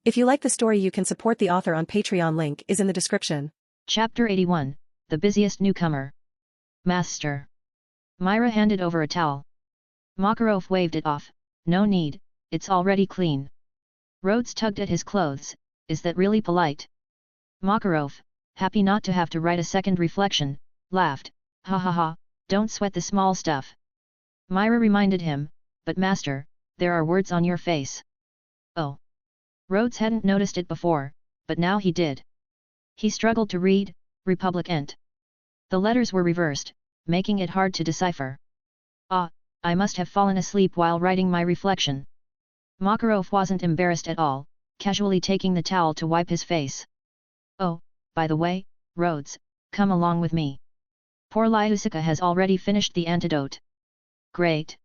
If you like the story, you can support the author on Patreon. Link is in the description. Chapter 81, The Busiest Newcomer. Master. Myra handed over a towel. Makarov waved it off. No need, it's already clean. Rhodes tugged at his clothes. Is that really polite? Makarov, happy not to have to write a second reflection, laughed. Ha ha ha, don't sweat the small stuff. Myra reminded him, but master, there are words on your face. Oh. Rhodes hadn't noticed it before, but now he did. He struggled to read, Republic Ent. The letters were reversed, making it hard to decipher. Ah, I must have fallen asleep while writing my reflection. Makarov wasn't embarrassed at all, casually taking the towel to wipe his face. Oh, by the way, Rhodes, come along with me. Poor Lyusica has already finished the antidote. Great.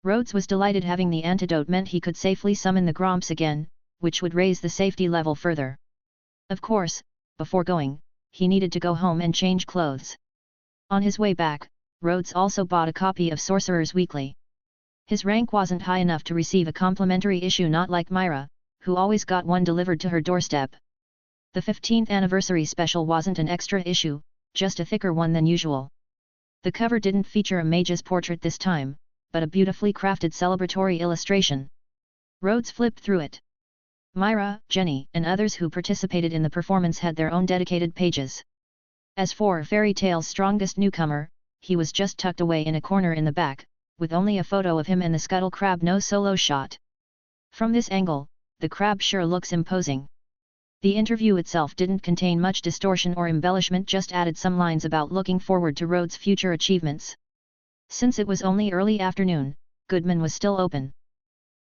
Rhodes was delighted. Having the antidote meant he could safely summon the Gromps again, which would raise the safety level further. Of course, before going, he needed to go home and change clothes. On his way back, Rhodes also bought a copy of Sorcerer's Weekly. His rank wasn't high enough to receive a complimentary issue, not like Myra, who always got one delivered to her doorstep. The 15th anniversary special wasn't an extra issue, just a thicker one than usual. The cover didn't feature a mage's portrait this time, but a beautifully crafted celebratory illustration. Rhodes flipped through it. Myra, Jenny, and others who participated in the performance had their own dedicated pages. As for Fairy Tale's strongest newcomer, he was just tucked away in a corner in the back, with only a photo of him and the scuttle crab. No solo shot. From this angle, the crab sure looks imposing. The interview itself didn't contain much distortion or embellishment, just added some lines about looking forward to Rhodes' future achievements. Since it was only early afternoon, Goodman was still open.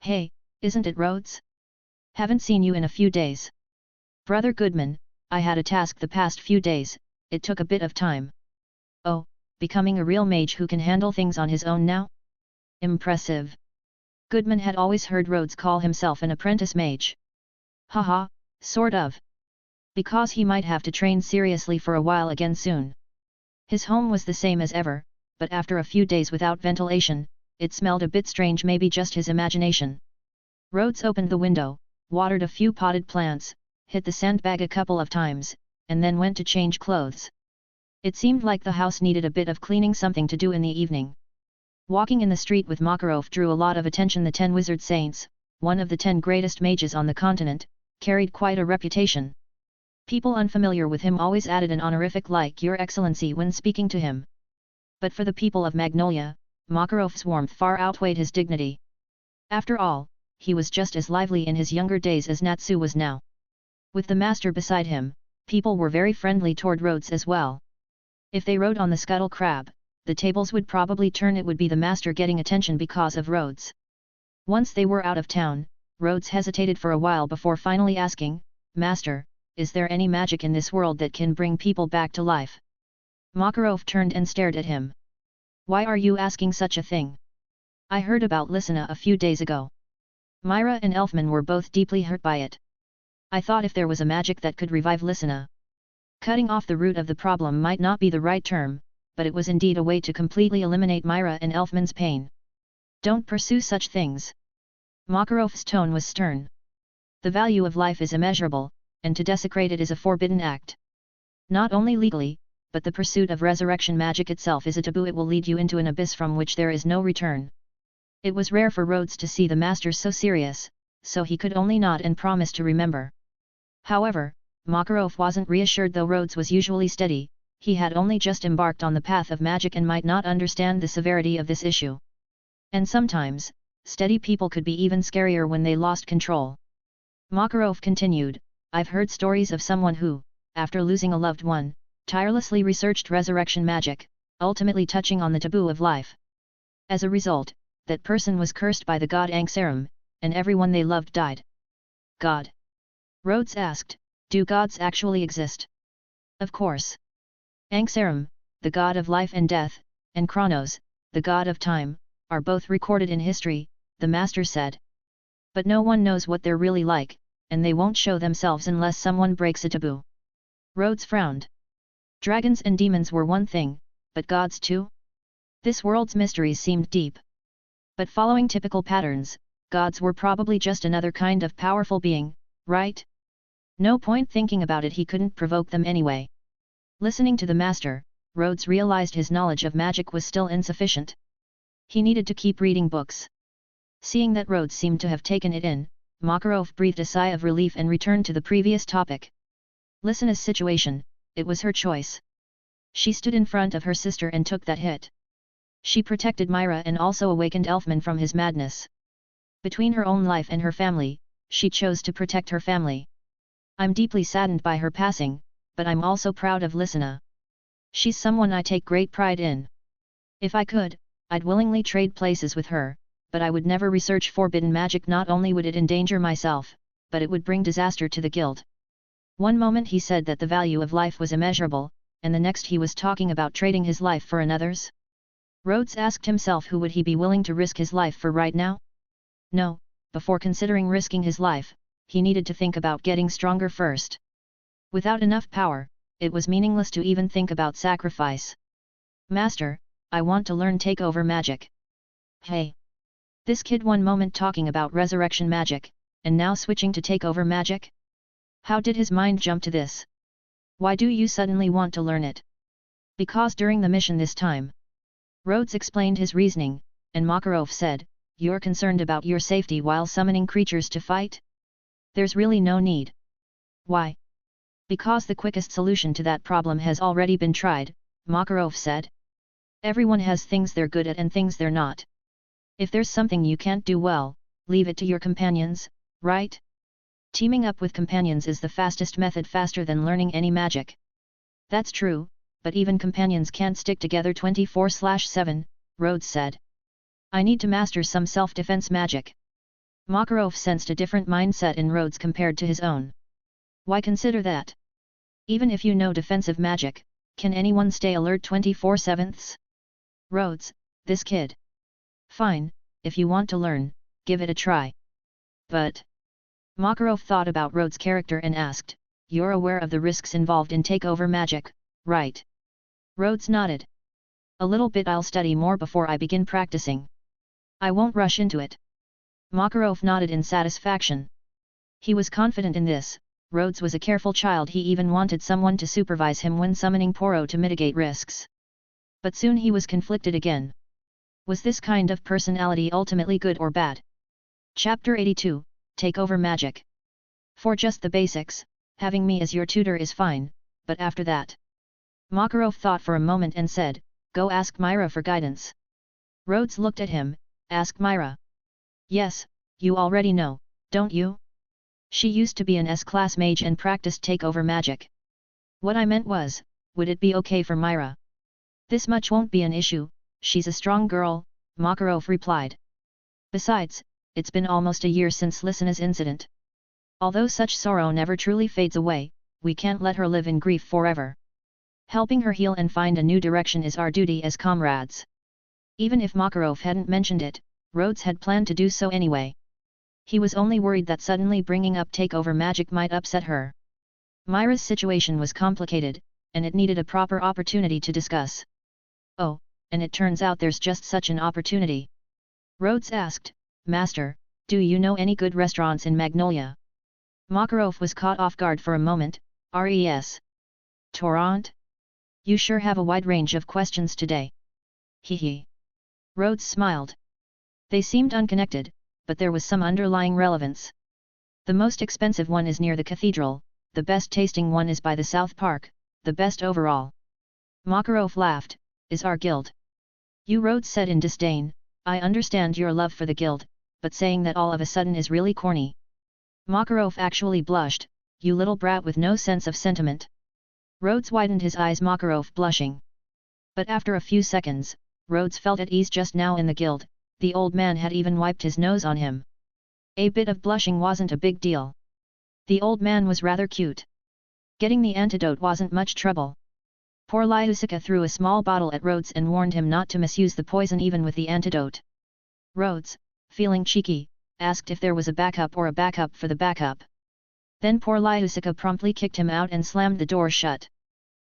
Hey, isn't it Rhodes? Haven't seen you in a few days. Brother Goodman, I had a task the past few days, it took a bit of time. Oh, becoming a real mage who can handle things on his own now? Impressive. Goodman had always heard Rhodes call himself an apprentice mage. Haha, sort of. Because he might have to train seriously for a while again soon. His home was the same as ever, but after a few days without ventilation, it smelled a bit strange. Maybe just his imagination. Rhodes opened the window, watered a few potted plants, hit the sandbag a couple of times, and then went to change clothes. It seemed like the house needed a bit of cleaning, something to do in the evening. Walking in the street with Makarov drew a lot of attention. The 10 Wizard Saints, one of the 10 greatest mages on the continent, carried quite a reputation. People unfamiliar with him always added an honorific like Your Excellency when speaking to him. But for the people of Magnolia, Makarov's warmth far outweighed his dignity. After all, he was just as lively in his younger days as Natsu was now. With the master beside him, people were very friendly toward Rhodes as well. If they rode on the scuttle crab, the tables would probably turn. It would be the master getting attention because of Rhodes. Once they were out of town, Rhodes hesitated for a while before finally asking, Master, is there any magic in this world that can bring people back to life? Makarov turned and stared at him. Why are you asking such a thing? I heard about Lysina a few days ago. Myra and Elfman were both deeply hurt by it. I thought if there was a magic that could revive Lysina. Cutting off the root of the problem might not be the right term, but it was indeed a way to completely eliminate Myra and Elfman's pain. Don't pursue such things. Makarov's tone was stern. The value of life is immeasurable, and to desecrate it is a forbidden act. Not only legally, but the pursuit of resurrection magic itself is a taboo. It will lead you into an abyss from which there is no return. It was rare for Rhodes to see the master so serious, so he could only nod and promise to remember. However, Makarov wasn't reassured. Though Rhodes was usually steady, he had only just embarked on the path of magic and might not understand the severity of this issue. And sometimes, steady people could be even scarier when they lost control. Makarov continued, I've heard stories of someone who, after losing a loved one, tirelessly researched resurrection magic, ultimately touching on the taboo of life. As a result, that person was cursed by the god Angsarum, and everyone they loved died. God? Rhodes asked, do gods actually exist? Of course. Angsarum, the god of life and death, and Kronos, the god of time, are both recorded in history, the master said. But no one knows what they're really like, and they won't show themselves unless someone breaks a taboo. Rhodes frowned. Dragons and demons were one thing, but gods too? This world's mysteries seemed deep. But following typical patterns, Gods were probably just another kind of powerful being, right? No point thinking about it, he couldn't provoke them anyway. Listening to the master, Rhodes realized his knowledge of magic was still insufficient. He needed to keep reading books. Seeing that Rhodes seemed to have taken it in, Makarov breathed a sigh of relief and returned to the previous topic. Listena's situation, it was her choice. She stood in front of her sister and took that hit. She protected Myra and also awakened Elfman from his madness. Between her own life and her family, she chose to protect her family. I'm deeply saddened by her passing, but I'm also proud of Lysina. She's someone I take great pride in. If I could, I'd willingly trade places with her, but I would never research forbidden magic. Not only would it endanger myself, but it would bring disaster to the guild. One moment he said that the value of life was immeasurable, and the next he was talking about trading his life for another's. Rhodes asked himself who would he be willing to risk his life for right now? No, before considering risking his life, he needed to think about getting stronger first. Without enough power, it was meaningless to even think about sacrifice. Master, I want to learn takeover magic. Hey! This kid one moment talking about resurrection magic, and now switching to takeover magic? How did his mind jump to this? Why do you suddenly want to learn it? Because during the mission this time. Rhodes explained his reasoning, and Makarov said, you're concerned about your safety while summoning creatures to fight? There's really no need. Why? Because the quickest solution to that problem has already been tried, Makarov said. Everyone has things they're good at and things they're not. If there's something you can't do well, leave it to your companions, right? Teaming up with companions is the fastest method, faster than learning any magic. That's true, but even companions can't stick together 24/7, Rhodes said. I need to master some self-defense magic. Makarov sensed a different mindset in Rhodes compared to his own. Why consider that? Even if you know defensive magic, can anyone stay alert 24/7? Rhodes, this kid. Fine, if you want to learn, give it a try. But... Makarov thought about Rhodes' character and asked, you're aware of the risks involved in takeover magic, right? Rhodes nodded. A little bit. I'll study more before I begin practicing. I won't rush into it. Makarov nodded in satisfaction. He was confident in this. Rhodes was a careful child. He even wanted someone to supervise him when summoning Poro to mitigate risks. But soon he was conflicted again. Was this kind of personality ultimately good or bad? Chapter 82, Takeover Magic. For just the basics, having me as your tutor is fine, but after that... Makarov thought for a moment and said, go ask Myra for guidance. Rhodes looked at him, ask Myra. Yes, you already know, don't you? She used to be an S-class mage and practiced takeover magic. What I meant was, would it be okay for Myra? This much won't be an issue, she's a strong girl, Makarov replied. Besides, it's been almost a year since Lysina's incident. Although such sorrow never truly fades away, we can't let her live in grief forever. Helping her heal and find a new direction is our duty as comrades. Even if Makarov hadn't mentioned it, Rhodes had planned to do so anyway. He was only worried that suddenly bringing up takeover magic might upset her. Myra's situation was complicated, and it needed a proper opportunity to discuss. Oh, and it turns out there's just such an opportunity. Rhodes asked, Master, do you know any good restaurants in Magnolia? Makarov was caught off guard for a moment. Res. Torrent? You sure have a wide range of questions today. Hee. Rhodes smiled. They seemed unconnected, but there was some underlying relevance. The most expensive one is near the cathedral, the best tasting one is by the South Park, the best overall. Makarov laughed, is our guild. You, Rhodes said in disdain. I understand your love for the guild, but saying that all of a sudden is really corny. Makarov actually blushed, you little brat with no sense of sentiment. Rhodes widened his eyes, Makarov blushing. But after a few seconds, Rhodes felt at ease. Just now in the guild, the old man had even wiped his nose on him. A bit of blushing wasn't a big deal. The old man was rather cute. Getting the antidote wasn't much trouble. Poor Lyusika threw a small bottle at Rhodes and warned him not to misuse the poison even with the antidote. Rhodes, feeling cheeky, asked if there was a backup or a backup for the backup. Then poor Lyusika promptly kicked him out and slammed the door shut.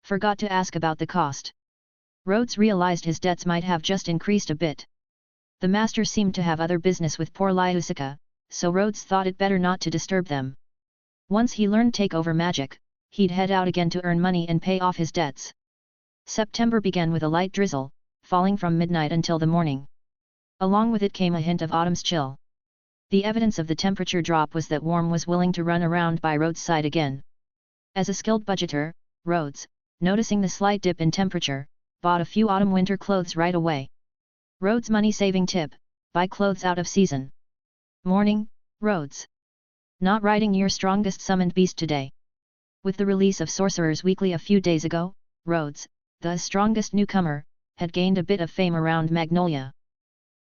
Forgot to ask about the cost. Rhodes realized his debts might have just increased a bit. The master seemed to have other business with poor Lyusika, so Rhodes thought it better not to disturb them. Once he learned takeover magic, he'd head out again to earn money and pay off his debts. September began with a light drizzle, falling from midnight until the morning. Along with it came a hint of autumn's chill. The evidence of the temperature drop was that Warm was willing to run around by Rhodes' side again. As a skilled budgeter, Rhodes, noticing the slight dip in temperature, bought a few autumn-winter clothes right away. Rhodes' money-saving tip: buy clothes out of season. Morning, Rhodes. Not riding your strongest summoned beast today. With the release of Sorcerer's Weekly a few days ago, Rhodes, the strongest newcomer, had gained a bit of fame around Magnolia.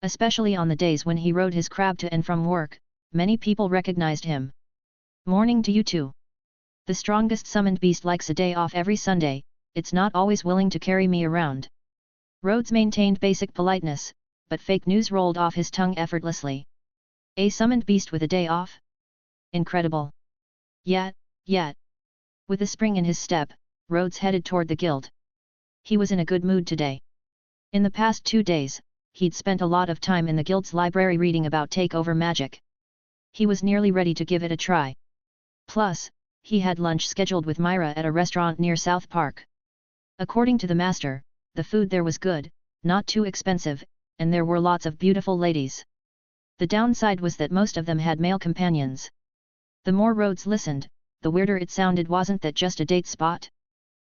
Especially on the days when he rode his crab to and from work, many people recognized him. Morning to you too. The strongest summoned beast likes a day off every Sunday, it's not always willing to carry me around. Rhodes maintained basic politeness, but fake news rolled off his tongue effortlessly. A summoned beast with a day off? Incredible. Yet. With a spring in his step, Rhodes headed toward the guild. He was in a good mood today. In the past 2 days, he'd spent a lot of time in the guild's library reading about takeover magic. He was nearly ready to give it a try. Plus, he had lunch scheduled with Myra at a restaurant near South Park. According to the master, the food there was good, not too expensive, and there were lots of beautiful ladies. The downside was that most of them had male companions. The more Rhodes listened, the weirder it sounded. Wasn't that just a date spot?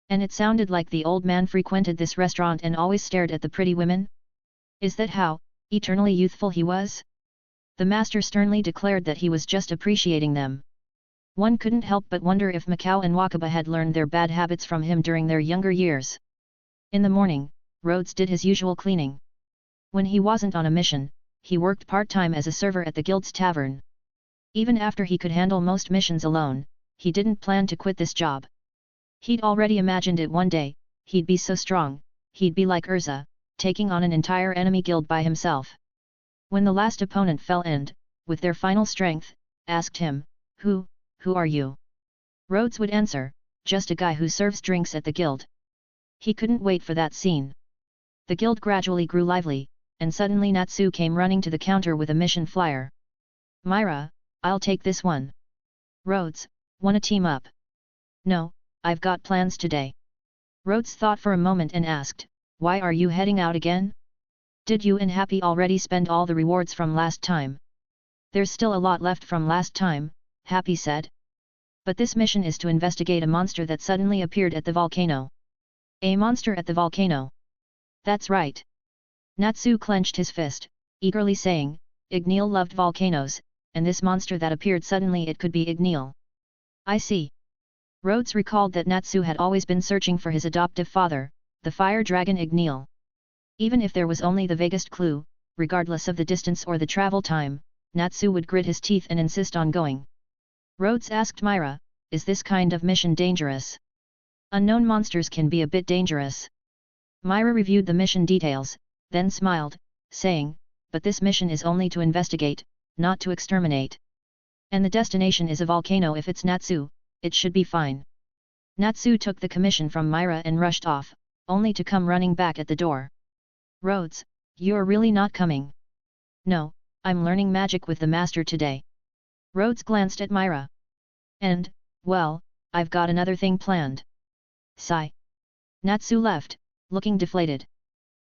And it sounded like the old man frequented this restaurant and always stared at the pretty women? Is that how eternally youthful he was? The master sternly declared that he was just appreciating them. One couldn't help but wonder if Mikau and Wakaba had learned their bad habits from him during their younger years. In the morning, Rhodes did his usual cleaning. When he wasn't on a mission, he worked part-time as a server at the guild's tavern. Even after he could handle most missions alone, he didn't plan to quit this job. He'd already imagined it one day, he'd be so strong, he'd be like Erza, taking on an entire enemy guild by himself. When the last opponent fell and, with their final strength, asked him, Who are you? Rhodes would answer, just a guy who serves drinks at the guild. He couldn't wait for that scene. The guild gradually grew lively, and suddenly Natsu came running to the counter with a mission flyer. Myra, I'll take this one. Rhodes, wanna team up? No, I've got plans today. Rhodes thought for a moment and asked, why are you heading out again? Did you and Happy already spend all the rewards from last time? There's still a lot left from last time, Happy said. But this mission is to investigate a monster that suddenly appeared at the volcano. A monster at the volcano? That's right. Natsu clenched his fist, eagerly saying, Igneel loved volcanoes, and this monster that appeared suddenly, it could be Igneel. I see. Rhodes recalled that Natsu had always been searching for his adoptive father, the fire dragon Igneel. Even if there was only the vaguest clue, regardless of the distance or the travel time, Natsu would grit his teeth and insist on going. Rhodes asked Myra, is this kind of mission dangerous? Unknown monsters can be a bit dangerous. Myra reviewed the mission details, then smiled, saying, but this mission is only to investigate, not to exterminate. And the destination is a volcano. If it's Natsu, it should be fine. Natsu took the commission from Myra and rushed off, only to come running back at the door. Rhodes, you're really not coming? No, I'm learning magic with the master today. Rhodes glanced at Myra. And, well, I've got another thing planned. Sigh. Natsu left, looking deflated.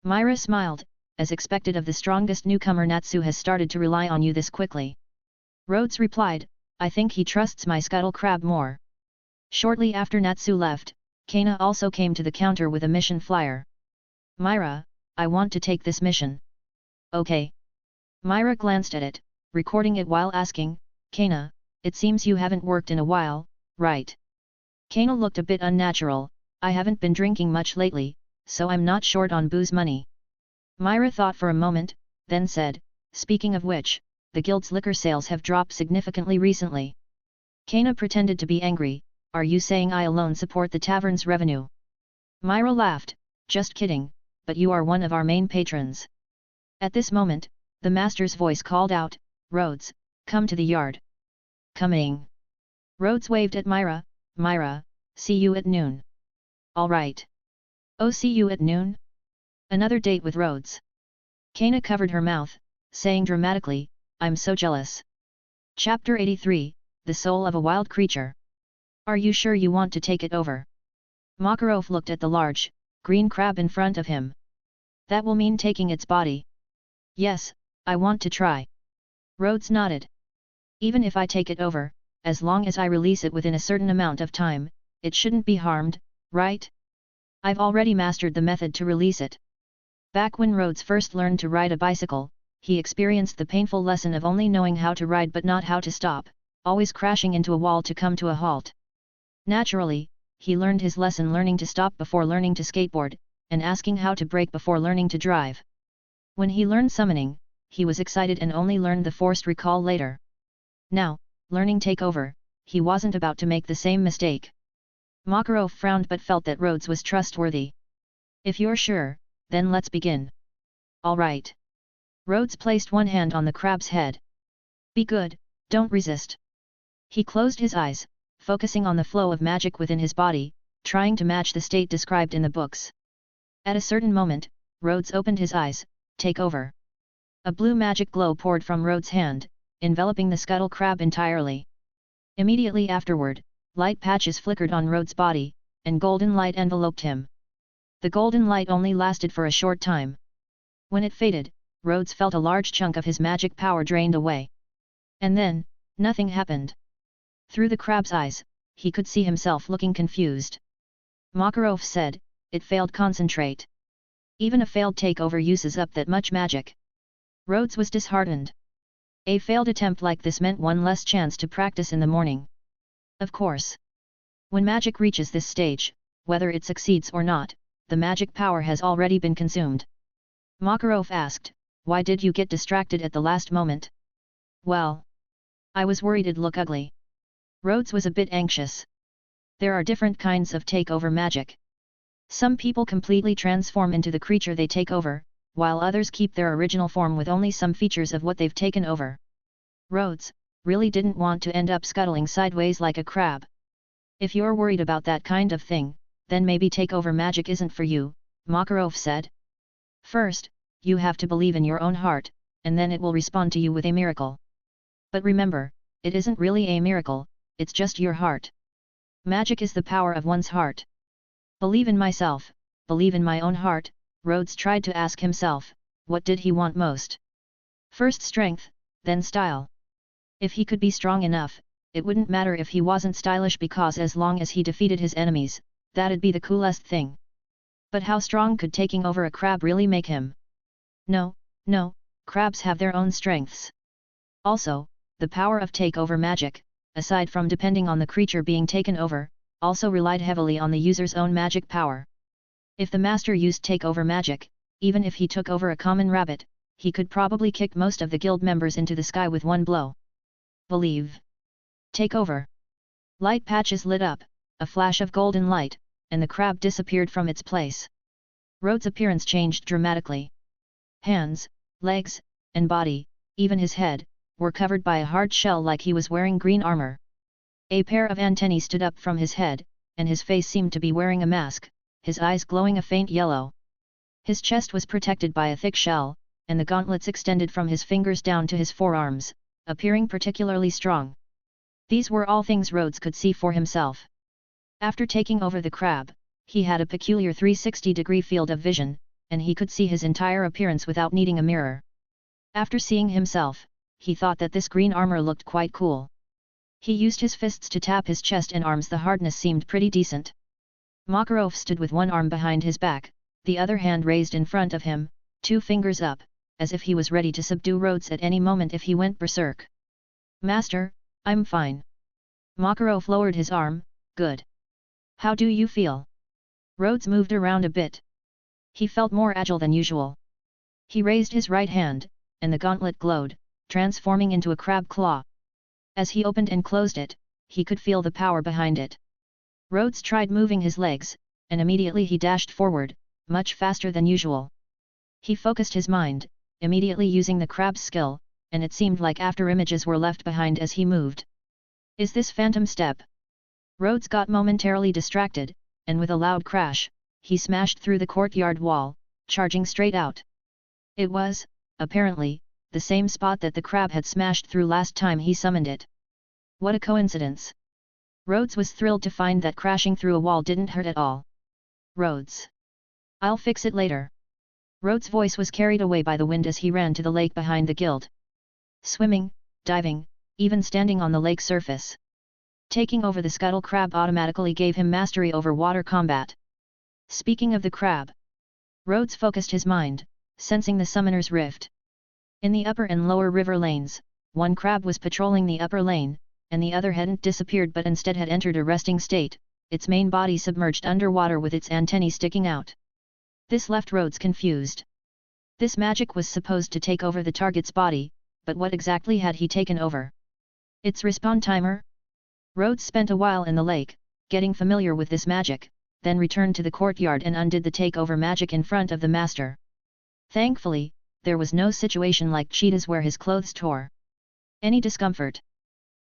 Myra smiled, as expected of the strongest newcomer. Natsu has started to rely on you this quickly. Rhodes replied, I think he trusts my scuttle crab more. Shortly after Natsu left, Kana also came to the counter with a mission flyer. Myra, I want to take this mission. Okay. Myra glanced at it, recording it while asking, Kana, it seems you haven't worked in a while, right? Kana looked a bit unnatural, I haven't been drinking much lately, so I'm not short on booze money. Myra thought for a moment, then said, speaking of which, the guild's liquor sales have dropped significantly recently. Kana pretended to be angry, are you saying I alone support the tavern's revenue? Myra laughed, just kidding, but you are one of our main patrons. At this moment, the master's voice called out, Rhodes, come to the yard. Coming. Rhodes waved at Myra, Myra, see you at noon. All right. Oh, see you at noon? Another date with Rhodes. Kana covered her mouth, saying dramatically, I'm so jealous. Chapter 83, The Soul of a Wild Creature. Are you sure you want to take it over? Makarov looked at the large, green crab in front of him. That will mean taking its body. Yes, I want to try. Rhodes nodded. Even if I take it over, as long as I release it within a certain amount of time, it shouldn't be harmed, right? I've already mastered the method to release it. Back when Rhodes first learned to ride a bicycle, he experienced the painful lesson of only knowing how to ride but not how to stop, always crashing into a wall to come to a halt. Naturally, he learned his lesson learning to stop before learning to skateboard, and asking how to brake before learning to drive. When he learned summoning, he was excited and only learned the forced recall later. Now, learning takeover, he wasn't about to make the same mistake. Makarov frowned but felt that Rhodes was trustworthy. If you're sure, then let's begin. All right. Rhodes placed one hand on the crab's head. Be good, don't resist. He closed his eyes, focusing on the flow of magic within his body, trying to match the state described in the books. At a certain moment, Rhodes opened his eyes. Take over. A blue magic glow poured from Rhodes' hand, enveloping the scuttle crab entirely. Immediately afterward, light patches flickered on Rhodes' body, and golden light enveloped him. The golden light only lasted for a short time. When it faded, Rhodes felt a large chunk of his magic power drained away. And then, nothing happened. Through the crab's eyes, he could see himself looking confused. Makarov said, it failed concentrate. Even a failed takeover uses up that much magic. Rhodes was disheartened. A failed attempt like this meant one less chance to practice in the morning. Of course. When magic reaches this stage, whether it succeeds or not, the magic power has already been consumed. Makarov asked, why did you get distracted at the last moment? Well, I was worried it'd look ugly. Rhodes was a bit anxious. There are different kinds of takeover magic. Some people completely transform into the creature they take over, while others keep their original form with only some features of what they've taken over. Rhodes really didn't want to end up scuttling sideways like a crab. If you're worried about that kind of thing, then maybe takeover magic isn't for you, Makarov said. First, you have to believe in your own heart, and then it will respond to you with a miracle. But remember, it isn't really a miracle, it's just your heart. Magic is the power of one's heart. Believe in myself, believe in my own heart. Rhodes tried to ask himself, what did he want most? First strength, then style. If he could be strong enough, it wouldn't matter if he wasn't stylish because as long as he defeated his enemies, that'd be the coolest thing. But how strong could taking over a crab really make him? No, crabs have their own strengths. Also, the power of takeover magic, aside from depending on the creature being taken over, also relied heavily on the user's own magic power. If the master used takeover magic, even if he took over a common rabbit, he could probably kick most of the guild members into the sky with one blow. Believe. Take over. Light patches lit up, a flash of golden light, and the crab disappeared from its place. Rhodes' appearance changed dramatically. Hands, legs, and body, even his head, were covered by a hard shell like he was wearing green armor. A pair of antennae stood up from his head, and his face seemed to be wearing a mask, his eyes glowing a faint yellow. His chest was protected by a thick shell, and the gauntlets extended from his fingers down to his forearms, appearing particularly strong. These were all things Rhodes could see for himself. After taking over the crab, he had a peculiar 360-degree field of vision, and he could see his entire appearance without needing a mirror. After seeing himself, he thought that this green armor looked quite cool. He used his fists to tap his chest and arms. The hardness seemed pretty decent. Makarov stood with one arm behind his back, the other hand raised in front of him, 2 fingers up, as if he was ready to subdue Rhodes at any moment if he went berserk. Master, I'm fine. Makarov lowered his arm, good. How do you feel? Rhodes moved around a bit. He felt more agile than usual. He raised his right hand, and the gauntlet glowed, transforming into a crab claw. As he opened and closed it, he could feel the power behind it. Rhodes tried moving his legs, and immediately he dashed forward, much faster than usual. He focused his mind, immediately using the crab's skill, and it seemed like after images were left behind as he moved. Is this phantom step? Rhodes got momentarily distracted, and with a loud crash, he smashed through the courtyard wall, charging straight out. It was, apparently, the same spot that the crab had smashed through last time he summoned it. What a coincidence! Rhodes was thrilled to find that crashing through a wall didn't hurt at all. Rhodes. I'll fix it later. Rhodes' voice was carried away by the wind as he ran to the lake behind the guild. Swimming, diving, even standing on the lake surface. Taking over the scuttle crab automatically gave him mastery over water combat. Speaking of the crab, Rhodes focused his mind, sensing the summoner's rift. In the upper and lower river lanes, one crab was patrolling the upper lane, and the other hadn't disappeared but instead had entered a resting state, its main body submerged underwater with its antennae sticking out. This left Rhodes confused. This magic was supposed to take over the target's body, but what exactly had he taken over? Its respawn timer? Rhodes spent a while in the lake, getting familiar with this magic, then returned to the courtyard and undid the takeover magic in front of the master. Thankfully, there was no situation like cheetahs where his clothes tore. Any discomfort?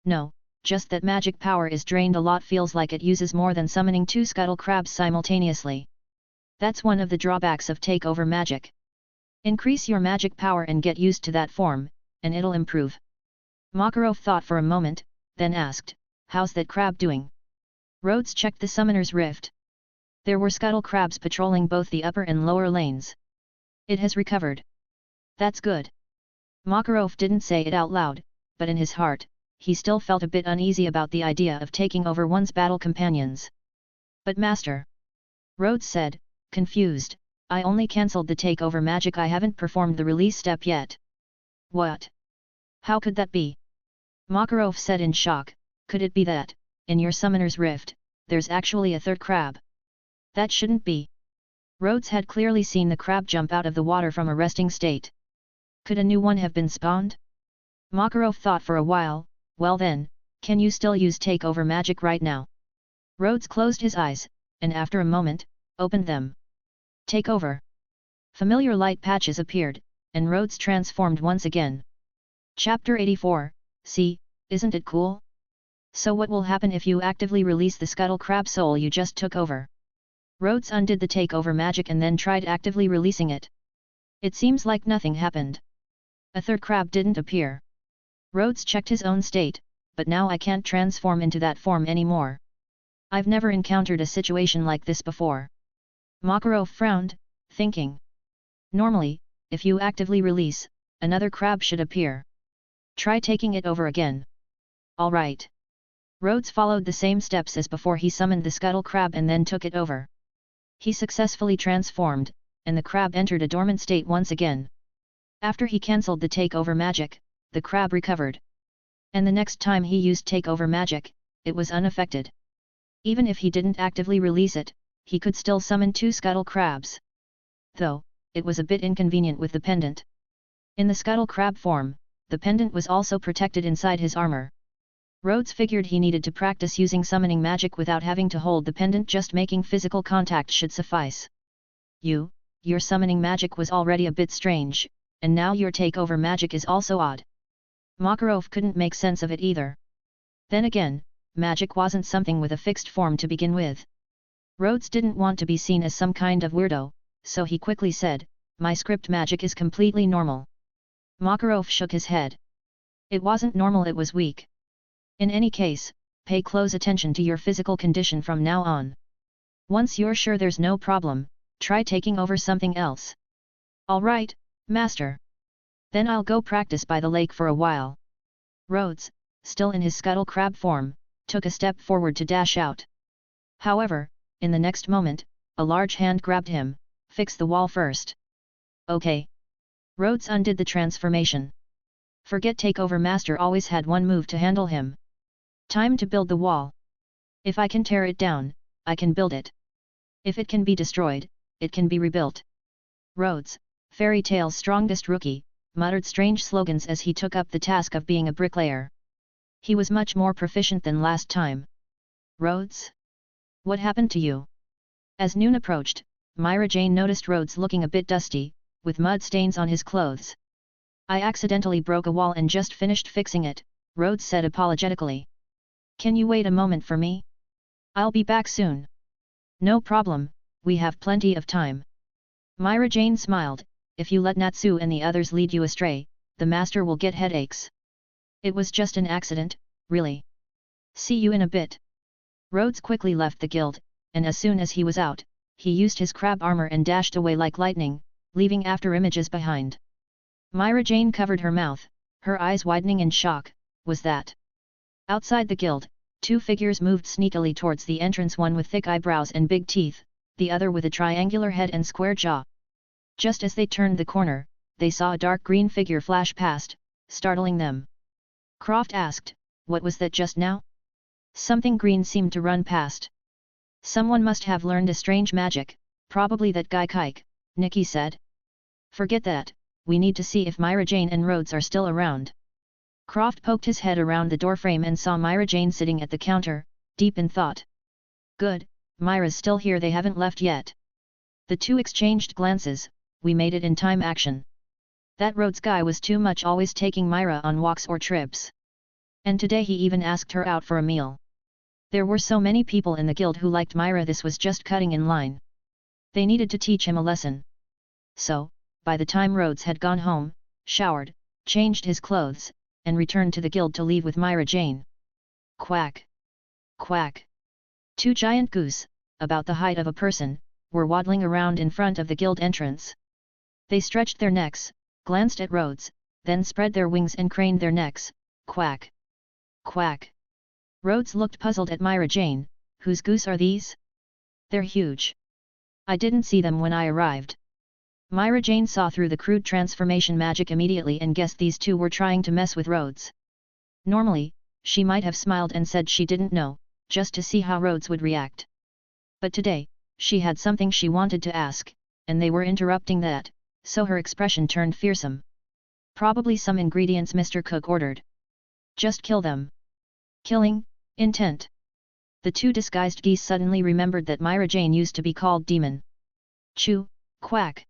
No, just that magic power is drained a lot, feels like it uses more than summoning 2 scuttle crabs simultaneously. That's one of the drawbacks of takeover magic. Increase your magic power and get used to that form, and it'll improve. Makarov thought for a moment, then asked, how's that crab doing? Rhodes checked the summoner's rift. There were scuttle crabs patrolling both the upper and lower lanes. It has recovered. That's good. Makarov didn't say it out loud, but in his heart, he still felt a bit uneasy about the idea of taking over one's battle companions. But master, Rhodes said, confused, I only cancelled the takeover magic, I haven't performed the release step yet. What? How could that be? Makarov said in shock, could it be that, in your summoner's rift, there's actually a third crab? That shouldn't be. Rhodes had clearly seen the crab jump out of the water from a resting state. Could a new one have been spawned? Makarov thought for a while, well then, can you still use takeover magic right now? Rhodes closed his eyes, and after a moment, opened them. Takeover. Familiar light patches appeared, and Rhodes transformed once again. Chapter 84, see, isn't it cool? So what will happen if you actively release the scuttle crab soul you just took over? Rhodes undid the takeover magic and then tried actively releasing it. It seems like nothing happened. A third crab didn't appear. Rhodes checked his own state, but now I can't transform into that form anymore. I've never encountered a situation like this before. Makarov frowned, thinking. Normally, if you actively release, another crab should appear. Try taking it over again. Alright. Rhodes followed the same steps as before. He summoned the scuttle crab and then took it over. He successfully transformed, and the crab entered a dormant state once again. After he cancelled the takeover magic, the crab recovered. And the next time he used takeover magic, it was unaffected. Even if he didn't actively release it, he could still summon 2 scuttle crabs. Though, it was a bit inconvenient with the pendant. In the scuttle crab form, the pendant was also protected inside his armor. Rhodes figured he needed to practice using summoning magic without having to hold the pendant, just making physical contact should suffice. Your summoning magic was already a bit strange, and now your takeover magic is also odd. Makarov couldn't make sense of it either. Then again, magic wasn't something with a fixed form to begin with. Rhodes didn't want to be seen as some kind of weirdo, so he quickly said, my script magic is completely normal. Makarov shook his head. It wasn't normal, it was weak. In any case, pay close attention to your physical condition from now on. Once you're sure there's no problem, try taking over something else. Alright, master. Then I'll go practice by the lake for a while. Rhodes, still in his scuttle crab form, took a step forward to dash out. However, in the next moment, a large hand grabbed him. Fix the wall first. Okay. Rhodes undid the transformation. Forget takeover master always had one move to handle him. Time to build the wall. If I can tear it down, I can build it. If it can be destroyed, it can be rebuilt. Rhodes, fairy tale's strongest rookie, muttered strange slogans as he took up the task of being a bricklayer. He was much more proficient than last time. Rhodes? What happened to you? As noon approached, Myra Jane noticed Rhodes looking a bit dusty, with mud stains on his clothes. I accidentally broke a wall and just finished fixing it, Rhodes said apologetically. Can you wait a moment for me? I'll be back soon. No problem, we have plenty of time. Myra Jane smiled, if you let Natsu and the others lead you astray, the master will get headaches. It was just an accident, really. See you in a bit. Rhodes quickly left the guild, and as soon as he was out, he used his crab armor and dashed away like lightning, leaving after images behind. Myra Jane covered her mouth, her eyes widening in shock. Was that? Outside the guild, two figures moved sneakily towards the entrance, one with thick eyebrows and big teeth, the other with a triangular head and square jaw. Just as they turned the corner, they saw a dark green figure flash past, startling them. Croft asked, "What was that just now?" Something green seemed to run past. "Someone must have learned a strange magic, probably that guy Kike," Nikki said. "Forget that, we need to see if Myra Jane and Rhodes are still around." Croft poked his head around the doorframe and saw Myra Jane sitting at the counter, deep in thought. "Good, Myra's still here, they haven't left yet." The two exchanged glances. "We made it in time action. That Rhodes guy was too much, always taking Myra on walks or trips. And today he even asked her out for a meal. There were so many people in the guild who liked Myra, this was just cutting in line. They needed to teach him a lesson." So, by the time Rhodes had gone home, showered, changed his clothes, and returned to the guild to leave with Myra Jane. Quack! Quack! Two giant goose, about the height of a person, were waddling around in front of the guild entrance. They stretched their necks, glanced at Rhodes, then spread their wings and craned their necks. Quack! Quack! Rhodes looked puzzled at Myra Jane. "Whose goose are these? They're huge. I didn't see them when I arrived." Myra Jane saw through the crude transformation magic immediately and guessed these two were trying to mess with Rhodes. Normally, she might have smiled and said she didn't know, just to see how Rhodes would react. But today, she had something she wanted to ask, and they were interrupting that, so her expression turned fearsome. "Probably some ingredients Mr. Cook ordered. Just kill them." Killing, intent. The two disguised geese suddenly remembered that Myra Jane used to be called Demon. Chew, quack.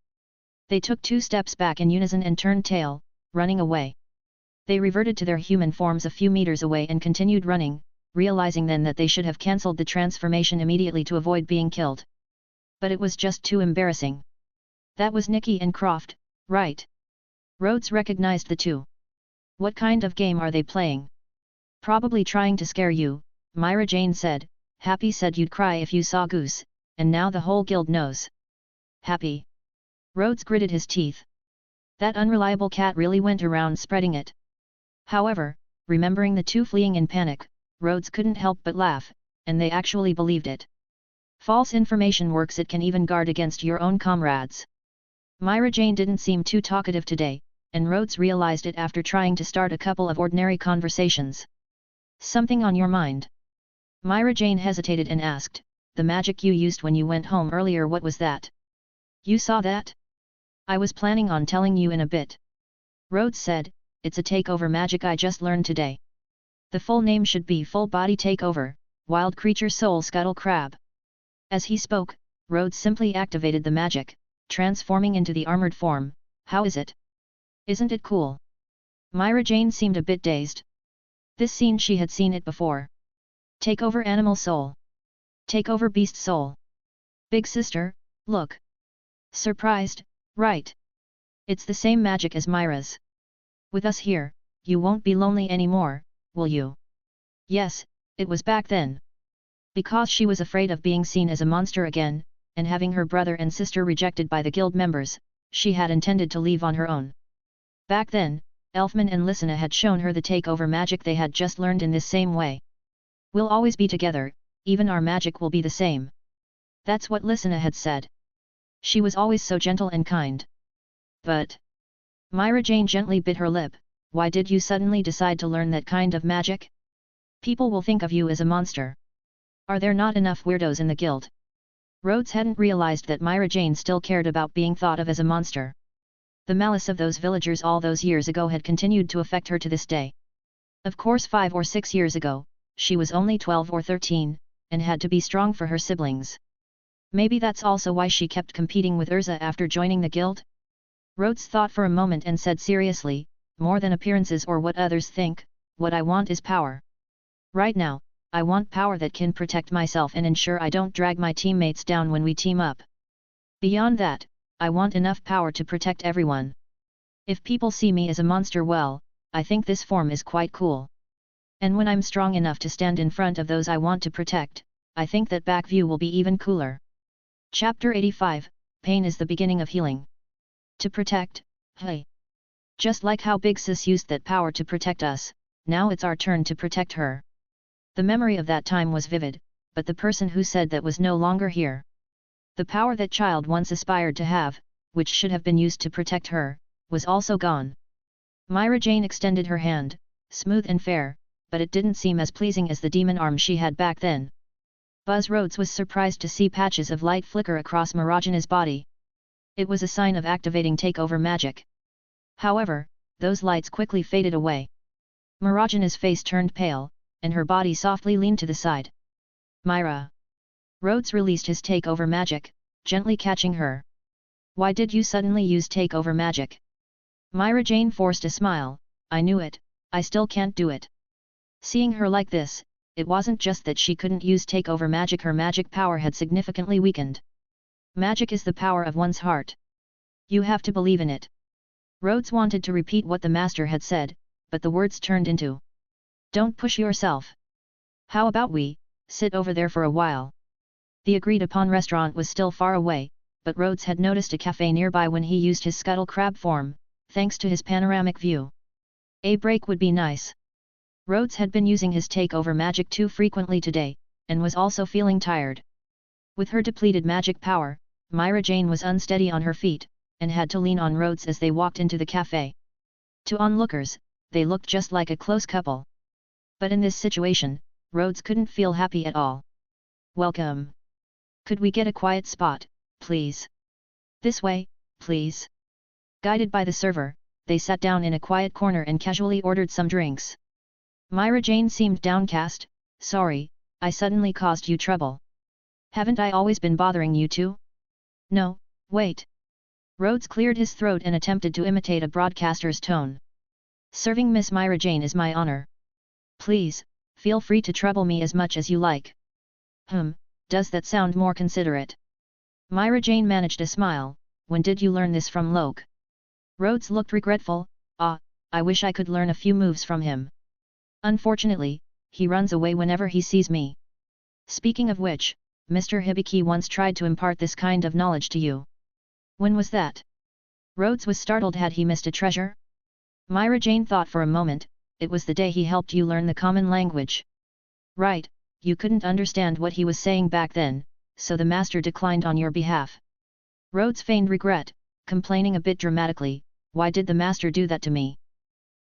They took 2 steps back in unison and turned tail, running away. They reverted to their human forms a few meters away and continued running, realizing then that they should have cancelled the transformation immediately to avoid being killed. But it was just too embarrassing. That was Nikki and Croft, right? Rhodes recognized the two. "What kind of game are they playing?" "Probably trying to scare you," Myra Jane said. "Happy said you'd cry if you saw Goose, and now the whole guild knows." "Happy?" Rhodes gritted his teeth. That unreliable cat really went around spreading it. However, remembering the two fleeing in panic, Rhodes couldn't help but laugh, and they actually believed it. False information works, it can even guard against your own comrades. Myra Jane didn't seem too talkative today, and Rhodes realized it after trying to start a couple of ordinary conversations. "Something on your mind?" Myra Jane hesitated and asked, "The magic you used when you went home earlier, what was that?" "You saw that? I was planning on telling you in a bit." Rhodes said, "It's a takeover magic I just learned today. The full name should be Full Body Takeover, Wild Creature Soul Scuttle Crab." As he spoke, Rhodes simply activated the magic, transforming into the armored form. "How is it? Isn't it cool?" Myra Jane seemed a bit dazed. This scene, she had seen it before. "Take over Animal Soul. Take over Beast Soul. Big sister, look." Surprised, "Right. It's the same magic as Myra's. With us here, you won't be lonely anymore, will you?" Yes, it was back then. Because she was afraid of being seen as a monster again, and having her brother and sister rejected by the guild members, she had intended to leave on her own. Back then, Elfman and Lysina had shown her the takeover magic they had just learned in this same way. "We'll always be together, even our magic will be the same." That's what Lysina had said. She was always so gentle and kind. But Myra Jane gently bit her lip. "Why did you suddenly decide to learn that kind of magic? People will think of you as a monster. Are there not enough weirdos in the guild?" Rhodes hadn't realized that Myra Jane still cared about being thought of as a monster. The malice of those villagers all those years ago had continued to affect her to this day. Of course 5 or 6 years ago, she was only 12 or 13, and had to be strong for her siblings. Maybe that's also why she kept competing with Erza after joining the guild? Rhodes thought for a moment and said seriously, "More than appearances or what others think, what I want is power. Right now, I want power that can protect myself and ensure I don't drag my teammates down when we team up. Beyond that, I want enough power to protect everyone. If people see me as a monster, well, I think this form is quite cool. And when I'm strong enough to stand in front of those I want to protect, I think that back view will be even cooler. Chapter 85, Pain is the beginning of healing. To protect, hey. Just like how Big Sis used that power to protect us, now it's our turn to protect her. The memory of that time was vivid, but the person who said that was no longer here. The power that child once aspired to have, which should have been used to protect her, was also gone. Myra Jane extended her hand, smooth and fair, but it didn't seem as pleasing as the demon arm she had back then. Buzz Rhodes was surprised to see patches of light flicker across Miragina's body. It was a sign of activating takeover magic. However, those lights quickly faded away. Miragina's face turned pale, and her body softly leaned to the side. Myra. Rhodes released his takeover magic, gently catching her. Why did you suddenly use takeover magic? Myra Jane forced a smile. I knew it, I still can't do it. Seeing her like this, it wasn't just that she couldn't use takeover magic, her magic power had significantly weakened. Magic is the power of one's heart. You have to believe in it. Rhodes wanted to repeat what the master had said, but the words turned into, don't push yourself. How about we sit over there for a while? The agreed upon restaurant was still far away, but Rhodes had noticed a cafe nearby when he used his scuttle crab form, thanks to his panoramic view. A break would be nice. Rhodes had been using his takeover magic too frequently today, and was also feeling tired. With her depleted magic power, Myra Jane was unsteady on her feet, and had to lean on Rhodes as they walked into the cafe. To onlookers, they looked just like a close couple. But in this situation, Rhodes couldn't feel happy at all. Welcome. Could we get a quiet spot, please? This way, please. Guided by the server, they sat down in a quiet corner and casually ordered some drinks. Myra Jane seemed downcast. Sorry, I suddenly caused you trouble. Haven't I always been bothering you too? No, wait. Rhodes cleared his throat and attempted to imitate a broadcaster's tone. Serving Miss Myra Jane is my honor. Please, feel free to trouble me as much as you like. Does that sound more considerate? Myra Jane managed a smile. When did you learn this from Loke? Rhodes looked regretful. I wish I could learn a few moves from him. Unfortunately, he runs away whenever he sees me. Speaking of which, Mr. Hibiki once tried to impart this kind of knowledge to you. When was that? Rhodes was startled. Had he missed a treasure? Myra Jane thought for a moment. It was the day he helped you learn the common language. Right, you couldn't understand what he was saying back then, so the master declined on your behalf. Rhodes feigned regret, complaining a bit dramatically, why did the master do that to me?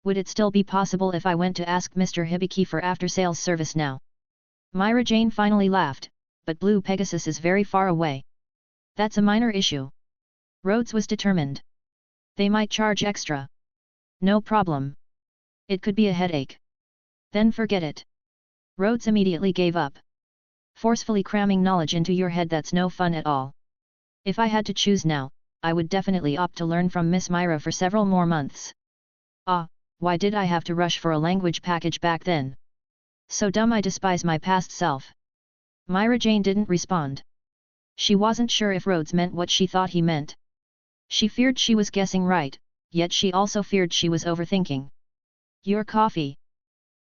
Would it still be possible if I went to ask Mr. Hibiki for after-sales service now? Myra Jane finally laughed, but Blue Pegasus is very far away. That's a minor issue. Rhodes was determined. They might charge extra. No problem. It could be a headache. Then forget it. Rhodes immediately gave up. Forcefully cramming knowledge into your head, that's no fun at all. If I had to choose now, I would definitely opt to learn from Miss Myra for several more months. Why did I have to rush for a language package back then? So dumb, I despise my past self. Myra Jane didn't respond. She wasn't sure if Rhodes meant what she thought he meant. She feared she was guessing right, yet she also feared she was overthinking. Your coffee.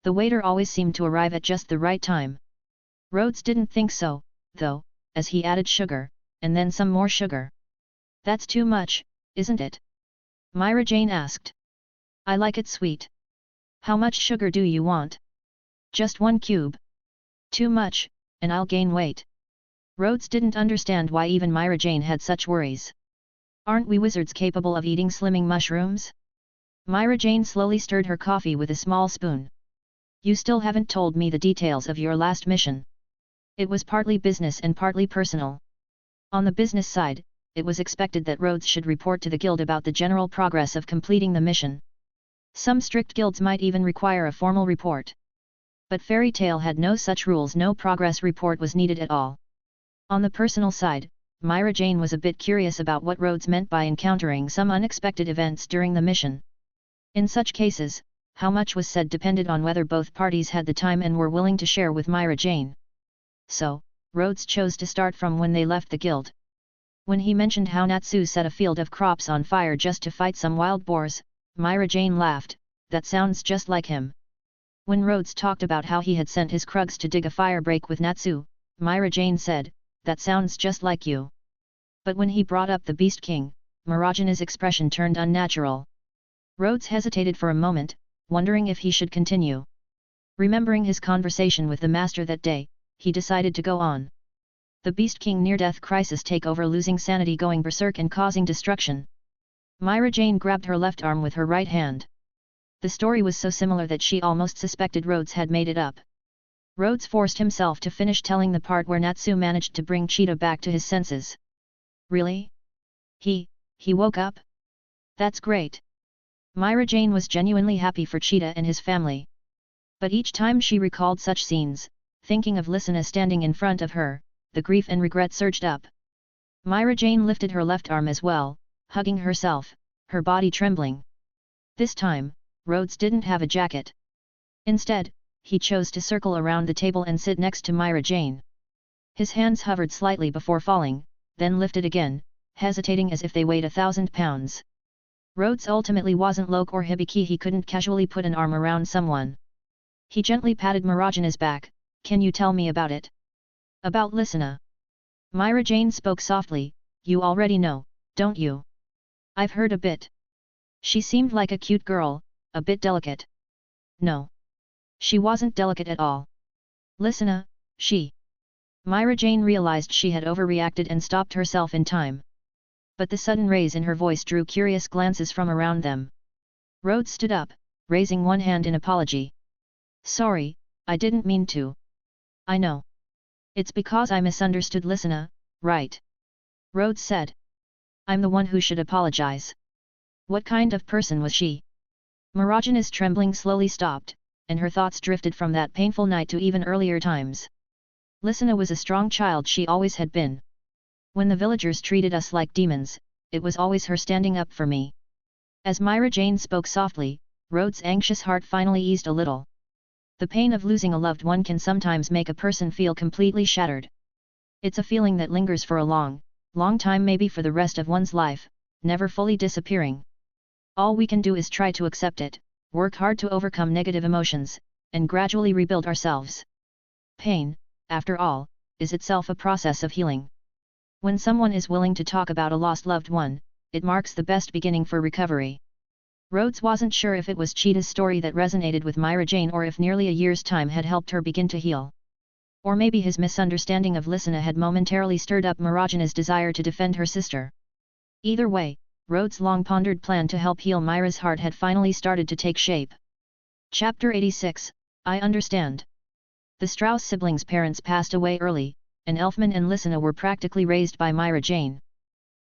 The waiter always seemed to arrive at just the right time. Rhodes didn't think so, though, as he added sugar, and then some more sugar. That's too much, isn't it? Myra Jane asked. I like it sweet. How much sugar do you want? Just 1 cube. Too much, and I'll gain weight. Rhodes didn't understand why even Myra Jane had such worries. Aren't we wizards capable of eating slimming mushrooms? Myra Jane slowly stirred her coffee with a small spoon. You still haven't told me the details of your last mission. It was partly business and partly personal. On the business side, it was expected that Rhodes should report to the guild about the general progress of completing the mission. Some strict guilds might even require a formal report. But Fairy Tail had no such rules. No progress report was needed at all. On the personal side, Myra Jane was a bit curious about what Rhodes meant by encountering some unexpected events during the mission. In such cases, how much was said depended on whether both parties had the time and were willing to share with Myra Jane. So, Rhodes chose to start from when they left the guild. When he mentioned how Natsu set a field of crops on fire just to fight some wild boars, Myra Jane laughed, that sounds just like him. When Rhodes talked about how he had sent his Krugs to dig a firebreak with Natsu, Myra Jane said, that sounds just like you. But when he brought up the Beast King, Mirajana's expression turned unnatural. Rhodes hesitated for a moment, wondering if he should continue. Remembering his conversation with the master that day, he decided to go on. The Beast King near-death crisis takeover, losing sanity, going berserk and causing destruction. Myra Jane grabbed her left arm with her right hand. The story was so similar that she almost suspected Rhodes had made it up. Rhodes forced himself to finish telling the part where Natsu managed to bring Cheetah back to his senses. Really? He woke up? That's great. Myra Jane was genuinely happy for Cheetah and his family. But each time she recalled such scenes, thinking of Lysina standing in front of her, the grief and regret surged up. Myra Jane lifted her left arm as well, hugging herself, her body trembling. This time, Rhodes didn't have a jacket. Instead, he chose to circle around the table and sit next to Myra Jane. His hands hovered slightly before falling, then lifted again, hesitating as if they weighed 1,000 pounds. Rhodes ultimately wasn't Loke or Hibiki, he couldn't casually put an arm around someone. He gently patted Mirajana's back. Can you tell me about it? About Lysina. Myra Jane spoke softly, you already know, don't you? I've heard a bit. She seemed like a cute girl, a bit delicate. No. She wasn't delicate at all. Lysina, she... Myra Jane realized she had overreacted and stopped herself in time. But the sudden raise in her voice drew curious glances from around them. Rhodes stood up, raising one hand in apology. Sorry, I didn't mean to. I know. It's because I misunderstood Lysina, right? Rhodes said. I'm the one who should apologize. What kind of person was she? Mirajana's trembling slowly stopped, and her thoughts drifted from that painful night to even earlier times. Lysina was a strong child, she always had been. When the villagers treated us like demons, it was always her standing up for me. As Myra Jane spoke softly, Rhodes' anxious heart finally eased a little. The pain of losing a loved one can sometimes make a person feel completely shattered. It's a feeling that lingers for a long time, maybe for the rest of one's life, never fully disappearing. All we can do is try to accept it, work hard to overcome negative emotions, and gradually rebuild ourselves. Pain, after all, is itself a process of healing. When someone is willing to talk about a lost loved one, it marks the best beginning for recovery. Rhodes wasn't sure if it was Cheetah's story that resonated with Myra Jane or if nearly a year's time had helped her begin to heal. Or maybe his misunderstanding of Lysina had momentarily stirred up Mirajana's desire to defend her sister. Either way, Rhodes' long-pondered plan to help heal Myra's heart had finally started to take shape. Chapter 86, I Understand. The Strauss siblings' parents passed away early, and Elfman and Lysina were practically raised by Myra Jane.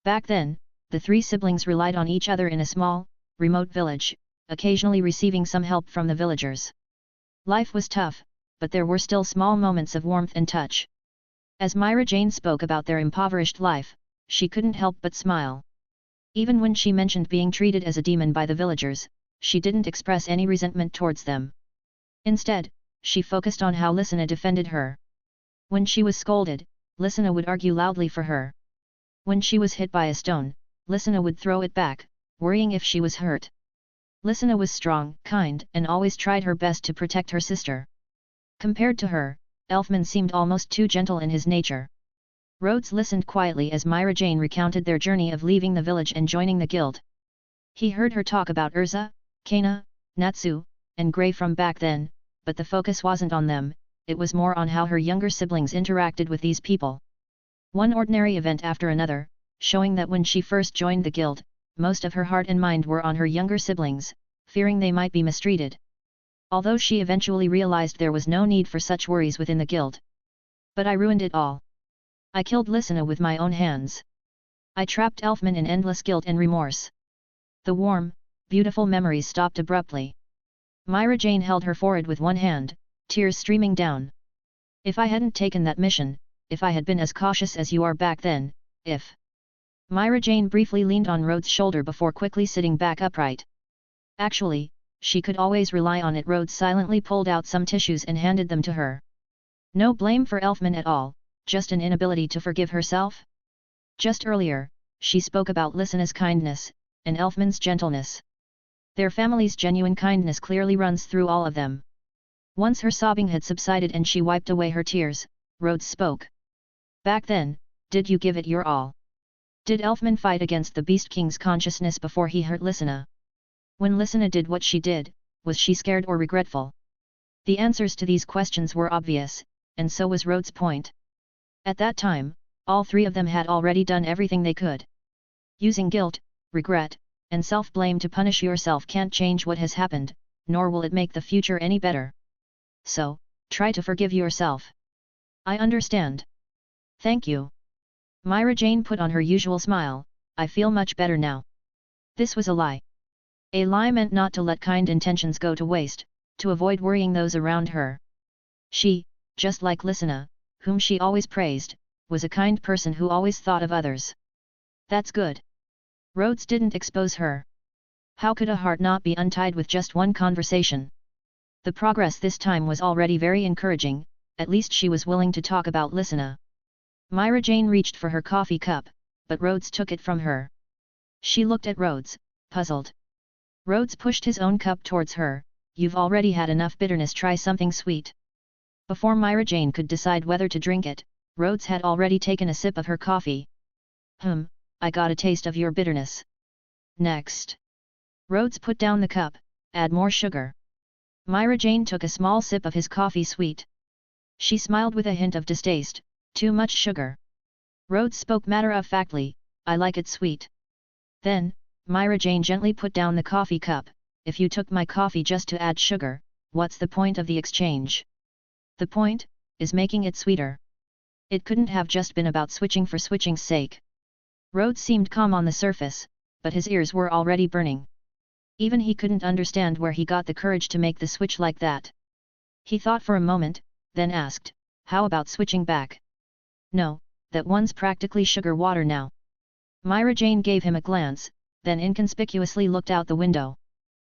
Back then, the three siblings relied on each other in a small, remote village, occasionally receiving some help from the villagers. Life was tough, but there were still small moments of warmth and touch. As Myra Jane spoke about their impoverished life, she couldn't help but smile. Even when she mentioned being treated as a demon by the villagers, she didn't express any resentment towards them. Instead, she focused on how Lysina defended her. When she was scolded, Lysina would argue loudly for her. When she was hit by a stone, Lysina would throw it back, worrying if she was hurt. Lysina was strong, kind, and always tried her best to protect her sister. Compared to her, Elfman seemed almost too gentle in his nature. Rhodes listened quietly as Myra Jane recounted their journey of leaving the village and joining the guild. He heard her talk about Erza, Kana, Natsu, and Grey from back then, but the focus wasn't on them, it was more on how her younger siblings interacted with these people. One ordinary event after another, showing that when she first joined the guild, most of her heart and mind were on her younger siblings, fearing they might be mistreated. Although she eventually realized there was no need for such worries within the guild. But I ruined it all. I killed Lysina with my own hands. I trapped Elfman in endless guilt and remorse. The warm, beautiful memories stopped abruptly. Myra Jane held her forehead with one hand, tears streaming down. If I hadn't taken that mission, if I had been as cautious as you are back then, if... Myra Jane briefly leaned on Rhodes' shoulder before quickly sitting back upright. Actually, she could always rely on it. Rhodes silently pulled out some tissues and handed them to her. No blame for Elfman at all, just an inability to forgive herself? Just earlier, she spoke about Lysina's kindness, and Elfman's gentleness. Their family's genuine kindness clearly runs through all of them. Once her sobbing had subsided and she wiped away her tears, Rhodes spoke. Back then, did you give it your all? Did Elfman fight against the Beast King's consciousness before he hurt Lysina? When Lysina did what she did, was she scared or regretful? The answers to these questions were obvious, and so was Rhodes' point. At that time, all three of them had already done everything they could. Using guilt, regret, and self-blame to punish yourself can't change what has happened, nor will it make the future any better. So, try to forgive yourself. I understand. Thank you. Myra Jane put on her usual smile. I feel much better now. This was a lie. A lie meant not to let kind intentions go to waste, to avoid worrying those around her. She, just like Lysina, whom she always praised, was a kind person who always thought of others. That's good. Rhodes didn't expose her. How could a heart not be untied with just one conversation? The progress this time was already very encouraging, at least she was willing to talk about Lysina. Myra Jane reached for her coffee cup, but Rhodes took it from her. She looked at Rhodes, puzzled. Rhodes pushed his own cup towards her. You've already had enough bitterness, try something sweet. Before Myra Jane could decide whether to drink it, Rhodes had already taken a sip of her coffee. I got a taste of your bitterness. Next. Rhodes put down the cup, add more sugar. Myra Jane took a small sip of his coffee sweet. She smiled with a hint of distaste, too much sugar. Rhodes spoke matter-of-factly, I like it sweet. Then, Myra Jane gently put down the coffee cup, if you took my coffee just to add sugar, what's the point of the exchange? The point, is making it sweeter. It couldn't have just been about switching for switching's sake. Rhodes seemed calm on the surface, but his ears were already burning. Even he couldn't understand where he got the courage to make the switch like that. He thought for a moment, then asked, how about switching back? No, that one's practically sugar water now. Myra Jane gave him a glance, then inconspicuously looked out the window.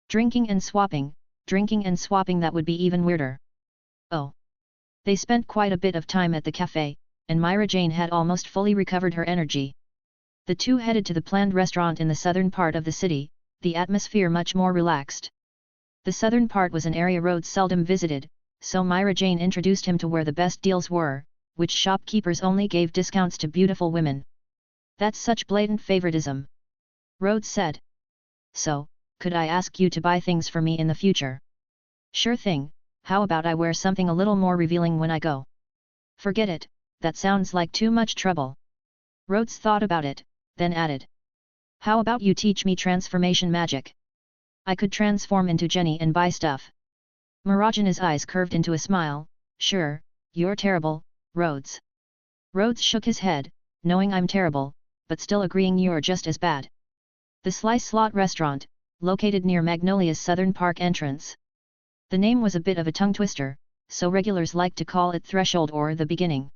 Drinking and swapping, that would be even weirder. Oh. They spent quite a bit of time at the cafe, and Myra Jane had almost fully recovered her energy. The two headed to the planned restaurant in the southern part of the city, the atmosphere much more relaxed. The southern part was an area Rhodes seldom visited, so Myra Jane introduced him to where the best deals were, which shopkeepers only gave discounts to beautiful women. That's such blatant favoritism. Rhodes said. So, could I ask you to buy things for me in the future? Sure thing, how about I wear something a little more revealing when I go? Forget it, that sounds like too much trouble. Rhodes thought about it, then added. How about you teach me transformation magic? I could transform into Jenny and buy stuff. Mirajana's eyes curved into a smile, sure, you're terrible, Rhodes. Rhodes shook his head, knowing I'm terrible, but still agreeing you're just as bad. The Slice Slot restaurant, located near Magnolia's Southern Park entrance. The name was a bit of a tongue-twister, so regulars liked to call it Threshold or the Beginning.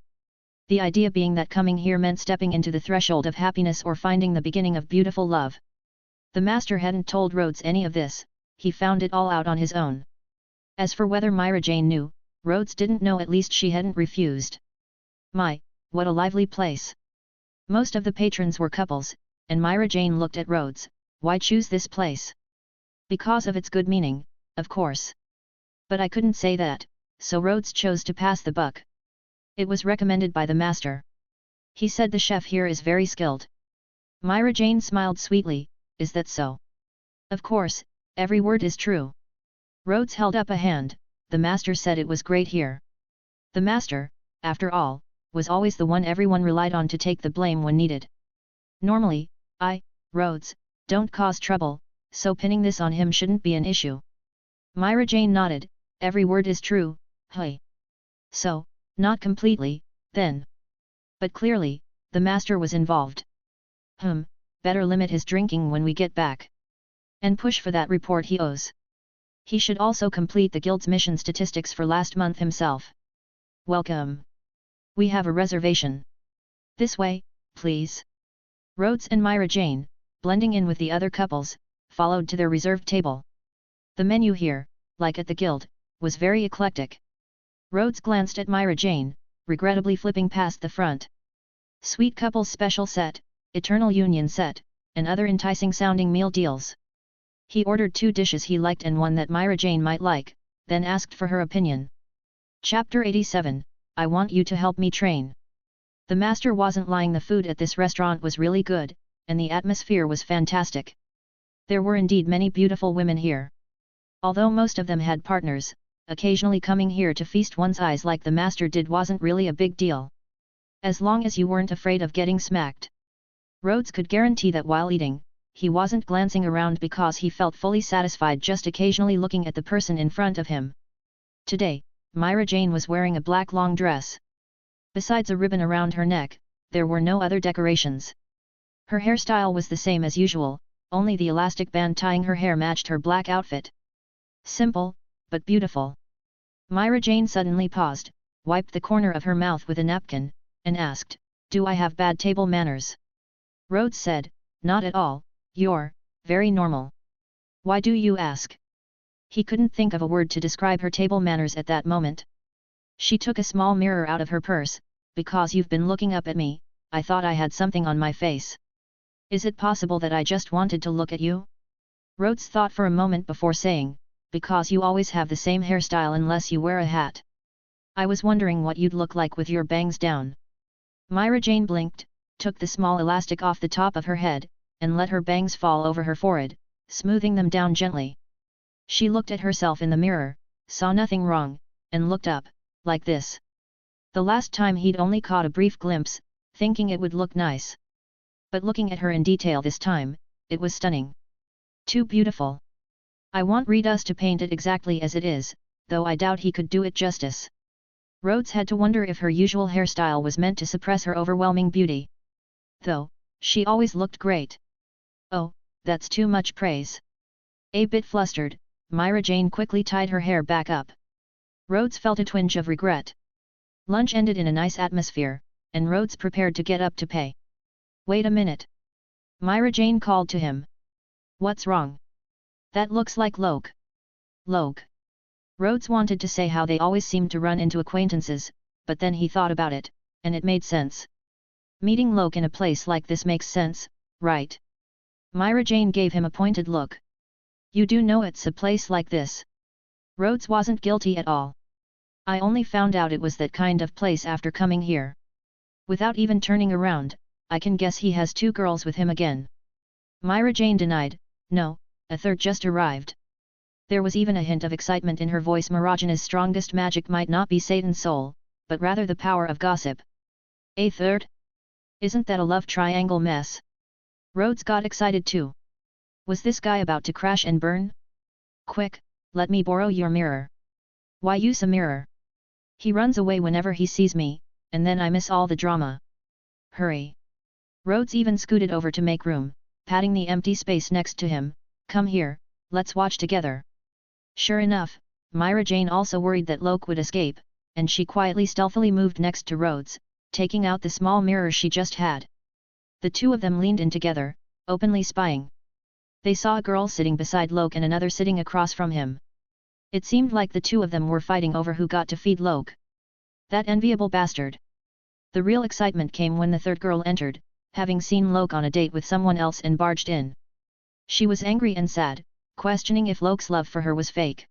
The idea being that coming here meant stepping into the threshold of happiness or finding the beginning of beautiful love. The master hadn't told Rhodes any of this, he found it all out on his own. As for whether Myra Jane knew, Rhodes didn't know, at least she hadn't refused. My, what a lively place. Most of the patrons were couples, and Myra Jane looked at Rhodes, why choose this place? Because of its good meaning, of course. But I couldn't say that, so Rhodes chose to pass the buck. It was recommended by the master. He said the chef here is very skilled. Myra Jane smiled sweetly, is that so? Of course, every word is true. Rhodes held up a hand, the master said it was great here. The master, after all, was always the one everyone relied on to take the blame when needed. Normally, Rhodes, don't cause trouble, so pinning this on him shouldn't be an issue. Myra Jane nodded, every word is true, hey. So, not completely, then. But clearly, the master was involved. Better limit his drinking when we get back. And push for that report he owes. He should also complete the guild's mission statistics for last month himself. Welcome. We have a reservation. This way, please. Rhodes and Myra Jane, blending in with the other couples, followed to their reserved table. The menu here, like at the guild, was very eclectic. Rhodes glanced at Myra Jane, regrettably flipping past the front. Sweet Couples Special Set, Eternal Union Set, and other enticing sounding meal deals. He ordered 2 dishes he liked and one that Myra Jane might like, then asked for her opinion. Chapter 87, I Want You to Help Me Train. The master wasn't lying, the food at this restaurant was really good, and the atmosphere was fantastic. There were indeed many beautiful women here. Although most of them had partners, occasionally coming here to feast one's eyes like the master did wasn't really a big deal. As long as you weren't afraid of getting smacked. Rhodes could guarantee that while eating, he wasn't glancing around because he felt fully satisfied just occasionally looking at the person in front of him. Today, Myra Jane was wearing a black long dress. Besides a ribbon around her neck, there were no other decorations. Her hairstyle was the same as usual, only the elastic band tying her hair matched her black outfit. Simple, but beautiful. Myra Jane suddenly paused, wiped the corner of her mouth with a napkin, and asked, "Do I have bad table manners?" Rhodes said, "Not at all, you're very normal. Why do you ask?" He couldn't think of a word to describe her table manners at that moment. She took a small mirror out of her purse. "Because you've been looking up at me, I thought I had something on my face. Is it possible that I just wanted to look at you?" Rhodes thought for a moment before saying, "Because you always have the same hairstyle unless you wear a hat. I was wondering what you'd look like with your bangs down." Myra Jane blinked, took the small elastic off the top of her head, and let her bangs fall over her forehead, smoothing them down gently. She looked at herself in the mirror, saw nothing wrong, and looked up, like this. The last time he'd only caught a brief glimpse, thinking it would look nice. But looking at her in detail this time, it was stunning. Too beautiful. I want Rhodes to paint it exactly as it is, though I doubt he could do it justice. Rhodes had to wonder if her usual hairstyle was meant to suppress her overwhelming beauty. Though, she always looked great. Oh, that's too much praise. A bit flustered, Myra Jane quickly tied her hair back up. Rhodes felt a twinge of regret. Lunch ended in a nice atmosphere, and Rhodes prepared to get up to pay. "Wait a minute." Myra Jane called to him. "What's wrong?" "That looks like Loke." "Loke?" Rhodes wanted to say how they always seemed to run into acquaintances, but then he thought about it, and it made sense. Meeting Loke in a place like this makes sense, right? Myra Jane gave him a pointed look. "You do know it's a place like this." Rhodes wasn't guilty at all. "I only found out it was that kind of place after coming here." Without even turning around, "I can guess he has 2 girls with him again." Myra Jane denied, "No, a third just arrived." There was even a hint of excitement in her voice. Mirajana's strongest magic might not be Satan's soul, but rather the power of gossip. "A third? Isn't that a love triangle mess?" Rhodes got excited too. Was this guy about to crash and burn? "Quick, let me borrow your mirror." "Why use a mirror? He runs away whenever he sees me, and then I miss all the drama." "Hurry." Rhodes even scooted over to make room, patting the empty space next to him. "Come here, let's watch together." Sure enough, Myra Jane also worried that Loke would escape, and she quietly stealthily moved next to Rhodes, taking out the small mirror she just had. The 2 of them leaned in together, openly spying. They saw a girl sitting beside Loke and another sitting across from him. It seemed like the 2 of them were fighting over who got to feed Loke. That enviable bastard. The real excitement came when the third girl entered, having seen Loke on a date with someone else and barged in. She was angry and sad, questioning if Loke's love for her was fake.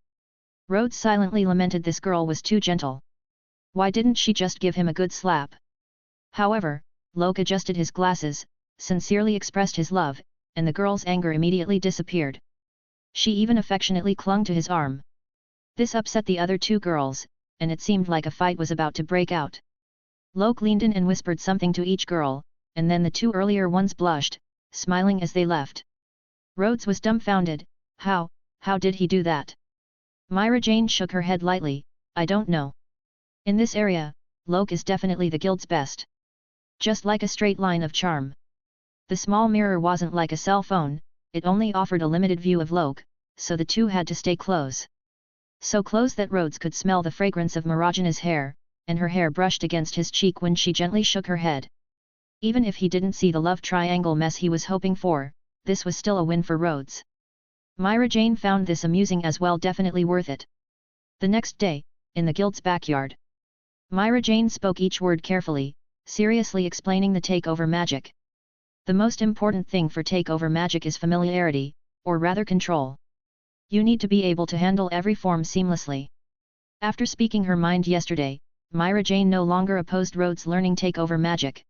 Rhodes silently lamented this girl was too gentle. Why didn't she just give him a good slap? However, Loke adjusted his glasses, sincerely expressed his love, and the girl's anger immediately disappeared. She even affectionately clung to his arm. This upset the other 2 girls, and it seemed like a fight was about to break out. Loke leaned in and whispered something to each girl, and then the 2 earlier ones blushed, smiling as they left. Rhodes was dumbfounded. How did he do that? Myra Jane shook her head lightly, "I don't know. In this area, Loke is definitely the guild's best. Just like a straight line of charm." The small mirror wasn't like a cell phone, it only offered a limited view of Loke, so the 2 had to stay close. So close that Rhodes could smell the fragrance of Mirajana's hair, and her hair brushed against his cheek when she gently shook her head. Even if he didn't see the love triangle mess he was hoping for, this was still a win for Rhodes. Myra Jane found this amusing as well, definitely worth it. The next day, in the guild's backyard. Myra Jane spoke each word carefully, seriously explaining the takeover magic. The most important thing for takeover magic is familiarity, or rather control. You need to be able to handle every form seamlessly. After speaking her mind yesterday, Myra Jane no longer opposed Rhodes learning takeover magic.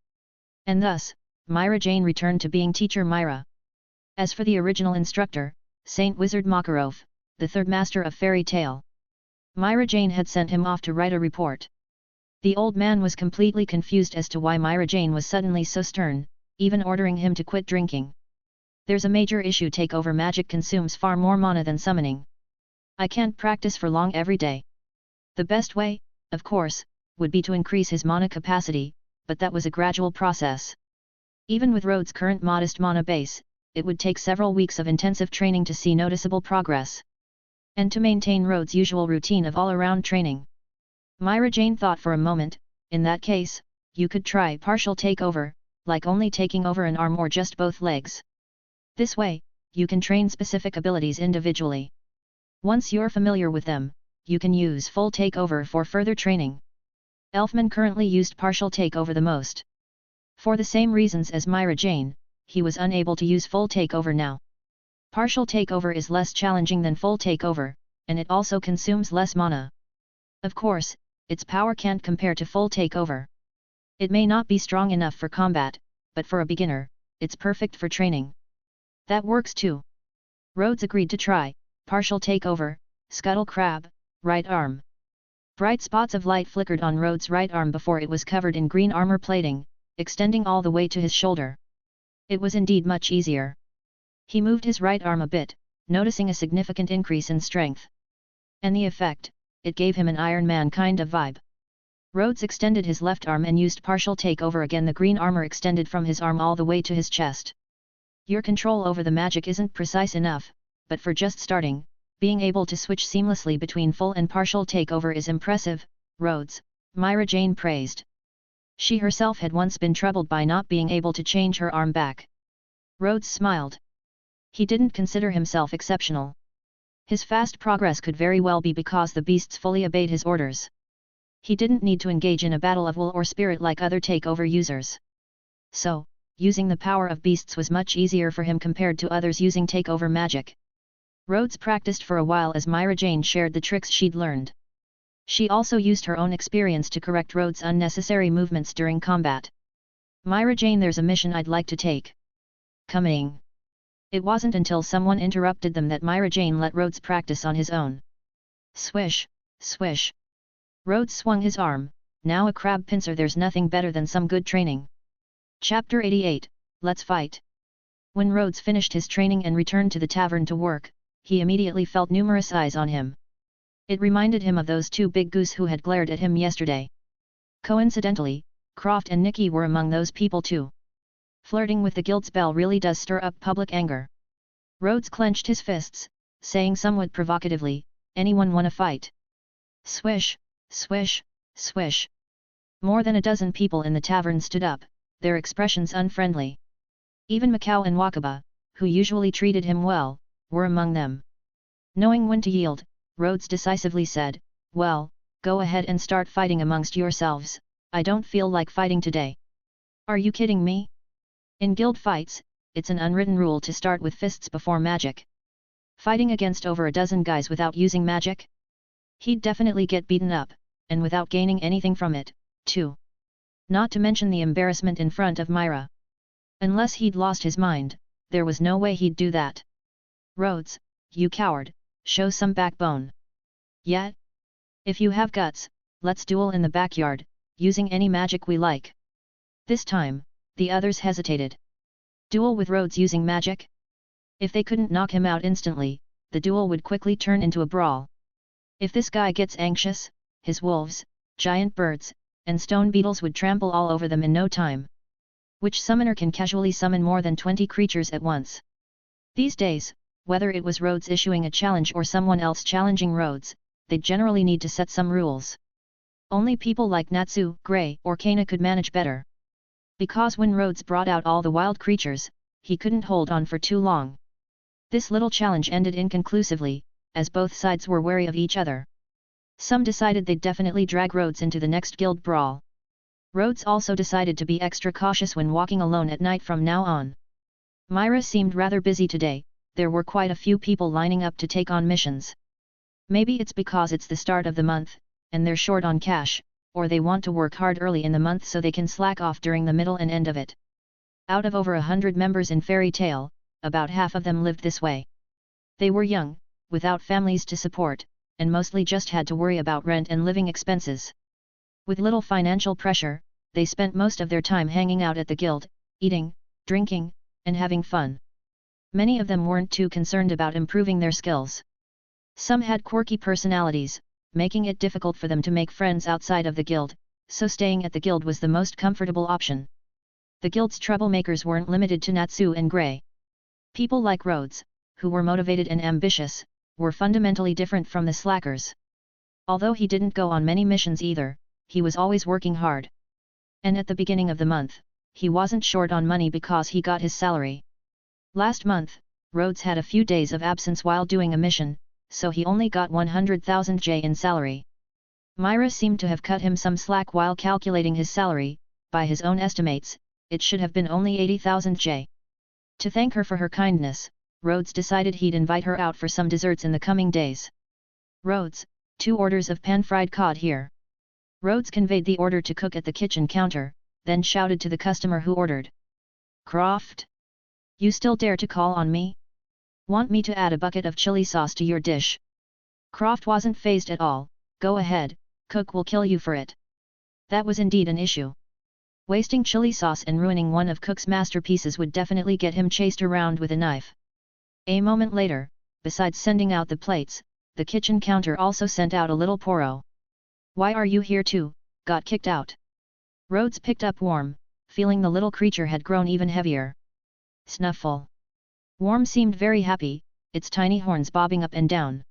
And thus, Myra Jane returned to being teacher Myra. As for the original instructor, Saint Wizard Makarov, the third master of fairy tale, Myra Jane had sent him off to write a report. The old man was completely confused as to why Myra Jane was suddenly so stern, even ordering him to quit drinking. There's a major issue: takeover magic consumes far more mana than summoning. I can't practice for long every day. The best way, of course, would be to increase his mana capacity, but that was a gradual process. Even with Rhodes' current modest mana base, it would take several weeks of intensive training to see noticeable progress. And to maintain Rhodes' usual routine of all-around training. Myra Jane thought for a moment. In that case, you could try partial takeover, like only taking over an arm or just both legs. This way, you can train specific abilities individually. Once you're familiar with them, you can use full takeover for further training. Elfman currently used partial takeover the most. For the same reasons as Myra Jane, he was unable to use full takeover now. Partial takeover is less challenging than full takeover, and it also consumes less mana. Of course, its power can't compare to full takeover. It may not be strong enough for combat, but for a beginner, it's perfect for training. That works too. Rhodes agreed to try partial takeover, scuttle crab, right arm. Bright spots of light flickered on Rhodes' right arm before it was covered in green armor plating, extending all the way to his shoulder. It was indeed much easier. He moved his right arm a bit, noticing a significant increase in strength. And the effect, it gave him an Iron Man kind of vibe. Rhodes extended his left arm and used partial takeover again. The green armor extended from his arm all the way to his chest. Your control over the magic isn't precise enough, but for just starting, being able to switch seamlessly between full and partial takeover is impressive, Rhodes, Myra Jane praised. She herself had once been troubled by not being able to change her arm back. Rhodes smiled. He didn't consider himself exceptional. His fast progress could very well be because the beasts fully obeyed his orders. He didn't need to engage in a battle of will or spirit like other takeover users. So, using the power of beasts was much easier for him compared to others using takeover magic. Rhodes practiced for a while as Myra Jane shared the tricks she'd learned. She also used her own experience to correct Rhodes' unnecessary movements during combat. Myra Jane, there's a mission I'd like to take. Coming. It wasn't until someone interrupted them that Myra Jane let Rhodes practice on his own. Swish, swish. Rhodes swung his arm, now a crab pincer. There's nothing better than some good training. Chapter 88, Let's Fight. When Rhodes finished his training and returned to the tavern to work, he immediately felt numerous eyes on him. It reminded him of those two big goose who had glared at him yesterday. Coincidentally, Croft and Nikki were among those people too. Flirting with the guild's belle really does stir up public anger. Rhodes clenched his fists, saying somewhat provocatively, "Anyone wanna fight?" Swish, swish, swish. More than a dozen people in the tavern stood up, their expressions unfriendly. Even Macau and Wakaba, who usually treated him well, were among them. Knowing when to yield, Rhodes decisively said, "Well, go ahead and start fighting amongst yourselves, I don't feel like fighting today." Are you kidding me? In guild fights, it's an unwritten rule to start with fists before magic. Fighting against over a dozen guys without using magic? He'd definitely get beaten up, and without gaining anything from it, too. Not to mention the embarrassment in front of Myra. Unless he'd lost his mind, there was no way he'd do that. Rhodes, you coward, show some backbone. Yet? If you have guts, let's duel in the backyard, using any magic we like. This time, the others hesitated. Duel with Rhodes using magic? If they couldn't knock him out instantly, the duel would quickly turn into a brawl. If this guy gets anxious, his wolves, giant birds, and stone beetles would trample all over them in no time. Which summoner can casually summon more than 20 creatures at once? These days, whether it was Rhodes issuing a challenge or someone else challenging Rhodes, they'd generally need to set some rules. Only people like Natsu, Grey, or Kana could manage better. Because when Rhodes brought out all the wild creatures, he couldn't hold on for too long. This little challenge ended inconclusively, as both sides were wary of each other. Some decided they'd definitely drag Rhodes into the next guild brawl. Rhodes also decided to be extra cautious when walking alone at night from now on. Myra seemed rather busy today, there were quite a few people lining up to take on missions. Maybe it's because it's the start of the month, and they're short on cash, or they want to work hard early in the month so they can slack off during the middle and end of it. Out of over 100 members in Fairy Tale, about half of them lived this way. They were young, without families to support, and mostly just had to worry about rent and living expenses. With little financial pressure, they spent most of their time hanging out at the guild, eating, drinking, and having fun. Many of them weren't too concerned about improving their skills. Some had quirky personalities, making it difficult for them to make friends outside of the guild, so staying at the guild was the most comfortable option. The guild's troublemakers weren't limited to Natsu and Grey. People like Rhodes, who were motivated and ambitious, were fundamentally different from the slackers. Although he didn't go on many missions either, he was always working hard. And at the beginning of the month, he wasn't short on money because he got his salary. Last month, Rhodes had a few days of absence while doing a mission, so he only got 100,000 J in salary. Myra seemed to have cut him some slack while calculating his salary. By his own estimates, it should have been only 80,000 J. To thank her for her kindness, Rhodes decided he'd invite her out for some desserts in the coming days. Rhodes, 2 orders of pan-fried cod here. Rhodes conveyed the order to cook at the kitchen counter, then shouted to the customer who ordered. Croft? You still dare to call on me? Want me to add a bucket of chili sauce to your dish? Croft wasn't fazed at all. Go ahead, cook will kill you for it. That was indeed an issue. Wasting chili sauce and ruining one of Cook's masterpieces would definitely get him chased around with a knife. A moment later, besides sending out the plates, the kitchen counter also sent out a little poro. Why are you here too? Got kicked out. Rhodes picked up Worm, feeling the little creature had grown even heavier. Snuffle. Worm seemed very happy, its tiny horns bobbing up and down.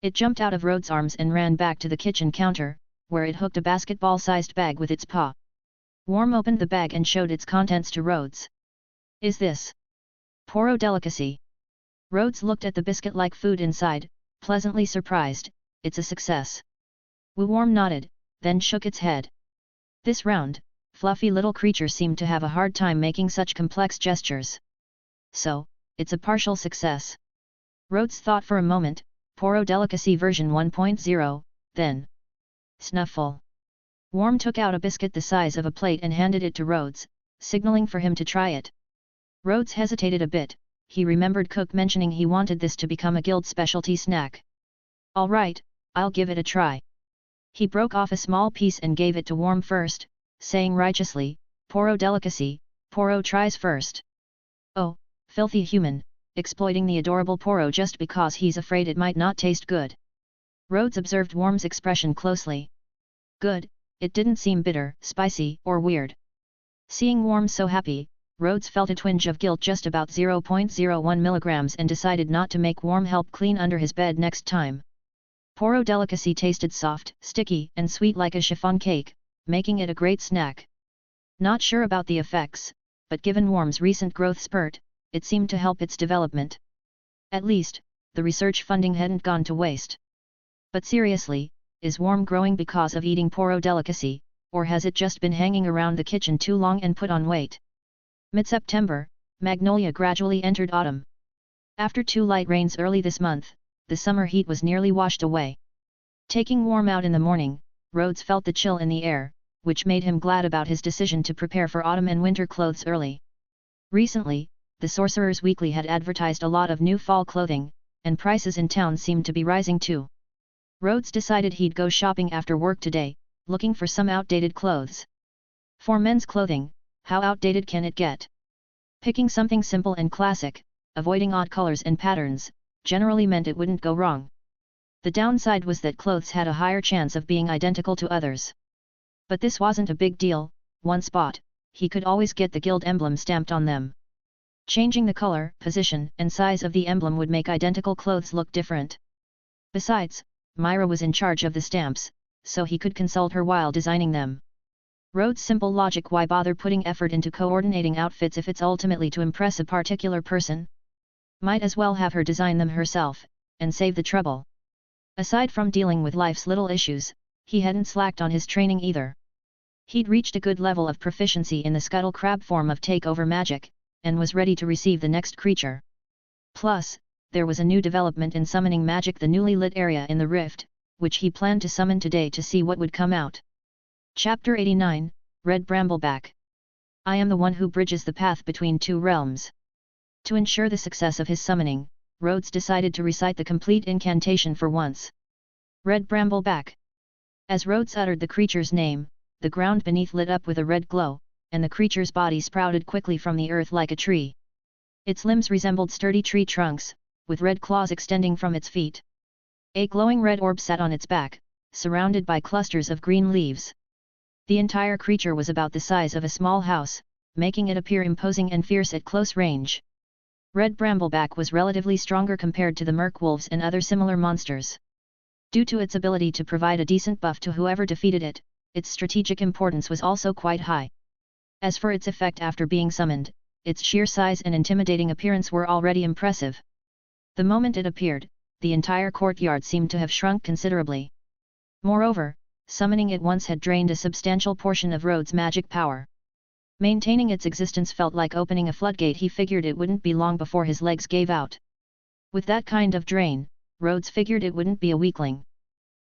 It jumped out of Rhodes' arms and ran back to the kitchen counter, where it hooked a basketball-sized bag with its paw. Worm opened the bag and showed its contents to Rhodes. Is this Poro delicacy? Rhodes looked at the biscuit-like food inside, pleasantly surprised. It's a success. Worm nodded, then shook its head. This round, fluffy little creature seemed to have a hard time making such complex gestures. So, it's a partial success. Rhodes thought for a moment. Poro delicacy version 1.0, then. Snuffle. Worm took out a biscuit the size of a plate and handed it to Rhodes, signaling for him to try it. Rhodes hesitated a bit. He remembered Cook mentioning he wanted this to become a guild specialty snack. All right, I'll give it a try. He broke off a small piece and gave it to Worm first, saying righteously, Poro delicacy, Poro tries first. Oh, filthy human, exploiting the adorable Poro just because he's afraid it might not taste good. Rhodes observed Worm's expression closely. Good, it didn't seem bitter, spicy, or weird. Seeing Worm so happy, Rhodes felt a twinge of guilt just about 0.01 milligrams and decided not to make Worm help clean under his bed next time. Poro delicacy tasted soft, sticky, and sweet like a chiffon cake, making it a great snack. Not sure about the effects, but given Worm's recent growth spurt, it seemed to help its development. At least, the research funding hadn't gone to waste. But seriously, is Worm growing because of eating Poro delicacy, or has it just been hanging around the kitchen too long and put on weight? Mid-September, Magnolia gradually entered autumn. After 2 light rains early this month, the summer heat was nearly washed away. Taking Worm out in the morning, Rhodes felt the chill in the air, which made him glad about his decision to prepare for autumn and winter clothes early. Recently, the Sorcerer's Weekly had advertised a lot of new fall clothing, and prices in town seemed to be rising too. Rhodes decided he'd go shopping after work today, looking for some outdated clothes. For men's clothing, how outdated can it get? Picking something simple and classic, avoiding odd colors and patterns, generally meant it wouldn't go wrong. The downside was that clothes had a higher chance of being identical to others. But this wasn't a big deal. Once bought, he could always get the guild emblem stamped on them. Changing the color, position, and size of the emblem would make identical clothes look different. Besides, Myra was in charge of the stamps, so he could consult her while designing them. Rhodes' simple logic: why bother putting effort into coordinating outfits if it's ultimately to impress a particular person? Might as well have her design them herself, and save the trouble. Aside from dealing with life's little issues, he hadn't slacked on his training either. He'd reached a good level of proficiency in the scuttle crab form of takeover magic, and was ready to receive the next creature. Plus, there was a new development in summoning magic, the newly lit area in the rift, which he planned to summon today to see what would come out. Chapter 89, Red Brambleback. I am the one who bridges the path between two realms. To ensure the success of his summoning, Rhodes decided to recite the complete incantation for once. Red Brambleback. As Rhodes uttered the creature's name, the ground beneath lit up with a red glow, and the creature's body sprouted quickly from the earth like a tree. Its limbs resembled sturdy tree trunks, with red claws extending from its feet. A glowing red orb sat on its back, surrounded by clusters of green leaves. The entire creature was about the size of a small house, making it appear imposing and fierce at close range. Red Brambleback was relatively stronger compared to the merkwolves and other similar monsters. Due to its ability to provide a decent buff to whoever defeated it, its strategic importance was also quite high. As for its effect after being summoned, its sheer size and intimidating appearance were already impressive. The moment it appeared, the entire courtyard seemed to have shrunk considerably. Moreover, summoning it once had drained a substantial portion of Rhodes' magic power. Maintaining its existence felt like opening a floodgate. He figured it wouldn't be long before his legs gave out. With that kind of drain, Rhodes figured it wouldn't be a weakling.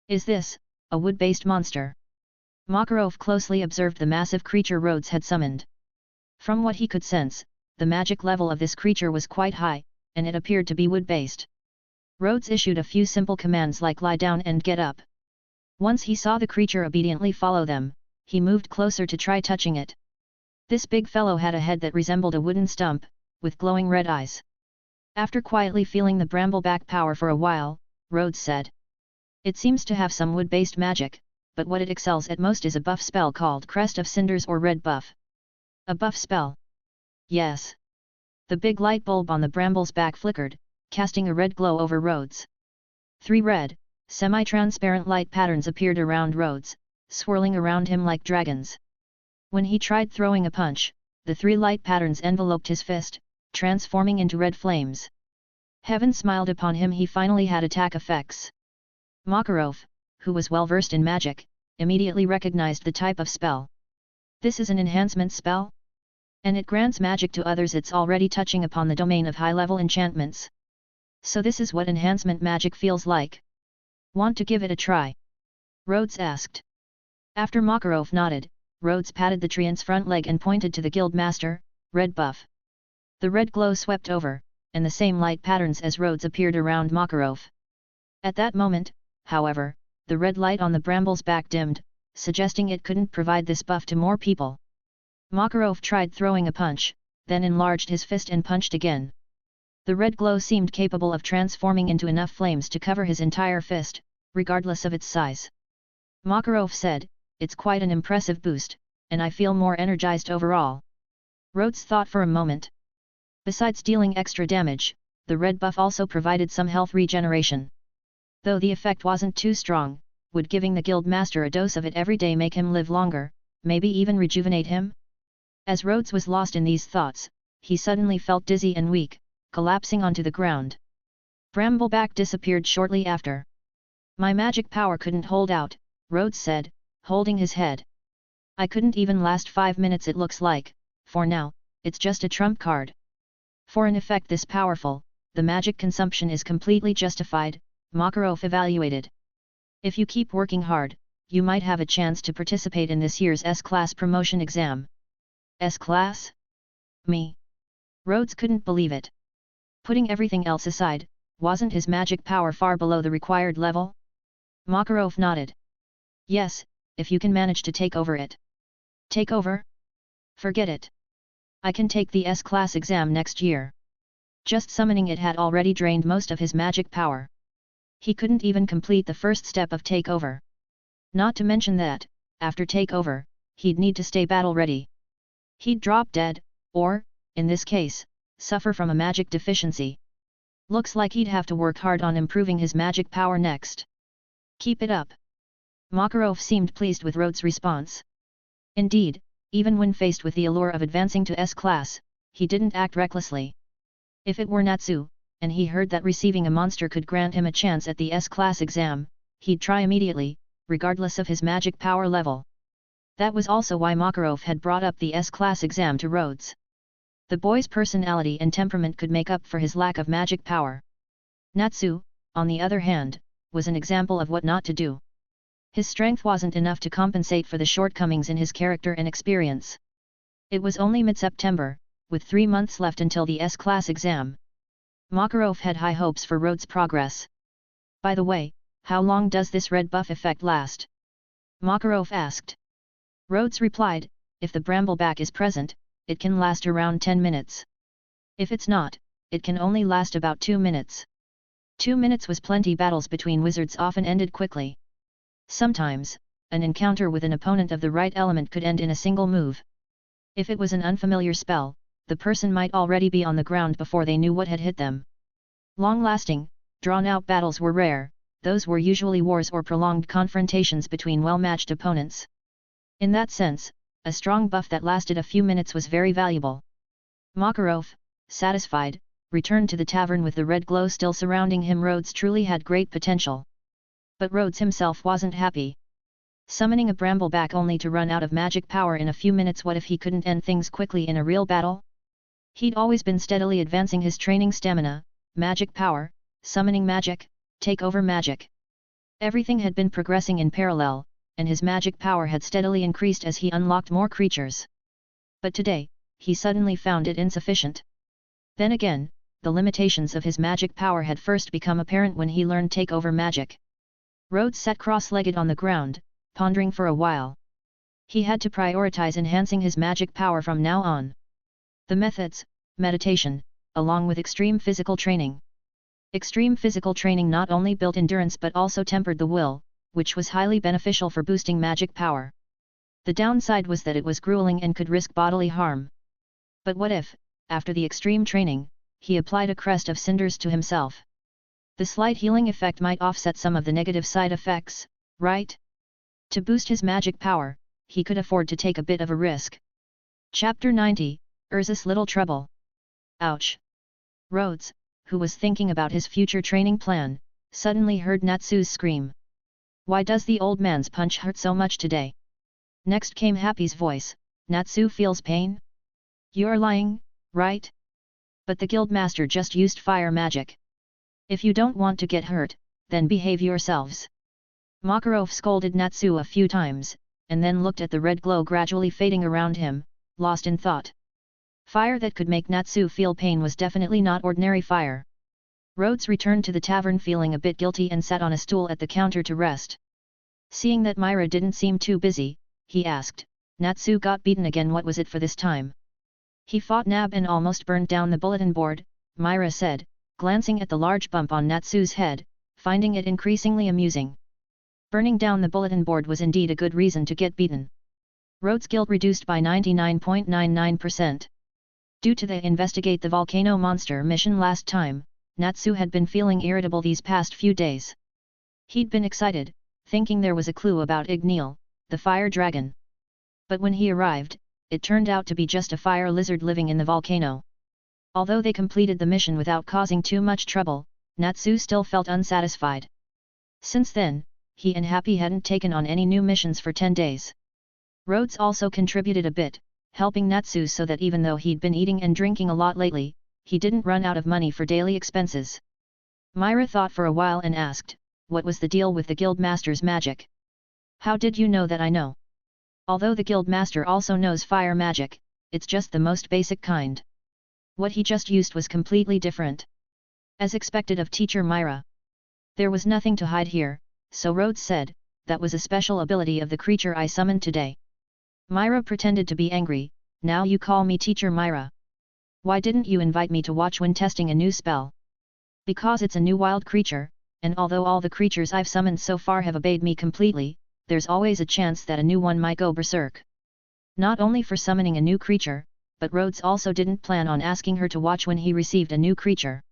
Is this a wood-based monster? Makarov closely observed the massive creature Rhodes had summoned. From what he could sense, the magic level of this creature was quite high, and it appeared to be wood-based. Rhodes issued a few simple commands like lie down and get up. Once he saw the creature obediently follow them, he moved closer to try touching it. This big fellow had a head that resembled a wooden stump, with glowing red eyes. After quietly feeling the Brambleback power for a while, Rhodes said, "It seems to have some wood-based magic, but what it excels at most is a buff spell called Crest of Cinders or Red Buff." "A buff spell?" "Yes." The big light bulb on the bramble's back flickered, casting a red glow over Rhodes. 3 red, semi-transparent light patterns appeared around Rhodes, swirling around him like dragons. When he tried throwing a punch, the 3 light patterns enveloped his fist, transforming into red flames. Heaven smiled upon him. He finally had attack effects. Makarov, who was well versed in magic, immediately recognized the type of spell. This is an enhancement spell? And it grants magic to others. It's already touching upon the domain of high-level enchantments. So this is what enhancement magic feels like. Want to give it a try? Rhodes asked. After Makarov nodded, Rhodes patted the treant's front leg and pointed to the guild master, Red Buff. The red glow swept over, and the same light patterns as Rhodes appeared around Makarov. At that moment, however, the red light on the bramble's back dimmed, suggesting it couldn't provide this buff to more people. Makarov tried throwing a punch, then enlarged his fist and punched again. The red glow seemed capable of transforming into enough flames to cover his entire fist, regardless of its size. Makarov said, "It's quite an impressive boost, and I feel more energized overall." Rhodes thought for a moment. Besides dealing extra damage, the red buff also provided some health regeneration. Though the effect wasn't too strong, would giving the guild master a dose of it every day make him live longer, maybe even rejuvenate him? As Rhodes was lost in these thoughts, he suddenly felt dizzy and weak, collapsing onto the ground. Brambleback disappeared shortly after. "My magic power couldn't hold out," Rhodes said, holding his head. "I couldn't even last 5 minutes. It looks like, for now, it's just a trump card. For an effect this powerful, the magic consumption is completely justified," Makarov evaluated. "If you keep working hard, you might have a chance to participate in this year's S-Class promotion exam." "S-Class? Me?" Rhodes couldn't believe it. Putting everything else aside, wasn't his magic power far below the required level? Makarov nodded. "Yes, if you can manage to take over it." "Take over? Forget it. I can take the S-Class exam next year." Just summoning it had already drained most of his magic power. He couldn't even complete the first step of takeover. Not to mention that, after takeover, he'd need to stay battle-ready. He'd drop dead, or, in this case, suffer from a magic deficiency. Looks like he'd have to work hard on improving his magic power next. "Keep it up." Makarov seemed pleased with Rhodes' response. Indeed, even when faced with the allure of advancing to S-Class, he didn't act recklessly. If it were Natsu, and he heard that receiving a monster could grant him a chance at the S-Class exam, he'd try immediately, regardless of his magic power level. That was also why Makarov had brought up the S-class exam to Rhodes. The boy's personality and temperament could make up for his lack of magic power. Natsu, on the other hand, was an example of what not to do. His strength wasn't enough to compensate for the shortcomings in his character and experience. It was only mid-September, with 3 months left until the S-class exam. Makarov had high hopes for Rhodes' progress. By the way, how long does this red buff effect last? Makarov asked. Rhodes replied, if the Brambleback is present, it can last around 10 minutes. If it's not, it can only last about 2 minutes. 2 minutes was plenty. Battles between wizards often ended quickly. Sometimes, an encounter with an opponent of the right element could end in a single move. If it was an unfamiliar spell, the person might already be on the ground before they knew what had hit them. Long-lasting, drawn-out battles were rare, those were usually wars or prolonged confrontations between well-matched opponents. In that sense, a strong buff that lasted a few minutes was very valuable. Makarov, satisfied, returned to the tavern with the red glow still surrounding him. Rhodes truly had great potential. But Rhodes himself wasn't happy. Summoning a Brambleback only to run out of magic power in a few minutes. What if he couldn't end things quickly in a real battle? He'd always been steadily advancing his training stamina, magic power, summoning magic, takeover magic. Everything had been progressing in parallel, and his magic power had steadily increased as he unlocked more creatures. But today, he suddenly found it insufficient. Then again, the limitations of his magic power had first become apparent when he learned takeover magic. Rhodes sat cross-legged on the ground, pondering for a while. He had to prioritize enhancing his magic power from now on. The methods, meditation, along with extreme physical training. Extreme physical training not only built endurance but also tempered the will, which was highly beneficial for boosting magic power. The downside was that it was grueling and could risk bodily harm. But what if, after the extreme training, he applied a crest of cinders to himself? The slight healing effect might offset some of the negative side effects, right? To boost his magic power, he could afford to take a bit of a risk. Chapter 90, Erza's Little Trouble. Ouch! Rhodes, who was thinking about his future training plan, suddenly heard Natsu's scream. Why does the old man's punch hurt so much today? Next came Happy's voice, Natsu feels pain? You're lying, right? But the guildmaster just used fire magic. If you don't want to get hurt, then behave yourselves. Makarov scolded Natsu a few times, and then looked at the red glow gradually fading around him, lost in thought. Fire that could make Natsu feel pain was definitely not ordinary fire. Rhodes returned to the tavern feeling a bit guilty and sat on a stool at the counter to rest. Seeing that Myra didn't seem too busy, he asked, Natsu got beaten again. What was it for this time? He fought Nab and almost burned down the bulletin board, Myra said, glancing at the large bump on Natsu's head, finding it increasingly amusing. Burning down the bulletin board was indeed a good reason to get beaten. Rhodes' guilt reduced by 99.99%. Due to the investigate the volcano monster mission last time, Natsu had been feeling irritable these past few days. He'd been excited, thinking there was a clue about Igneel, the fire dragon. But when he arrived, it turned out to be just a fire lizard living in the volcano. Although they completed the mission without causing too much trouble, Natsu still felt unsatisfied. Since then, he and Happy hadn't taken on any new missions for 10 days. Rhodes also contributed a bit, helping Natsu so that even though he'd been eating and drinking a lot lately, he didn't run out of money for daily expenses. Myra thought for a while and asked, what was the deal with the guildmaster's magic? How did you know that I know? Although the guildmaster also knows fire magic, it's just the most basic kind. What he just used was completely different. As expected of teacher Myra. There was nothing to hide here, so Rhodes said, that was a special ability of the creature I summoned today. Myra pretended to be angry, now you call me teacher Myra. Why didn't you invite me to watch when testing a new spell? Because it's a new wild creature, and although all the creatures I've summoned so far have obeyed me completely, there's always a chance that a new one might go berserk. Not only for summoning a new creature, but Rhodes also didn't plan on asking her to watch when he received a new creature.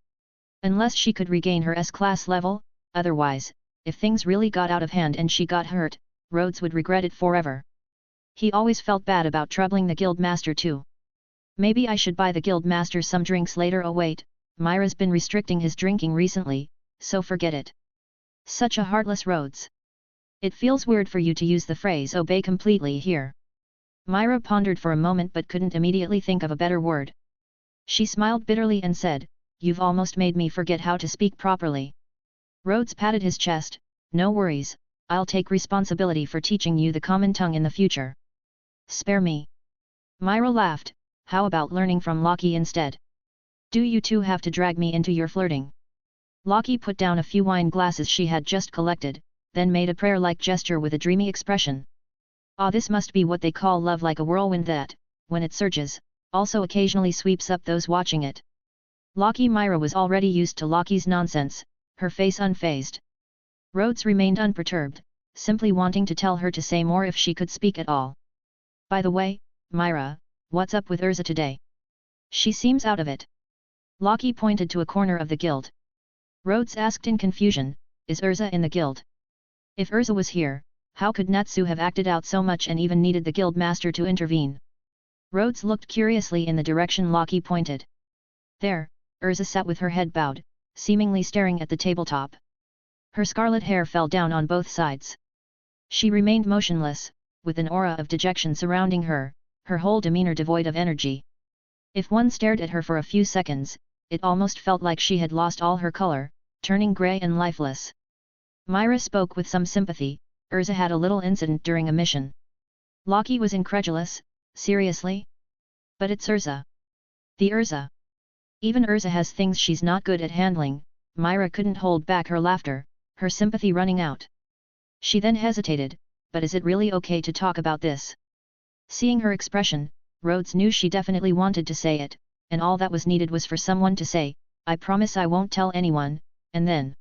Unless she could regain her S-class level, otherwise, if things really got out of hand and she got hurt, Rhodes would regret it forever. He always felt bad about troubling the guildmaster too. Maybe I should buy the guildmaster some drinks later. Oh wait, Myra's been restricting his drinking recently, so forget it. Such a heartless Rhodes. It feels weird for you to use the phrase obey completely here. Myra pondered for a moment but couldn't immediately think of a better word. She smiled bitterly and said, "You've almost made me forget how to speak properly." Rhodes patted his chest, "No worries, I'll take responsibility for teaching you the common tongue in the future." "Spare me." Myra laughed, "How about learning from Loki instead? Do you two have to drag me into your flirting?" Loki put down a few wine glasses she had just collected, then made a prayer-like gesture with a dreamy expression. "Ah, this must be what they call love, like a whirlwind that, when it surges, also occasionally sweeps up those watching it." Loki. Myra was already used to Loki's nonsense, her face unfazed. Rhodes remained unperturbed, simply wanting to tell her to say more if she could speak at all. "By the way, Myra, what's up with Erza today? She seems out of it." Loki pointed to a corner of the guild. Rhodes asked in confusion, "Is Erza in the guild? If Erza was here, how could Natsu have acted out so much and even needed the guild master to intervene?" Rhodes looked curiously in the direction Loki pointed. There, Erza sat with her head bowed, seemingly staring at the tabletop. Her scarlet hair fell down on both sides. She remained motionless, with an aura of dejection surrounding her, her whole demeanor devoid of energy. If one stared at her for a few seconds, it almost felt like she had lost all her color, turning grey and lifeless. Myra spoke with some sympathy, "Erza had a little incident during a mission." Loki was incredulous, "Seriously? But it's Erza. The Erza. Even Erza has things she's not good at handling." Myra couldn't hold back her laughter, her sympathy running out. She then hesitated, "But is it really okay to talk about this?" Seeing her expression, Rhodes knew she definitely wanted to say it, and all that was needed was for someone to say, "I promise I won't tell anyone," and then.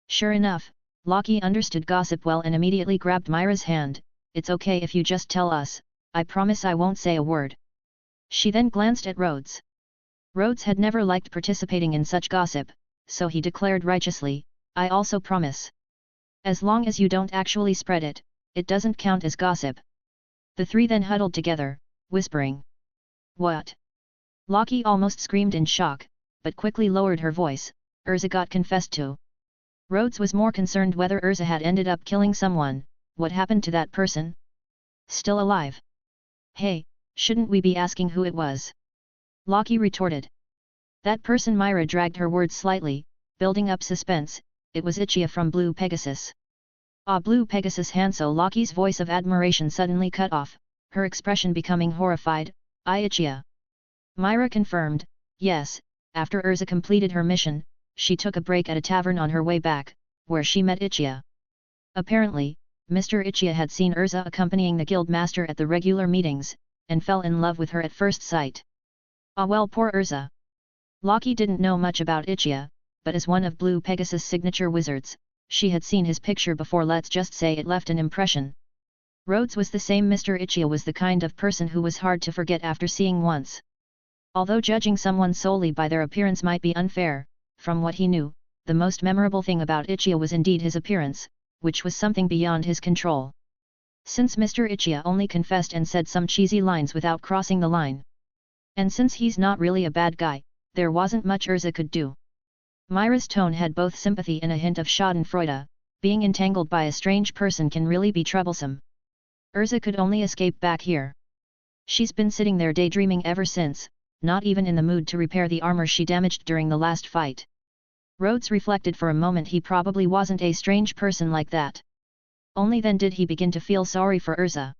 Sure enough, Loki understood gossip well and immediately grabbed Myra's hand, "It's okay if you just tell us, I promise I won't say a word." She then glanced at Rhodes. Rhodes had never liked participating in such gossip, so he declared righteously, "I also promise. As long as you don't actually spread it, it doesn't count as gossip." The three then huddled together, whispering. "What?" Loki almost screamed in shock, but quickly lowered her voice, "Erza got confessed to." Rhodes was more concerned whether Erza had ended up killing someone. What happened to that person? Still alive? "Hey, shouldn't we be asking who it was?" Loki retorted. That person. Myra dragged her words slightly, building up suspense, "It was Ichia from Blue Pegasus." "Ah, Blue Pegasus Hanso." Loki's voice of admiration suddenly cut off, her expression becoming horrified, "I Ichia." Myra confirmed, "Yes, after Erza completed her mission, she took a break at a tavern on her way back, where she met Ichia. Apparently, Mr. Ichia had seen Erza accompanying the guild master at the regular meetings, and fell in love with her at first sight." "Ah well, poor Erza." Loki didn't know much about Ichia, but as one of Blue Pegasus' signature wizards, she had seen his picture before. Let's just say it left an impression. Rhodes was the same. Mr. Ichia was the kind of person who was hard to forget after seeing once. Although judging someone solely by their appearance might be unfair, from what he knew, the most memorable thing about Ichia was indeed his appearance, which was something beyond his control. Since Mr. Ichia only confessed and said some cheesy lines without crossing the line. And since he's not really a bad guy, there wasn't much Erza could do. Myra's tone had both sympathy and a hint of schadenfreude. Being entangled by a strange person can really be troublesome. Erza could only escape back here. She's been sitting there daydreaming ever since, not even in the mood to repair the armor she damaged during the last fight. Rhodes reflected for a moment. He probably wasn't a strange person like that. Only then did he begin to feel sorry for Erza.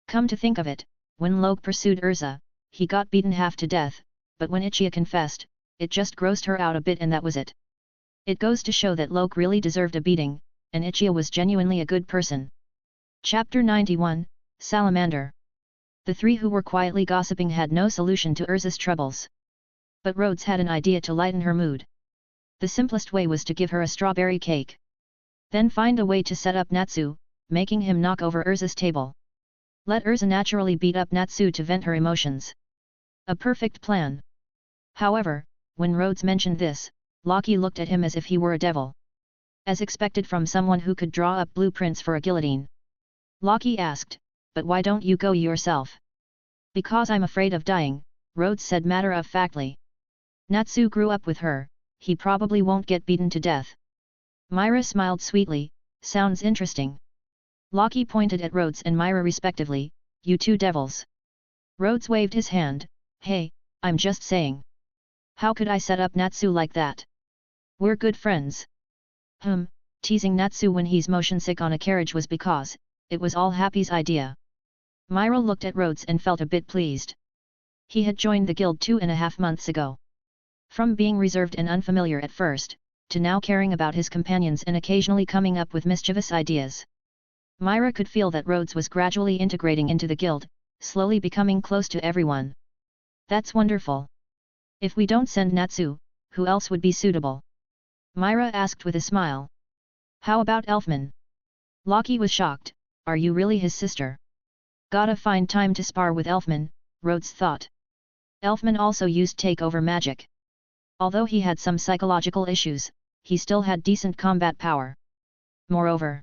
Come to think of it, when Loki pursued Erza, he got beaten half to death, but when Ichia confessed, it just grossed her out a bit and that was it. It goes to show that Loki really deserved a beating, and Ichia was genuinely a good person. Chapter 91, Salamander. The three who were quietly gossiping had no solution to Erza's troubles. But Rhodes had an idea to lighten her mood. The simplest way was to give her a strawberry cake. Then find a way to set up Natsu, making him knock over Erza's table. Let Erza naturally beat up Natsu to vent her emotions. A perfect plan. However, when Rhodes mentioned this, Loki looked at him as if he were a devil. As expected from someone who could draw up blueprints for a guillotine. Loki asked, "But why don't you go yourself?" "Because I'm afraid of dying," Rhodes said matter-of-factly. "Natsu grew up with her, he probably won't get beaten to death." Myra smiled sweetly, "Sounds interesting. Loki pointed at Rhodes and Myra respectively, you two devils. Rhodes waved his hand, hey, I'm just saying. How could I set up Natsu like that? We're good friends. Teasing Natsu when he's motion sick on a carriage was because, it was all Happy's idea. Myra looked at Rhodes and felt a bit pleased. He had joined the guild 2.5 months ago. From being reserved and unfamiliar at first, to now caring about his companions and occasionally coming up with mischievous ideas. Myra could feel that Rhodes was gradually integrating into the guild, slowly becoming close to everyone. That's wonderful. If we don't send Natsu, who else would be suitable? Myra asked with a smile. How about Elfman? Loki was shocked, are you really his sister? Gotta find time to spar with Elfman, Rhodes thought. Elfman also used takeover magic. Although he had some psychological issues, he still had decent combat power. Moreover.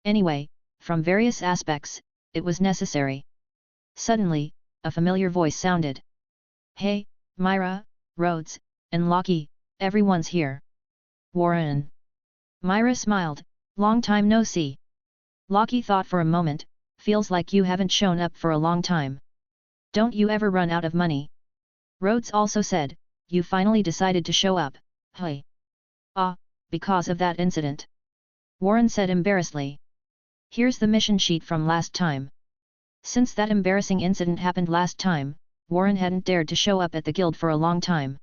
Anyway, from various aspects, it was necessary. Suddenly, a familiar voice sounded. Hey, Myra, Rhodes, and Loki, everyone's here. Warren. Myra smiled, long time no see. Loki thought for a moment, feels like you haven't shown up for a long time. Don't you ever run out of money? Rhodes also said, you finally decided to show up, hey. Because of that incident. Warren said embarrassedly. Here's the mission sheet from last time. Since that embarrassing incident happened last time, Warren hadn't dared to show up at the guild for a long time.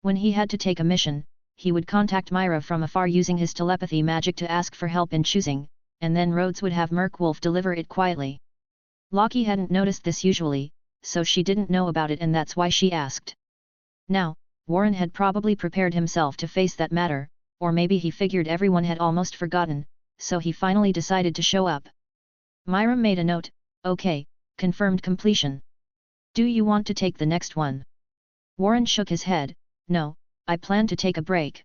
When he had to take a mission, he would contact Myra from afar using his telepathy magic to ask for help in choosing, and then Rhodes would have Merkwolf deliver it quietly. Loki hadn't noticed this usually, so she didn't know about it and that's why she asked. Now, Warren had probably prepared himself to face that matter, or maybe he figured everyone had almost forgotten, so he finally decided to show up. Myra made a note, okay, confirmed completion. Do you want to take the next one? Warren shook his head, no, I plan to take a break.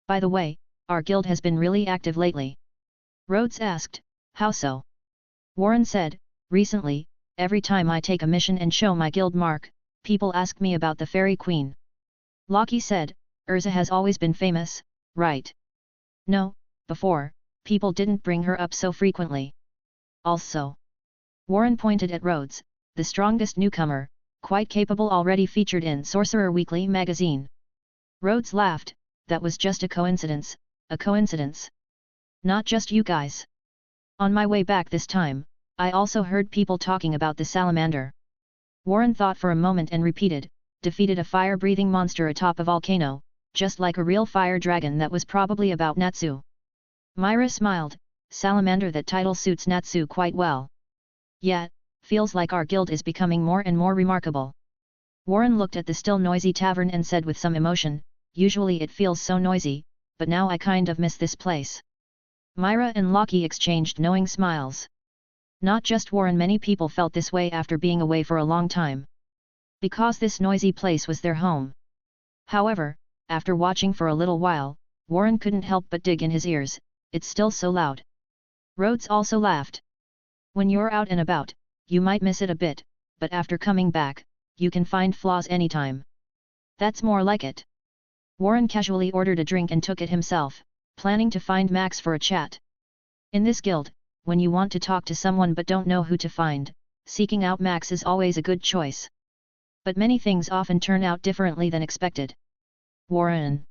By the way, our guild has been really active lately. Rhodes asked, how so? Warren said, recently, every time I take a mission and show my guild mark, people ask me about the Fairy Queen. Loki said, Erza has always been famous, right? No, before, people didn't bring her up so frequently. Also. Warren pointed at Rhodes, the strongest newcomer, quite capable, already featured in Sorcerer Weekly magazine. Rhodes laughed, that was just a coincidence, a coincidence. Not just you guys. On my way back this time, I also heard people talking about the salamander. Warren thought for a moment and repeated, defeated a fire-breathing monster atop a volcano, just like a real fire dragon. That was probably about Natsu. Myra smiled, salamander, that title suits Natsu quite well. Yet, feels like our guild is becoming more and more remarkable. Warren looked at the still noisy tavern and said with some emotion, usually it feels so noisy, but now I kind of miss this place. Myra and Loki exchanged knowing smiles. Not just Warren, many people felt this way after being away for a long time. Because this noisy place was their home. However, after watching for a little while, Warren couldn't help but dig in his ears, it's still so loud. Rhodes also laughed. When you're out and about, you might miss it a bit, but after coming back, you can find flaws anytime. That's more like it. Warren casually ordered a drink and took it himself, planning to find Max for a chat. In this guild, when you want to talk to someone but don't know who to find, seeking out Max is always a good choice. But many things often turn out differently than expected. Warren.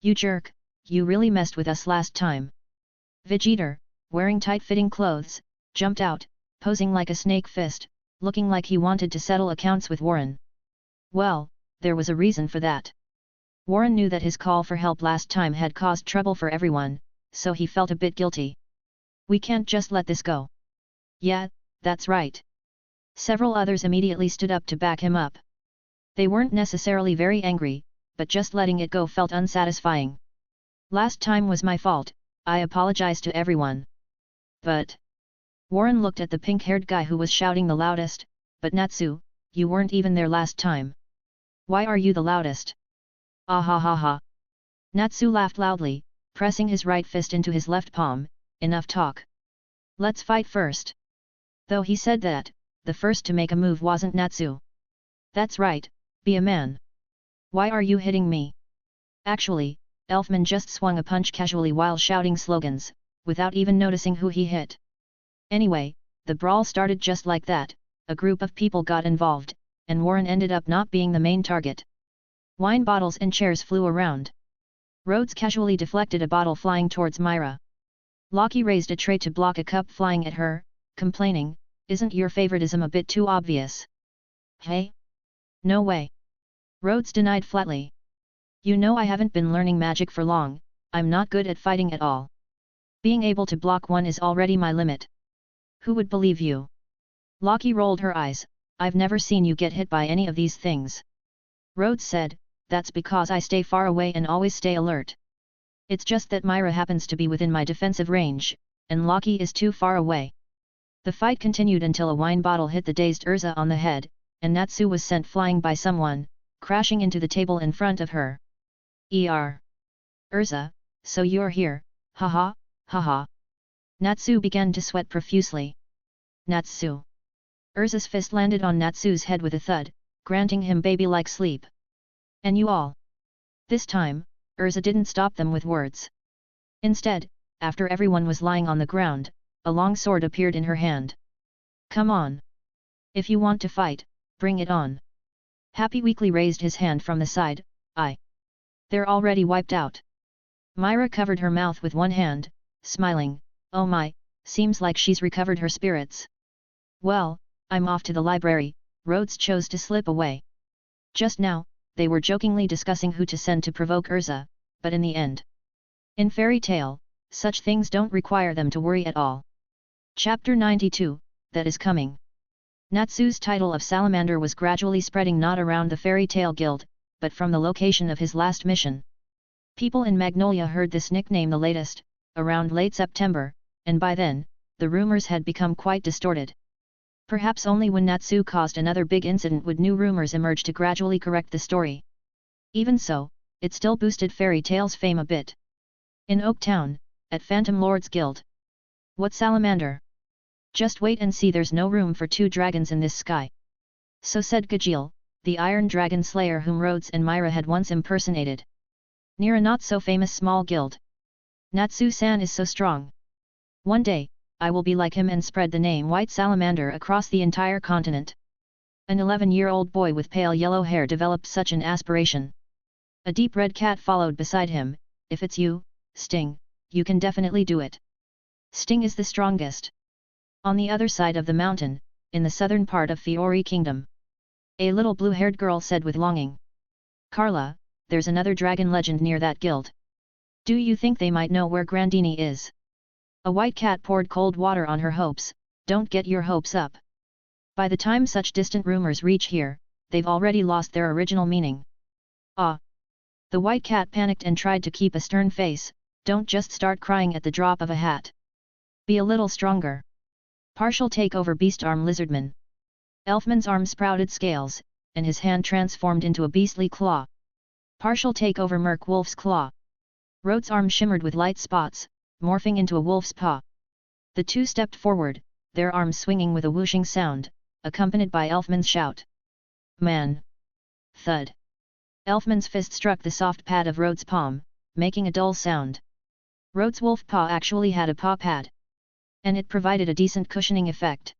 You jerk, you really messed with us last time. Vegeta, wearing tight-fitting clothes, jumped out, posing like a snake fist, looking like he wanted to settle accounts with Warren. Well, there was a reason for that. Warren knew that his call for help last time had caused trouble for everyone, so he felt a bit guilty. We can't just let this go. Yeah, that's right. Several others immediately stood up to back him up. They weren't necessarily very angry, but just letting it go felt unsatisfying. Last time was my fault, I apologize to everyone. But... Warren looked at the pink-haired guy who was shouting the loudest, but Natsu, you weren't even there last time. Why are you the loudest? Ah ha ha ha. Natsu laughed loudly, pressing his right fist into his left palm, enough talk. Let's fight first. Though he said that, the first to make a move wasn't Natsu. That's right, be a man. Why are you hitting me? Actually, Elfman just swung a punch casually while shouting slogans, without even noticing who he hit. Anyway, the brawl started just like that, a group of people got involved, and Warren ended up not being the main target. Wine bottles and chairs flew around. Rhodes casually deflected a bottle flying towards Myra. Lockie raised a tray to block a cup flying at her, complaining, "Isn't your favoritism a bit too obvious?" "Hey? No way." Rhodes denied flatly. "You know I haven't been learning magic for long, I'm not good at fighting at all. Being able to block one is already my limit." "Who would believe you?" Lockie rolled her eyes, "I've never seen you get hit by any of these things." Rhodes said, "That's because I stay far away and always stay alert. It's just that Myra happens to be within my defensive range, and Lockie is too far away." The fight continued until a wine bottle hit the dazed Erza on the head, and Natsu was sent flying by someone, crashing into the table in front of her. "Erza, so you're here, haha, haha." Natsu began to sweat profusely. "Natsu." Erza's fist landed on Natsu's head with a thud, granting him baby-like sleep. "And you all?" This time, Erza didn't stop them with words. Instead, after everyone was lying on the ground, a long sword appeared in her hand. "Come on. If you want to fight, bring it on." Happy Weekly raised his hand from the side, "They're already wiped out." Myra covered her mouth with one hand, smiling, "Oh my, seems like she's recovered her spirits." "Well, I'm off to the library." Rhodes chose to slip away. Just now, they were jokingly discussing who to send to provoke Erza, but in the end, in fairy tale, such things don't require them to worry at all. Chapter 92, That is Coming. Natsu's title of Salamander was gradually spreading not around the Fairy Tale Guild, but from the location of his last mission. People in Magnolia heard this nickname the latest, around late September, and by then, the rumors had become quite distorted. Perhaps only when Natsu caused another big incident would new rumors emerge to gradually correct the story. Even so, it still boosted Fairy Tale's fame a bit. In Oak Town, at Phantom Lord's Guild. "What salamander? Just wait and see, there's no room for two dragons in this sky." So said Gajeel, the Iron Dragon Slayer whom Rhodes and Myra had once impersonated. Near a not-so-famous small guild. "Natsu-san is so strong. One day, I will be like him and spread the name White Salamander across the entire continent." An 11-year-old boy with pale yellow hair developed such an aspiration. A deep red cat followed beside him, "If it's you, Sting, you can definitely do it. Sting is the strongest." On the other side of the mountain, in the southern part of Fiori Kingdom, a little blue-haired girl said with longing, "Carla, there's another dragon legend near that guild. Do you think they might know where Grandini is?" A white cat poured cold water on her hopes. "Don't get your hopes up. By the time such distant rumors reach here, they've already lost their original meaning." "Ah!" The white cat panicked and tried to keep a stern face. "Don't just start crying at the drop of a hat. Be a little stronger." Partial takeover Beast Arm Lizardman. Elfman's arm sprouted scales, and his hand transformed into a beastly claw. Partial takeover Merc Wolf's Claw. Rhodes' arm shimmered with light spots, morphing into a wolf's paw. The two stepped forward, their arms swinging with a whooshing sound, accompanied by Elfman's shout. "Man!" Thud. Elfman's fist struck the soft pad of Rhodes' palm, making a dull sound. Rhodes' wolf paw actually had a paw pad, and it provided a decent cushioning effect.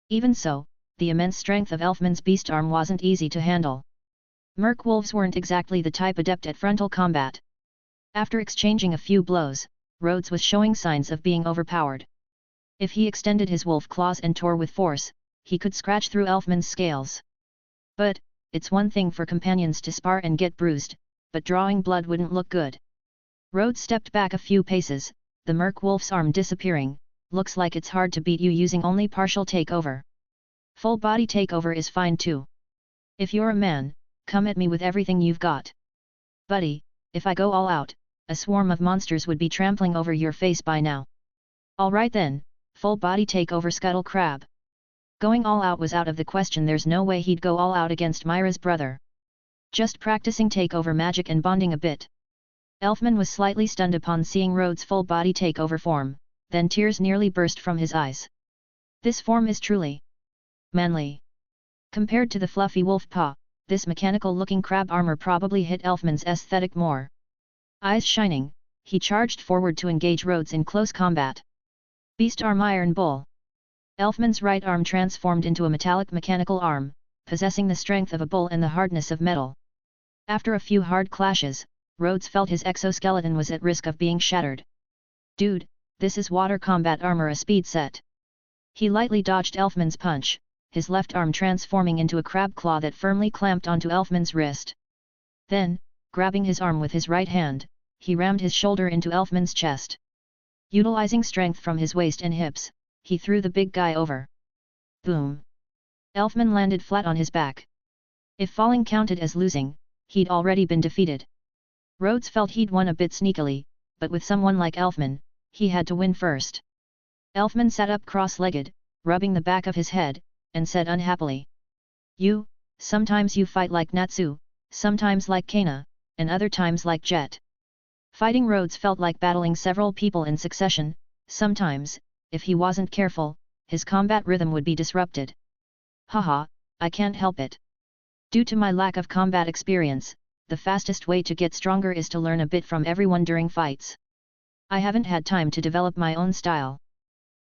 Even so, the immense strength of Elfman's beast arm wasn't easy to handle. Merc wolves weren't exactly the type adept at frontal combat. After exchanging a few blows, Rhodes was showing signs of being overpowered. If he extended his wolf claws and tore with force, he could scratch through Elfman's scales. But, it's one thing for companions to spar and get bruised, but drawing blood wouldn't look good. Rhodes stepped back a few paces, the Merc wolf's arm disappearing. "Looks like it's hard to beat you using only partial takeover. Full body takeover is fine too. If you're a man, come at me with everything you've got. Buddy, if I go all out, a swarm of monsters would be trampling over your face by now." "Alright then, full body takeover Scuttle Crab." Going all out was out of the question. There's no way he'd go all out against Myra's brother. Just practicing takeover magic and bonding a bit. Elfman was slightly stunned upon seeing Rhodes' full body takeover form, then tears nearly burst from his eyes. This form is truly manly. Compared to the fluffy wolf paw, this mechanical-looking crab armor probably hit Elfman's aesthetic more. Eyes shining, he charged forward to engage Rhodes in close combat. Beast Arm Iron Bull. Elfman's right arm transformed into a metallic mechanical arm, possessing the strength of a bull and the hardness of metal. After a few hard clashes, Rhodes felt his exoskeleton was at risk of being shattered. "Dude, this is water combat armor, a speed set." He lightly dodged Elfman's punch, his left arm transforming into a crab claw that firmly clamped onto Elfman's wrist. Then, grabbing his arm with his right hand, he rammed his shoulder into Elfman's chest. Utilizing strength from his waist and hips, he threw the big guy over. Boom! Elfman landed flat on his back. If falling counted as losing, he'd already been defeated. Rhodes felt he'd won a bit sneakily, but with someone like Elfman, he had to win first. Elfman sat up cross-legged, rubbing the back of his head, and said unhappily. Sometimes you fight like Natsu, sometimes like Kana, and other times like Jet. Fighting Rhodes felt like battling several people in succession. Sometimes, if he wasn't careful, his combat rhythm would be disrupted. Haha, I can't help it. Due to my lack of combat experience, the fastest way to get stronger is to learn a bit from everyone during fights. I haven't had time to develop my own style.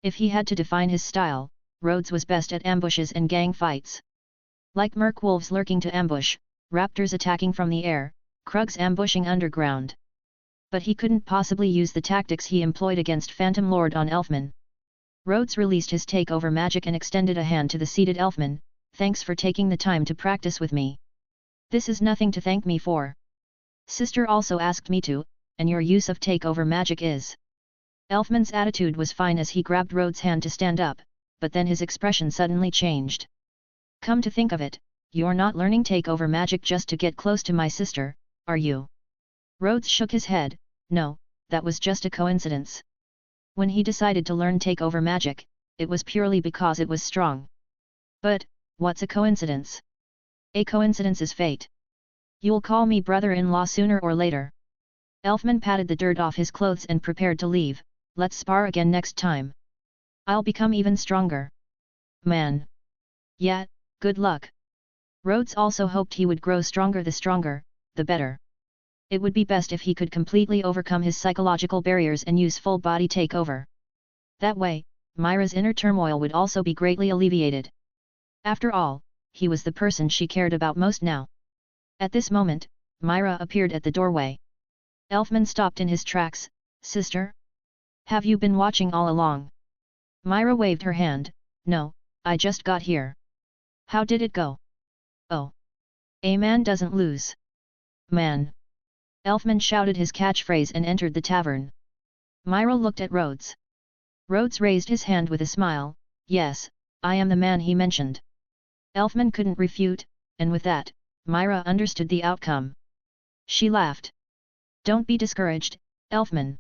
If he had to define his style, Rhodes was best at ambushes and gang fights. Like merc wolves lurking to ambush, raptors attacking from the air, Krugs ambushing underground. But he couldn't possibly use the tactics he employed against Phantom Lord on Elfman. Rhodes released his takeover magic and extended a hand to the seated Elfman. "Thanks for taking the time to practice with me. This is nothing to thank me for. Sister also asked me to, and your use of takeover magic is." Elfman's attitude was fine as he grabbed Rhodes' hand to stand up, but then his expression suddenly changed. "Come to think of it, you're not learning takeover magic just to get close to my sister, are you?" Rhodes shook his head. "No, that was just a coincidence. When he decided to learn takeover magic, it was purely because it was strong. But, what's a coincidence? A coincidence is fate. You'll call me brother-in-law sooner or later." Elfman patted the dirt off his clothes and prepared to leave. "Let's spar again next time. I'll become even stronger." "Man. Yeah, good luck." Rhodes also hoped he would grow stronger. The stronger, the better. It would be best if he could completely overcome his psychological barriers and use full body takeover. That way, Myra's inner turmoil would also be greatly alleviated. After all, he was the person she cared about most now. At this moment, Myra appeared at the doorway. Elfman stopped in his tracks. "Sister? Have you been watching all along?" Myra waved her hand. "No, I just got here." "How did it go?" "Oh. A man doesn't lose." "Man." Elfman shouted his catchphrase and entered the tavern. Myra looked at Rhodes. Rhodes raised his hand with a smile. "Yes, I am the man he mentioned." Elfman couldn't refute, and with that, Myra understood the outcome. She laughed. "Don't be discouraged, Elfman.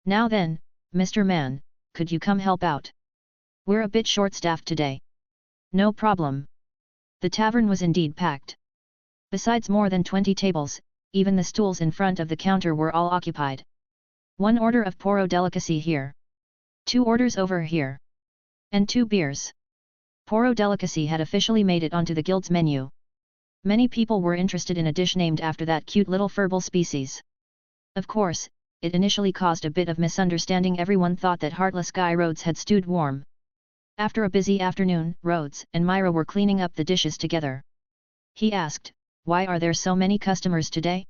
Now then, Mr. Man, could you come help out? We're a bit short-staffed today." "No problem." The tavern was indeed packed. Besides more than 20 tables, even the stools in front of the counter were all occupied. "1 order of Poro delicacy here. 2 orders over here. And 2 beers." Poro delicacy had officially made it onto the guild's menu. Many people were interested in a dish named after that cute little furball species. Of course, it initially caused a bit of misunderstanding. Everyone thought that heartless guy Rhodes had stewed warm. After a busy afternoon, Rhodes and Myra were cleaning up the dishes together. He asked, "Why are there so many customers today?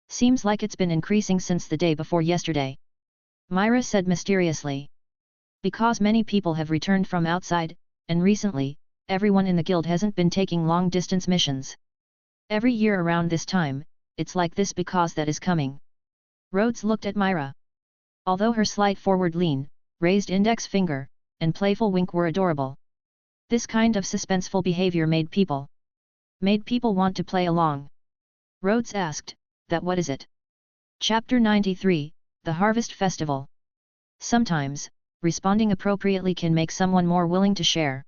Seems like it's been increasing since the day before yesterday." Myra said mysteriously. "Because many people have returned from outside, and recently, everyone in the guild hasn't been taking long-distance missions. Every year around this time, it's like this because that is coming." Rhodes looked at Myra. Although her slight forward lean, raised index finger, and playful wink were adorable. This kind of suspenseful behavior made people want to play along. Rhodes asked, "That what is it?" Chapter 93, The Harvest Festival. Sometimes, responding appropriately can make someone more willing to share.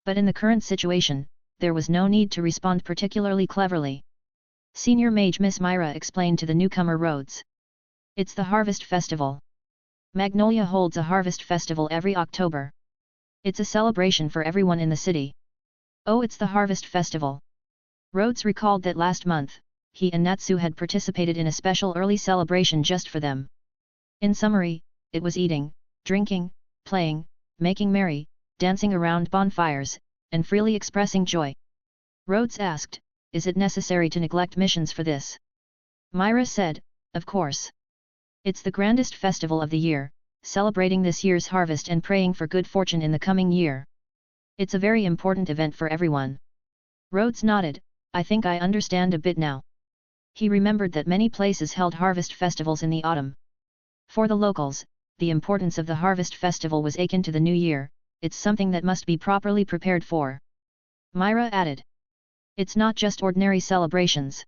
But in the current situation, there was no need to respond particularly cleverly. Senior Mage Miss Myra explained to the newcomer Rhodes. "It's the Harvest Festival. Magnolia holds a Harvest Festival every October. It's a celebration for everyone in the city." "Oh, it's the Harvest Festival." Rhodes recalled that last month, he and Natsu had participated in a special early celebration just for them. In summary, it was eating, drinking, playing, making merry, dancing around bonfires, and freely expressing joy. Rhodes asked, "Is it necessary to neglect missions for this?" Myra said, "Of course. It's the grandest festival of the year, celebrating this year's harvest and praying for good fortune in the coming year. It's a very important event for everyone." Rhodes nodded, "I think I understand a bit now." He remembered that many places held harvest festivals in the autumn. For the locals, the importance of the harvest festival was akin to the new year, it's something that must be properly prepared for. Myra added, "It's not just ordinary celebrations.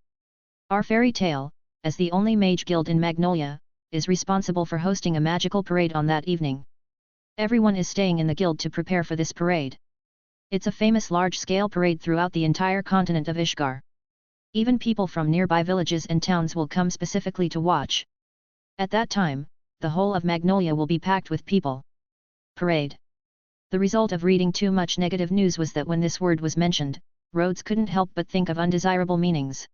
Our fairy tale, as the only mage guild in Magnolia, is responsible for hosting a magical parade on that evening. Everyone is staying in the guild to prepare for this parade. It's a famous large-scale parade throughout the entire continent of Ishgar. Even people from nearby villages and towns will come specifically to watch. At that time, the whole of Magnolia will be packed with people." Parade. The result of reading too much negative news was that when this word was mentioned, Rhodes couldn't help but think of undesirable meanings.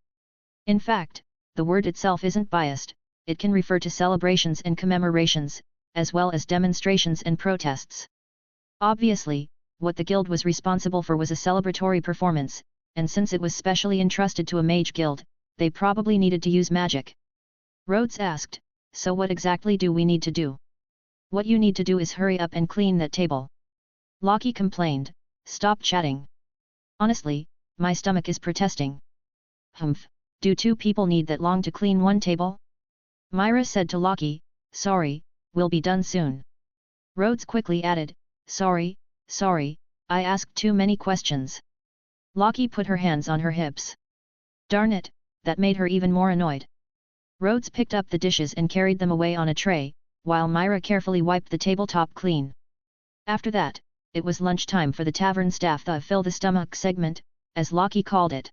In fact, the word itself isn't biased, it can refer to celebrations and commemorations, as well as demonstrations and protests. Obviously, what the guild was responsible for was a celebratory performance, and since it was specially entrusted to a mage guild, they probably needed to use magic. Rhodes asked, "So what exactly do we need to do?" "What you need to do is hurry up and clean that table." Loki complained, "Stop chatting. Honestly, my stomach is protesting." "Humph, do two people need that long to clean one table?" Myra said to Loki, "Sorry, we'll be done soon." Rhodes quickly added, Sorry, I asked too many questions." Loki put her hands on her hips. Darn it, that made her even more annoyed. Rhodes picked up the dishes and carried them away on a tray, while Myra carefully wiped the tabletop clean. After that, it was lunchtime for the tavern staff, the fill-the-stomach segment, as Loki called it.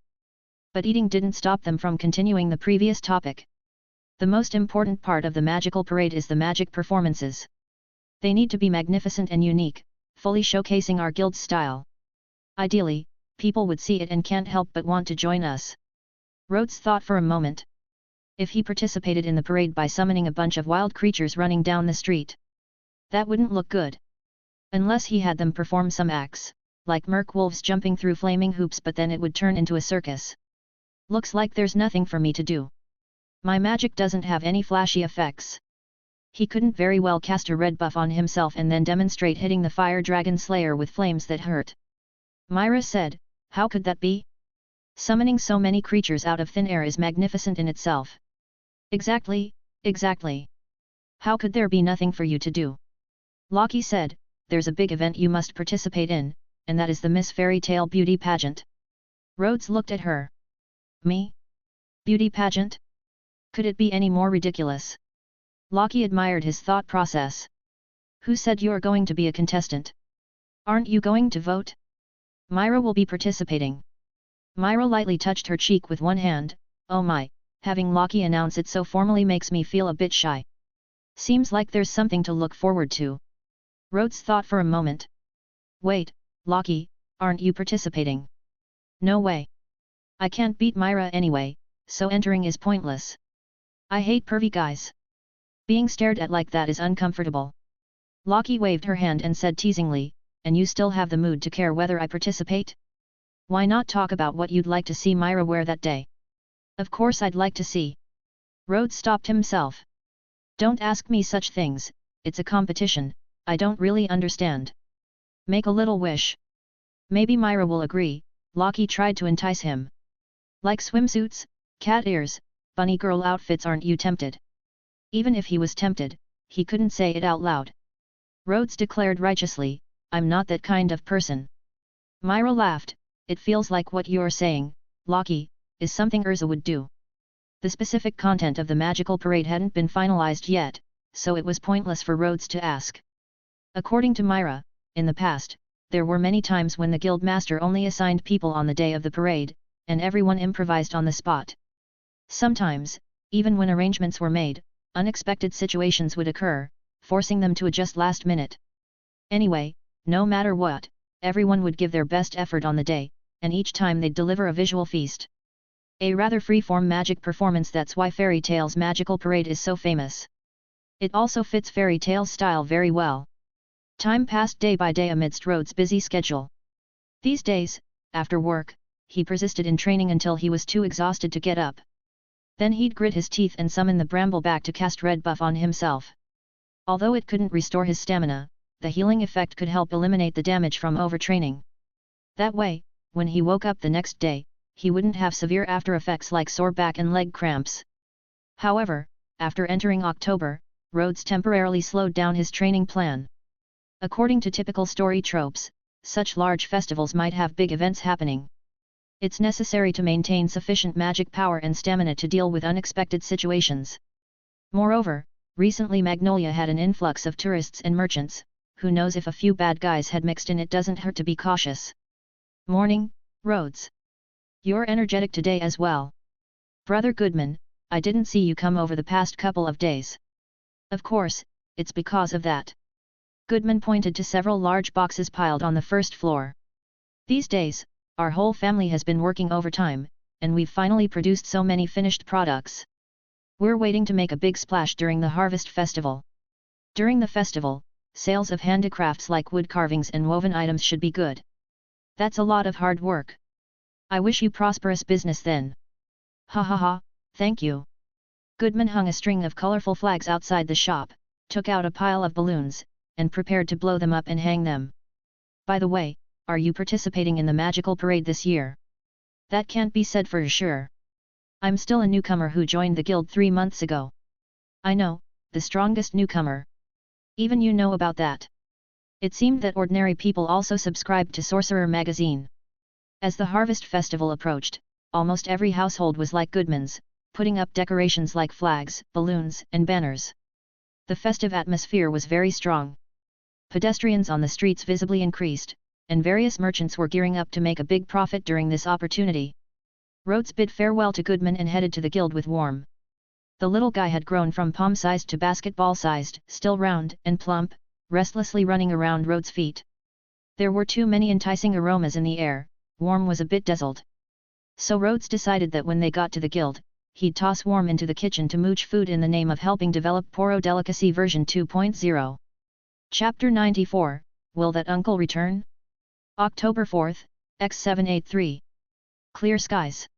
But eating didn't stop them from continuing the previous topic. The most important part of the magical parade is the magic performances. They need to be magnificent and unique, fully showcasing our guild's style. Ideally, people would see it and can't help but want to join us. Rhodes thought for a moment. If he participated in the parade by summoning a bunch of wild creatures running down the street, that wouldn't look good. Unless he had them perform some acts, like merc wolves jumping through flaming hoops, but then it would turn into a circus. Looks like there's nothing for me to do. My magic doesn't have any flashy effects. He couldn't very well cast a red buff on himself and then demonstrate hitting the fire dragon slayer with flames that hurt. Myra said, "How could that be? Summoning so many creatures out of thin air is magnificent in itself." Exactly. How could there be nothing for you to do?" Loki said, "There's a big event you must participate in, and that is the Miss Fairy Tale Beauty Pageant." Rhodes looked at her. "Me? Beauty pageant? Could it be any more ridiculous?" Loki admired his thought process. "Who said you're going to be a contestant? Aren't you going to vote?" "Myra will be participating." Myra lightly touched her cheek with one hand. "Oh my, having Loki announce it so formally makes me feel a bit shy. Seems like there's something to look forward to." Rhodes thought for a moment. "Wait, Loki, aren't you participating?" "No way. I can't beat Myra anyway, so entering is pointless. I hate pervy guys. Being stared at like that is uncomfortable." Loki waved her hand and said teasingly, "And you still have the mood to care whether I participate? Why not talk about what you'd like to see Myra wear that day?" "Of course I'd like to see." Rhodes stopped himself. "Don't ask me such things, it's a competition, I don't really understand. Make a little wish. Maybe Myra will agree." Loki tried to entice him. "Like swimsuits, cat ears, bunny girl outfits, aren't you tempted?" Even if he was tempted, he couldn't say it out loud. Rhodes declared righteously, "I'm not that kind of person." Myra laughed, "It feels like what you're saying, Loki, is something Erza would do." The specific content of the magical parade hadn't been finalized yet, so it was pointless for Rhodes to ask. According to Myra, in the past, there were many times when the guild master only assigned people on the day of the parade, and everyone improvised on the spot. Sometimes, even when arrangements were made, unexpected situations would occur, forcing them to adjust last minute. Anyway, no matter what, everyone would give their best effort on the day, and each time they'd deliver a visual feast. A rather free-form magic performance, that's why Fairy Tale's magical parade is so famous. It also fits Fairy Tale's style very well. Time passed day by day amidst Rhodes' busy schedule. These days, after work, he persisted in training until he was too exhausted to get up. Then he'd grit his teeth and summon the Brambleback to cast red buff on himself. Although it couldn't restore his stamina, the healing effect could help eliminate the damage from overtraining. That way, when he woke up the next day, he wouldn't have severe after effects like sore back and leg cramps. However, after entering October, Rhodes temporarily slowed down his training plan. According to typical story tropes, such large festivals might have big events happening. It's necessary to maintain sufficient magic power and stamina to deal with unexpected situations. Moreover, recently Magnolia had an influx of tourists and merchants, who knows if a few bad guys had mixed in, it doesn't hurt to be cautious. Morning, Rhodes. You're energetic today as well. Brother Goodman, I didn't see you come over the past couple of days. Of course, it's because of that. Goodman pointed to several large boxes piled on the first floor. These days, our whole family has been working overtime, and we've finally produced so many finished products. We're waiting to make a big splash during the Harvest Festival. During the festival, sales of handicrafts like wood carvings and woven items should be good. That's a lot of hard work. I wish you prosperous business then. Ha ha ha, thank you. Goodman hung a string of colorful flags outside the shop, took out a pile of balloons, and prepared to blow them up and hang them. By the way, are you participating in the magical parade this year? That can't be said for sure. I'm still a newcomer who joined the guild 3 months ago. I know, the strongest newcomer. Even you know about that. It seemed that ordinary people also subscribed to Sorcerer magazine. As the Harvest Festival approached, almost every household was like Goodman's, putting up decorations like flags, balloons, and banners. The festive atmosphere was very strong. Pedestrians on the streets visibly increased, and various merchants were gearing up to make a big profit during this opportunity. Rhodes bid farewell to Goodman and headed to the guild with Warm. The little guy had grown from palm-sized to basketball-sized, still round and plump, restlessly running around Rhodes' feet. There were too many enticing aromas in the air. Warm was a bit dazzled. So Rhodes decided that when they got to the guild, he'd toss Warm into the kitchen to mooch food in the name of helping develop Poro Delicacy version 2.0. Chapter 94, Will That Uncle Return? October 4th, X783. Clear skies.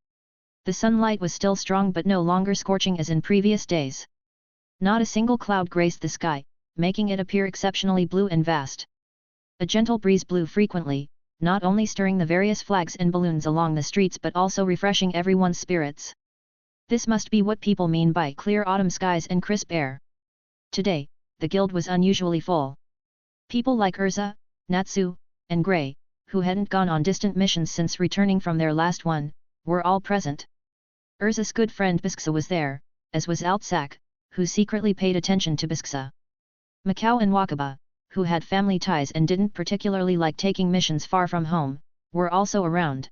The sunlight was still strong but no longer scorching as in previous days. Not a single cloud graced the sky, making it appear exceptionally blue and vast. A gentle breeze blew frequently, not only stirring the various flags and balloons along the streets but also refreshing everyone's spirits. This must be what people mean by clear autumn skies and crisp air. Today, the guild was unusually full. People like Erza, Natsu, and Grey, who hadn't gone on distant missions since returning from their last one, were all present. Erza's good friend Bisksa was there, as was Altsak, who secretly paid attention to Bisksa. Macau and Wakaba, who had family ties and didn't particularly like taking missions far from home, were also around.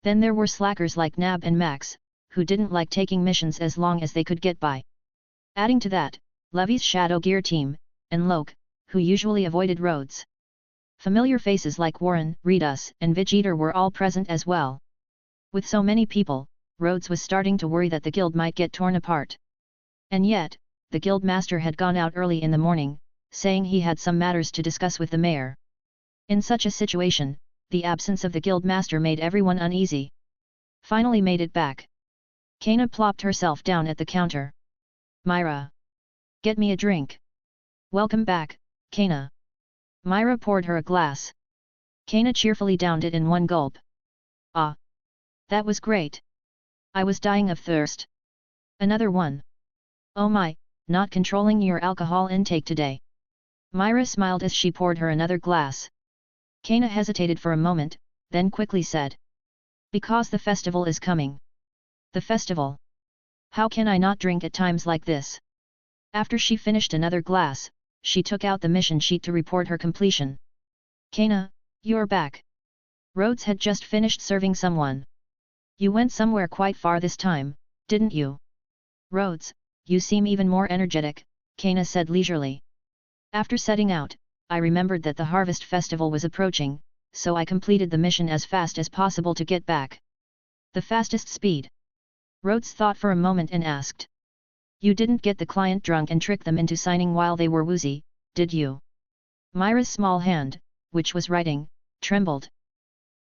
Then there were slackers like Nab and Max, who didn't like taking missions as long as they could get by. Adding to that, Levy's Shadow Gear team, and Loke, who usually avoided Rhodes. Familiar faces like Warren, Ritas, and Vegeta were all present as well. With so many people, Rhodes was starting to worry that the guild might get torn apart. And yet, the guild master had gone out early in the morning, saying he had some matters to discuss with the mayor. In such a situation, the absence of the guild master made everyone uneasy. Finally made it back. Kana plopped herself down at the counter. Myra. Get me a drink. Welcome back, Kana. Myra poured her a glass. Kana cheerfully downed it in one gulp. Ah! That was great. I was dying of thirst. Another one. Oh my, not controlling your alcohol intake today. Myra smiled as she poured her another glass. Kana hesitated for a moment, then quickly said. Because the festival is coming. The festival? How can I not drink at times like this? After she finished another glass, she took out the mission sheet to report her completion. Kana, you're back. Rhodes had just finished serving someone. You went somewhere quite far this time, didn't you? Rhodes, you seem even more energetic, Kana said leisurely. After setting out, I remembered that the Harvest Festival was approaching, so I completed the mission as fast as possible to get back. The fastest speed. Rhodes thought for a moment and asked. You didn't get the client drunk and trick them into signing while they were woozy, did you? Myra's small hand, which was writing, trembled.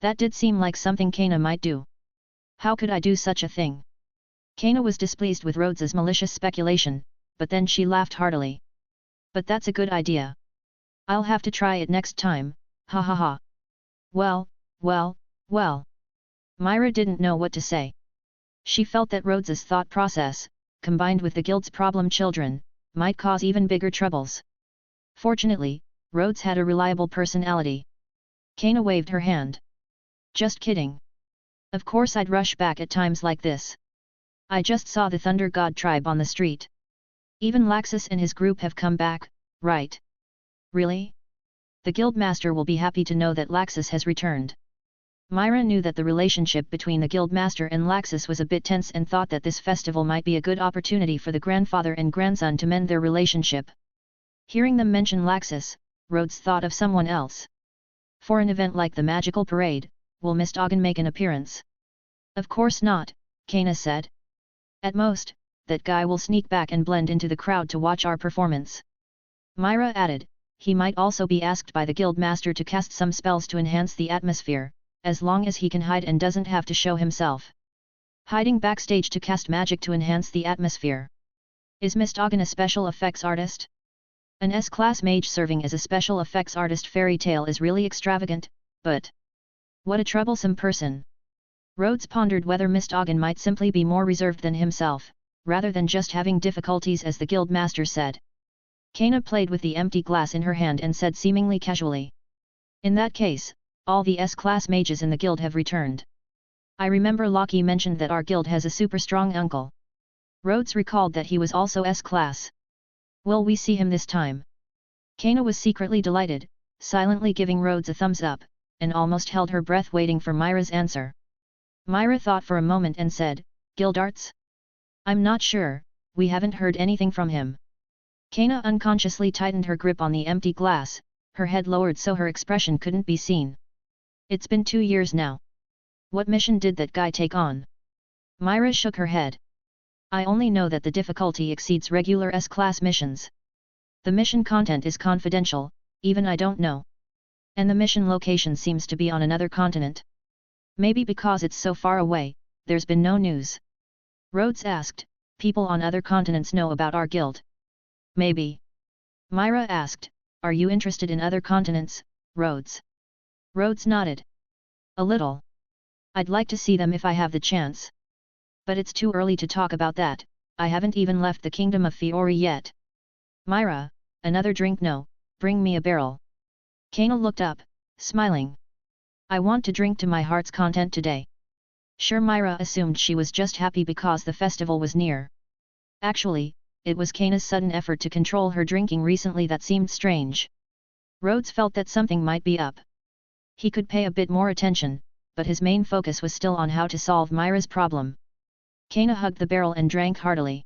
That did seem like something Kana might do. How could I do such a thing? Kana was displeased with Rhodes's malicious speculation, but then she laughed heartily. But that's a good idea. I'll have to try it next time, ha ha ha. Well. Myra didn't know what to say. She felt that Rhodes's thought process, combined with the guild's problem children, might cause even bigger troubles. Fortunately, Rhodes had a reliable personality. Kana waved her hand. Just kidding. Of course I'd rush back at times like this. I just saw the Thunder God tribe on the street. Even Laxus and his group have come back, right? Really? The guild master will be happy to know that Laxus has returned. Myra knew that the relationship between the guild master and Laxus was a bit tense and thought that this festival might be a good opportunity for the grandfather and grandson to mend their relationship. Hearing them mention Laxus, Rhodes thought of someone else. For an event like the magical parade, will Miss Doggin make an appearance? Of course not, Kana said. At most, that guy will sneak back and blend into the crowd to watch our performance. Myra added, he might also be asked by the guild master to cast some spells to enhance the atmosphere, as long as he can hide and doesn't have to show himself. Hiding backstage to cast magic to enhance the atmosphere. Is Miss Doggin a special effects artist? An S-class mage serving as a special effects artist fairy tale is really extravagant, but what a troublesome person. Rhodes pondered whether Miss Doggin might simply be more reserved than himself, rather than just having difficulties as the guild master said. Kana played with the empty glass in her hand and said seemingly casually. In that case, all the S-class mages in the guild have returned. I remember Loki mentioned that our guild has a super strong uncle. Rhodes recalled that he was also S-class. Will we see him this time? Kana was secretly delighted, silently giving Rhodes a thumbs up, and almost held her breath waiting for Myra's answer. Myra thought for a moment and said, Guild Arts? I'm not sure, we haven't heard anything from him. Kana unconsciously tightened her grip on the empty glass, her head lowered so her expression couldn't be seen. It's been 2 years now. What mission did that guy take on? Myra shook her head. I only know that the difficulty exceeds regular S-class missions. The mission content is confidential, even I don't know. And the mission location seems to be on another continent. Maybe because it's so far away, there's been no news. Rhodes asked, people on other continents know about our guild? Maybe. Myra asked, are you interested in other continents, Rhodes? Rhodes nodded. A little. I'd like to see them if I have the chance. But it's too early to talk about that, I haven't even left the kingdom of Fiori yet. Myra, another drink? No, bring me a barrel. Kana looked up, smiling. I want to drink to my heart's content today. Sure. Myra assumed she was just happy because the festival was near. Actually, it was Kana's sudden effort to control her drinking recently that seemed strange. Rhodes felt that something might be up. He could pay a bit more attention, but his main focus was still on how to solve Myra's problem. Kana hugged the barrel and drank heartily.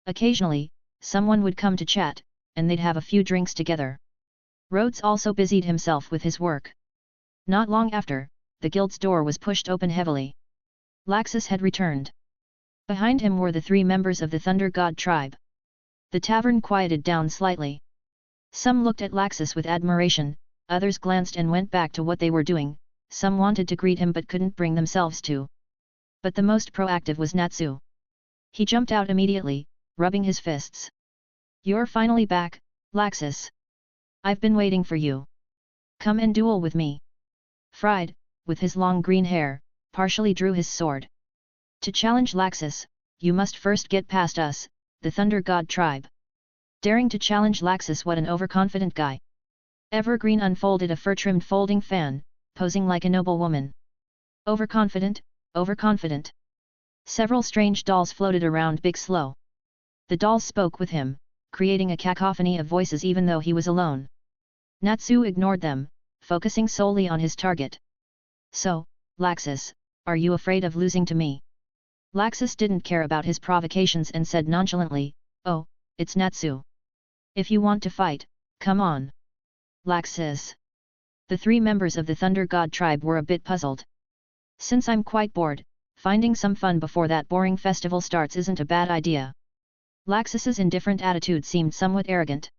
Occasionally, someone would come to chat, and they'd have a few drinks together. Rhodes also busied himself with his work. Not long after, the guild's door was pushed open heavily. Laxus had returned. Behind him were the 3 members of the Thunder God tribe. The tavern quieted down slightly. Some looked at Laxus with admiration, others glanced and went back to what they were doing, some wanted to greet him but couldn't bring themselves to. But the most proactive was Natsu. He jumped out immediately, rubbing his fists. You're finally back, Laxus. I've been waiting for you. Come and duel with me. Fried, with his long green hair, partially drew his sword. To challenge Laxus, you must first get past us, the Thunder God tribe. Daring to challenge Laxus, what an overconfident guy. Evergreen unfolded a fur-trimmed folding fan, posing like a noble woman. Overconfident, overconfident. Several strange dolls floated around Big Slow. The dolls spoke with him, creating a cacophony of voices even though he was alone. Natsu ignored them, focusing solely on his target. So, Laxus, are you afraid of losing to me? Laxus didn't care about his provocations and said nonchalantly, oh, it's Natsu. If you want to fight, come on. Laxus. The 3 members of the Thunder God tribe were a bit puzzled. Since I'm quite bored, finding some fun before that boring festival starts isn't a bad idea. Laxus's indifferent attitude seemed somewhat arrogant.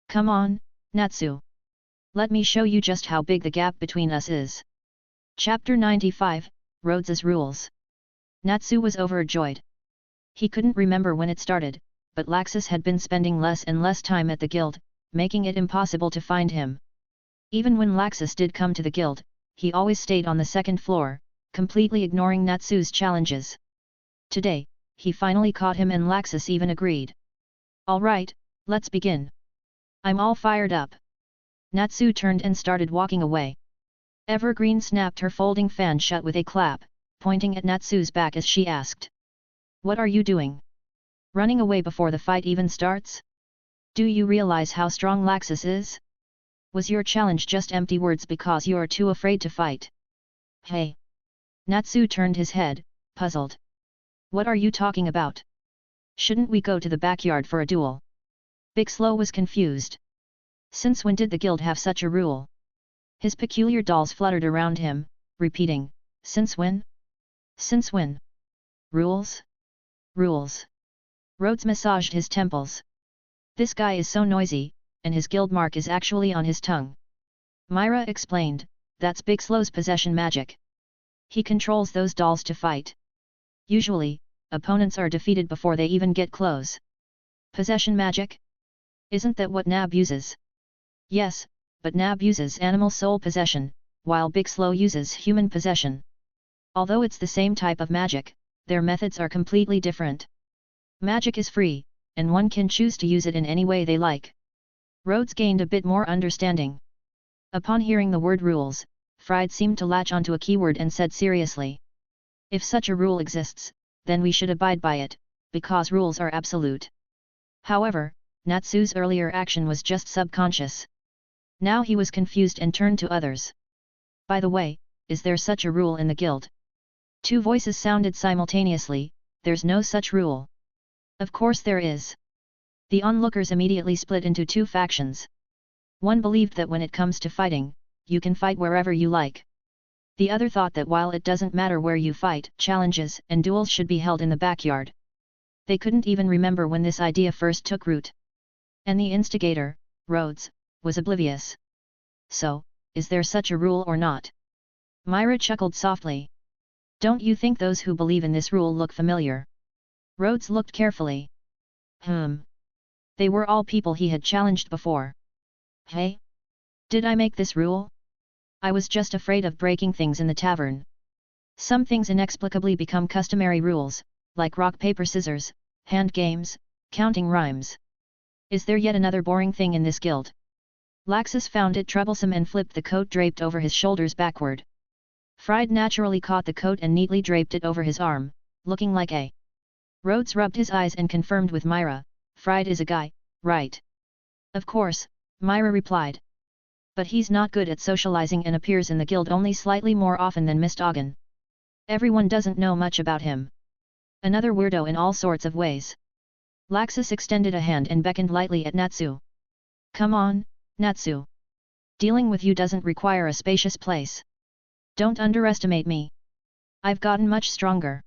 Come on, Natsu. Let me show you just how big the gap between us is. Chapter 95, Rhodes's Rules. Natsu was overjoyed. He couldn't remember when it started, but Laxus had been spending less and less time at the guild, making it impossible to find him. Even when Laxus did come to the guild, he always stayed on the second floor, completely ignoring Natsu's challenges. Today, he finally caught him and Laxus even agreed. All right, let's begin. I'm all fired up. Natsu turned and started walking away. Evergreen snapped her folding fan shut with a clap, pointing at Natsu's back as she asked. What are you doing? Running away before the fight even starts? Do you realize how strong Laxus is? Was your challenge just empty words because you're too afraid to fight? Hey! Natsu turned his head, puzzled. What are you talking about? Shouldn't we go to the backyard for a duel? Big Slow was confused. Since when did the guild have such a rule? His peculiar dolls fluttered around him, repeating, since when? Since when? Rules? Rules. Rhodes massaged his temples. This guy is so noisy, and his guild mark is actually on his tongue. Myra explained, that's Big Slow's possession magic. He controls those dolls to fight. Usually, opponents are defeated before they even get close. Possession magic? Isn't that what Nab uses? Yes, but Nab uses animal soul possession, while Big Slow uses human possession. Although it's the same type of magic, their methods are completely different. Magic is free, and one can choose to use it in any way they like. Rhodes gained a bit more understanding. Upon hearing the word rules, Fried seemed to latch onto a keyword and said seriously. If such a rule exists, then we should abide by it, because rules are absolute. However, Natsu's earlier action was just subconscious. Now he was confused and turned to others. By the way, is there such a rule in the guild? Two voices sounded simultaneously, there's no such rule. Of course there is. The onlookers immediately split into two factions. One believed that when it comes to fighting, you can fight wherever you like. The other thought that while it doesn't matter where you fight, challenges and duels should be held in the backyard. They couldn't even remember when this idea first took root. And the instigator, Rhodes, was oblivious. So, is there such a rule or not? Myra chuckled softly. Don't you think those who believe in this rule look familiar? Rhodes looked carefully. They were all people he had challenged before. Hey? Did I make this rule? I was just afraid of breaking things in the tavern. Some things inexplicably become customary rules, like rock paper scissors, hand games, counting rhymes. Is there yet another boring thing in this guild? Laxus found it troublesome and flipped the coat draped over his shoulders backward. Fried naturally caught the coat and neatly draped it over his arm, looking like a... Rhodes rubbed his eyes and confirmed with Myra, Fried is a guy, right? Of course, Myra replied. But he's not good at socializing and appears in the guild only slightly more often than Miss Doggin. Everyone doesn't know much about him. Another weirdo in all sorts of ways. Laxus extended a hand and beckoned lightly at Natsu. Come on, Natsu. Dealing with you doesn't require a spacious place. Don't underestimate me. I've gotten much stronger.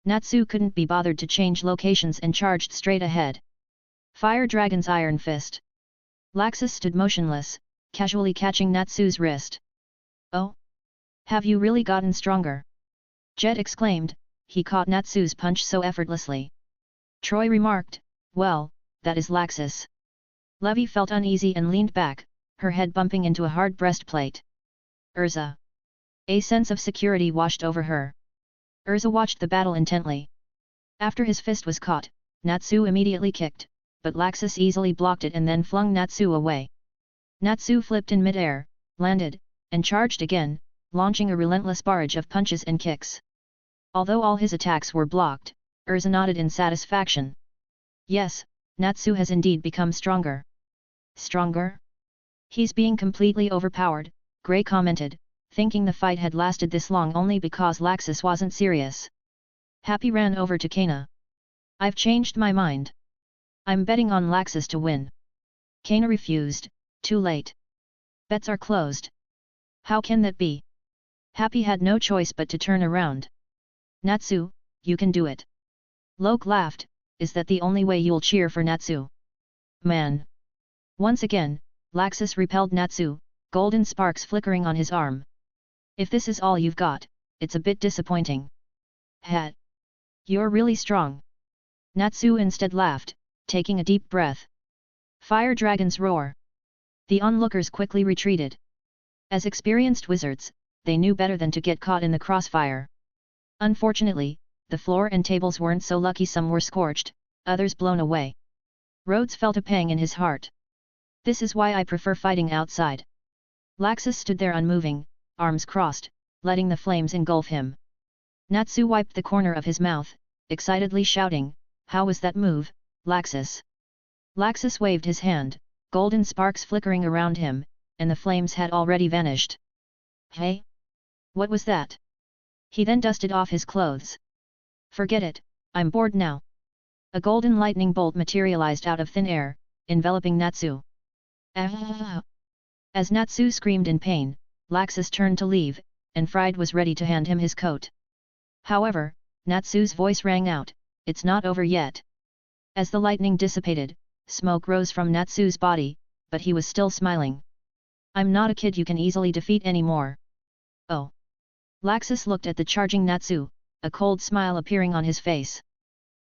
Natsu couldn't be bothered to change locations and charged straight ahead. Fire Dragon's Iron Fist. Laxus stood motionless, casually catching Natsu's wrist. Oh? Have you really gotten stronger? Jet exclaimed, he caught Natsu's punch so effortlessly. Troy remarked, well, that is Laxus. Levi felt uneasy and leaned back, her head bumping into a hard breastplate. Erza. A sense of security washed over her. Erza watched the battle intently. After his fist was caught, Natsu immediately kicked, but Laxus easily blocked it and then flung Natsu away. Natsu flipped in midair, landed, and charged again, launching a relentless barrage of punches and kicks. Although all his attacks were blocked, Erza nodded in satisfaction. Yes, Natsu has indeed become stronger. Stronger? He's being completely overpowered, Grey commented, thinking the fight had lasted this long only because Laxus wasn't serious. Happy ran over to Kana. I've changed my mind. I'm betting on Laxus to win. Kana refused, too late. Bets are closed. How can that be? Happy had no choice but to turn around. Natsu, you can do it. Loke laughed, is that the only way you'll cheer for Natsu? Man! Once again, Laxus repelled Natsu, golden sparks flickering on his arm. If this is all you've got, it's a bit disappointing. Heh. You're really strong. Natsu instead laughed, taking a deep breath. Fire dragons roar. The onlookers quickly retreated. As experienced wizards, they knew better than to get caught in the crossfire. Unfortunately, the floor and tables weren't so lucky. Some were scorched, others blown away. Rhodes felt a pang in his heart. This is why I prefer fighting outside. Laxus stood there unmoving, arms crossed, letting the flames engulf him. Natsu wiped the corner of his mouth, excitedly shouting, "How was that move, Laxus?" Laxus waved his hand, golden sparks flickering around him, and the flames had already vanished. "Hey? What was that?" He then dusted off his clothes. "Forget it, I'm bored now." A golden lightning bolt materialized out of thin air, enveloping Natsu. "Ah!" As Natsu screamed in pain, Laxus turned to leave, and Fried was ready to hand him his coat. However, Natsu's voice rang out, "It's not over yet." As the lightning dissipated, smoke rose from Natsu's body, but he was still smiling. "I'm not a kid you can easily defeat anymore." "Oh." Laxus looked at the charging Natsu, a cold smile appearing on his face.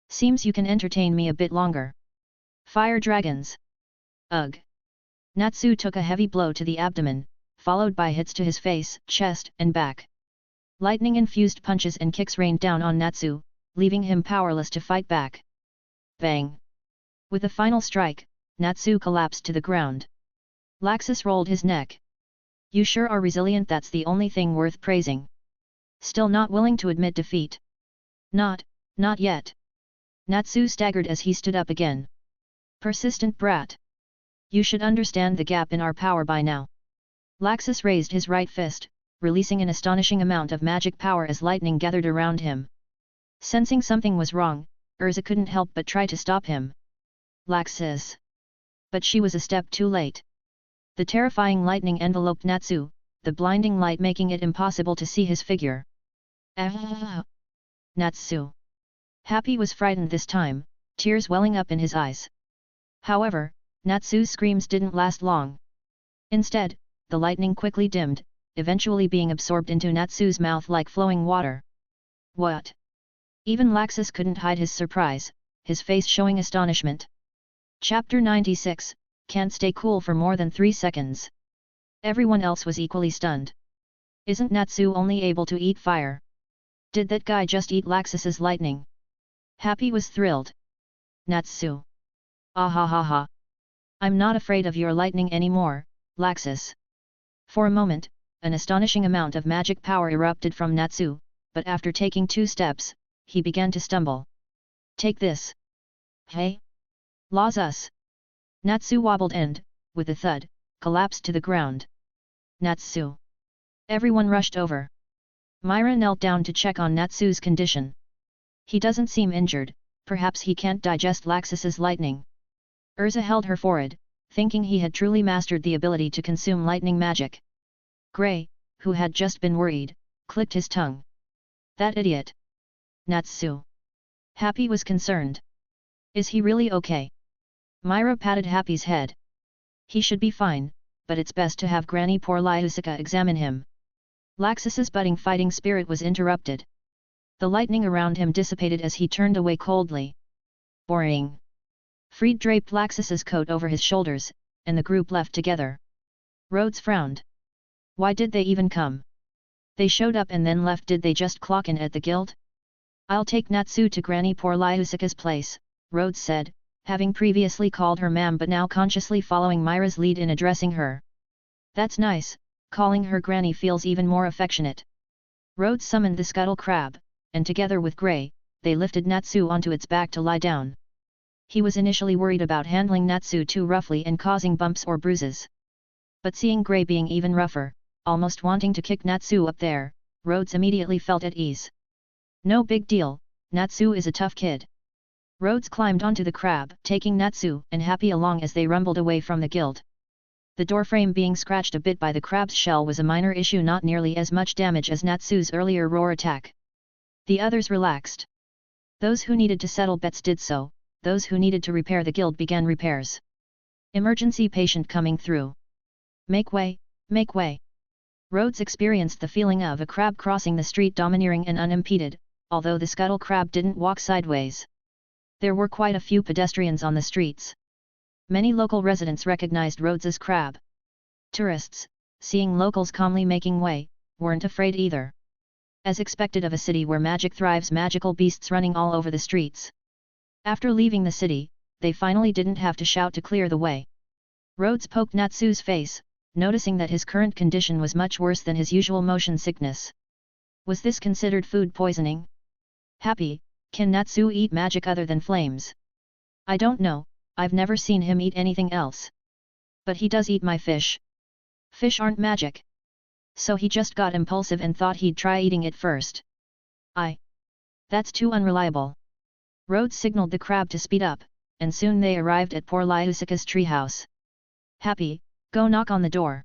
"Seems you can entertain me a bit longer." Fire dragons. Ugh. Natsu took a heavy blow to the abdomen, followed by hits to his face, chest, and back. Lightning-infused punches and kicks rained down on Natsu, leaving him powerless to fight back. Bang! With a final strike, Natsu collapsed to the ground. Laxus rolled his neck. "You sure are resilient, that's the only thing worth praising." Still not willing to admit defeat. Not yet." Natsu staggered as he stood up again. "Persistent brat. You should understand the gap in our power by now." Laxus raised his right fist, releasing an astonishing amount of magic power as lightning gathered around him. Sensing something was wrong, Erza couldn't help but try to stop him. "Laxus!" But she was a step too late. The terrifying lightning enveloped Natsu, the blinding light making it impossible to see his figure. "Ah!" Natsu. Happy was frightened this time, tears welling up in his eyes. However, Natsu's screams didn't last long. Instead, the lightning quickly dimmed, eventually being absorbed into Natsu's mouth like flowing water. "What?" Even Laxus couldn't hide his surprise, his face showing astonishment. Chapter 96, Can't stay cool for more than 3 seconds. Everyone else was equally stunned. Isn't Natsu only able to eat fire? Did that guy just eat Laxus's lightning? Happy was thrilled. "Natsu! Ah ha ha ha! I'm not afraid of your lightning anymore, Laxus." For a moment, an astonishing amount of magic power erupted from Natsu, but after taking 2 steps, he began to stumble. "Take this." "Hey? Laxus!" Natsu wobbled and, with a thud, collapsed to the ground. "Natsu!" Everyone rushed over. Myra knelt down to check on Natsu's condition. "He doesn't seem injured, perhaps he can't digest Laxus's lightning." Erza held her forehead, thinking he had truly mastered the ability to consume lightning magic. Gray, who had just been worried, clicked his tongue. "That idiot! Natsu!" Happy was concerned. "Is he really okay?" Myra patted Happy's head. "He should be fine, but it's best to have Granny Porliusika examine him." Laxus's budding fighting spirit was interrupted. The lightning around him dissipated as he turned away coldly. "Boring." Fried draped Laxus's coat over his shoulders, and the group left together. Rhodes frowned. Why did they even come? They showed up and then left. Did they just clock in at the guild? "I'll take Natsu to Granny Porliusika's place," Rhodes said, having previously called her ma'am but now consciously following Myra's lead in addressing her. "That's nice, calling her Granny feels even more affectionate." Rhodes summoned the scuttle crab, and together with Gray, they lifted Natsu onto its back to lie down. He was initially worried about handling Natsu too roughly and causing bumps or bruises. But seeing Gray being even rougher, almost wanting to kick Natsu up there, Rhodes immediately felt at ease. "No big deal, Natsu is a tough kid." Rhodes climbed onto the crab, taking Natsu and Happy along as they rumbled away from the guild. The doorframe being scratched a bit by the crab's shell was a minor issue, not nearly as much damage as Natsu's earlier roar attack. The others relaxed. Those who needed to settle bets did so, those who needed to repair the guild began repairs. "Emergency patient coming through. Make way, Make way. Rhodes experienced the feeling of a crab crossing the street domineering and unimpeded, although the scuttle crab didn't walk sideways. There were quite a few pedestrians on the streets. Many local residents recognized Rhodes's crab. Tourists, seeing locals calmly making way, weren't afraid either. As expected of a city where magic thrives, magical beasts running all over the streets. After leaving the city, they finally didn't have to shout to clear the way. Rhodes poked Natsu's face, noticing that his current condition was much worse than his usual motion sickness. Was this considered food poisoning? Happy, can Natsu eat magic other than flames? I don't know, I've never seen him eat anything else. But he does eat my fish. Fish aren't magic. So he just got impulsive and thought he'd try eating it first. That's too unreliable. Rhodes signaled the crab to speed up, and soon they arrived at poor Lyusika's treehouse. Happy, go knock on the door.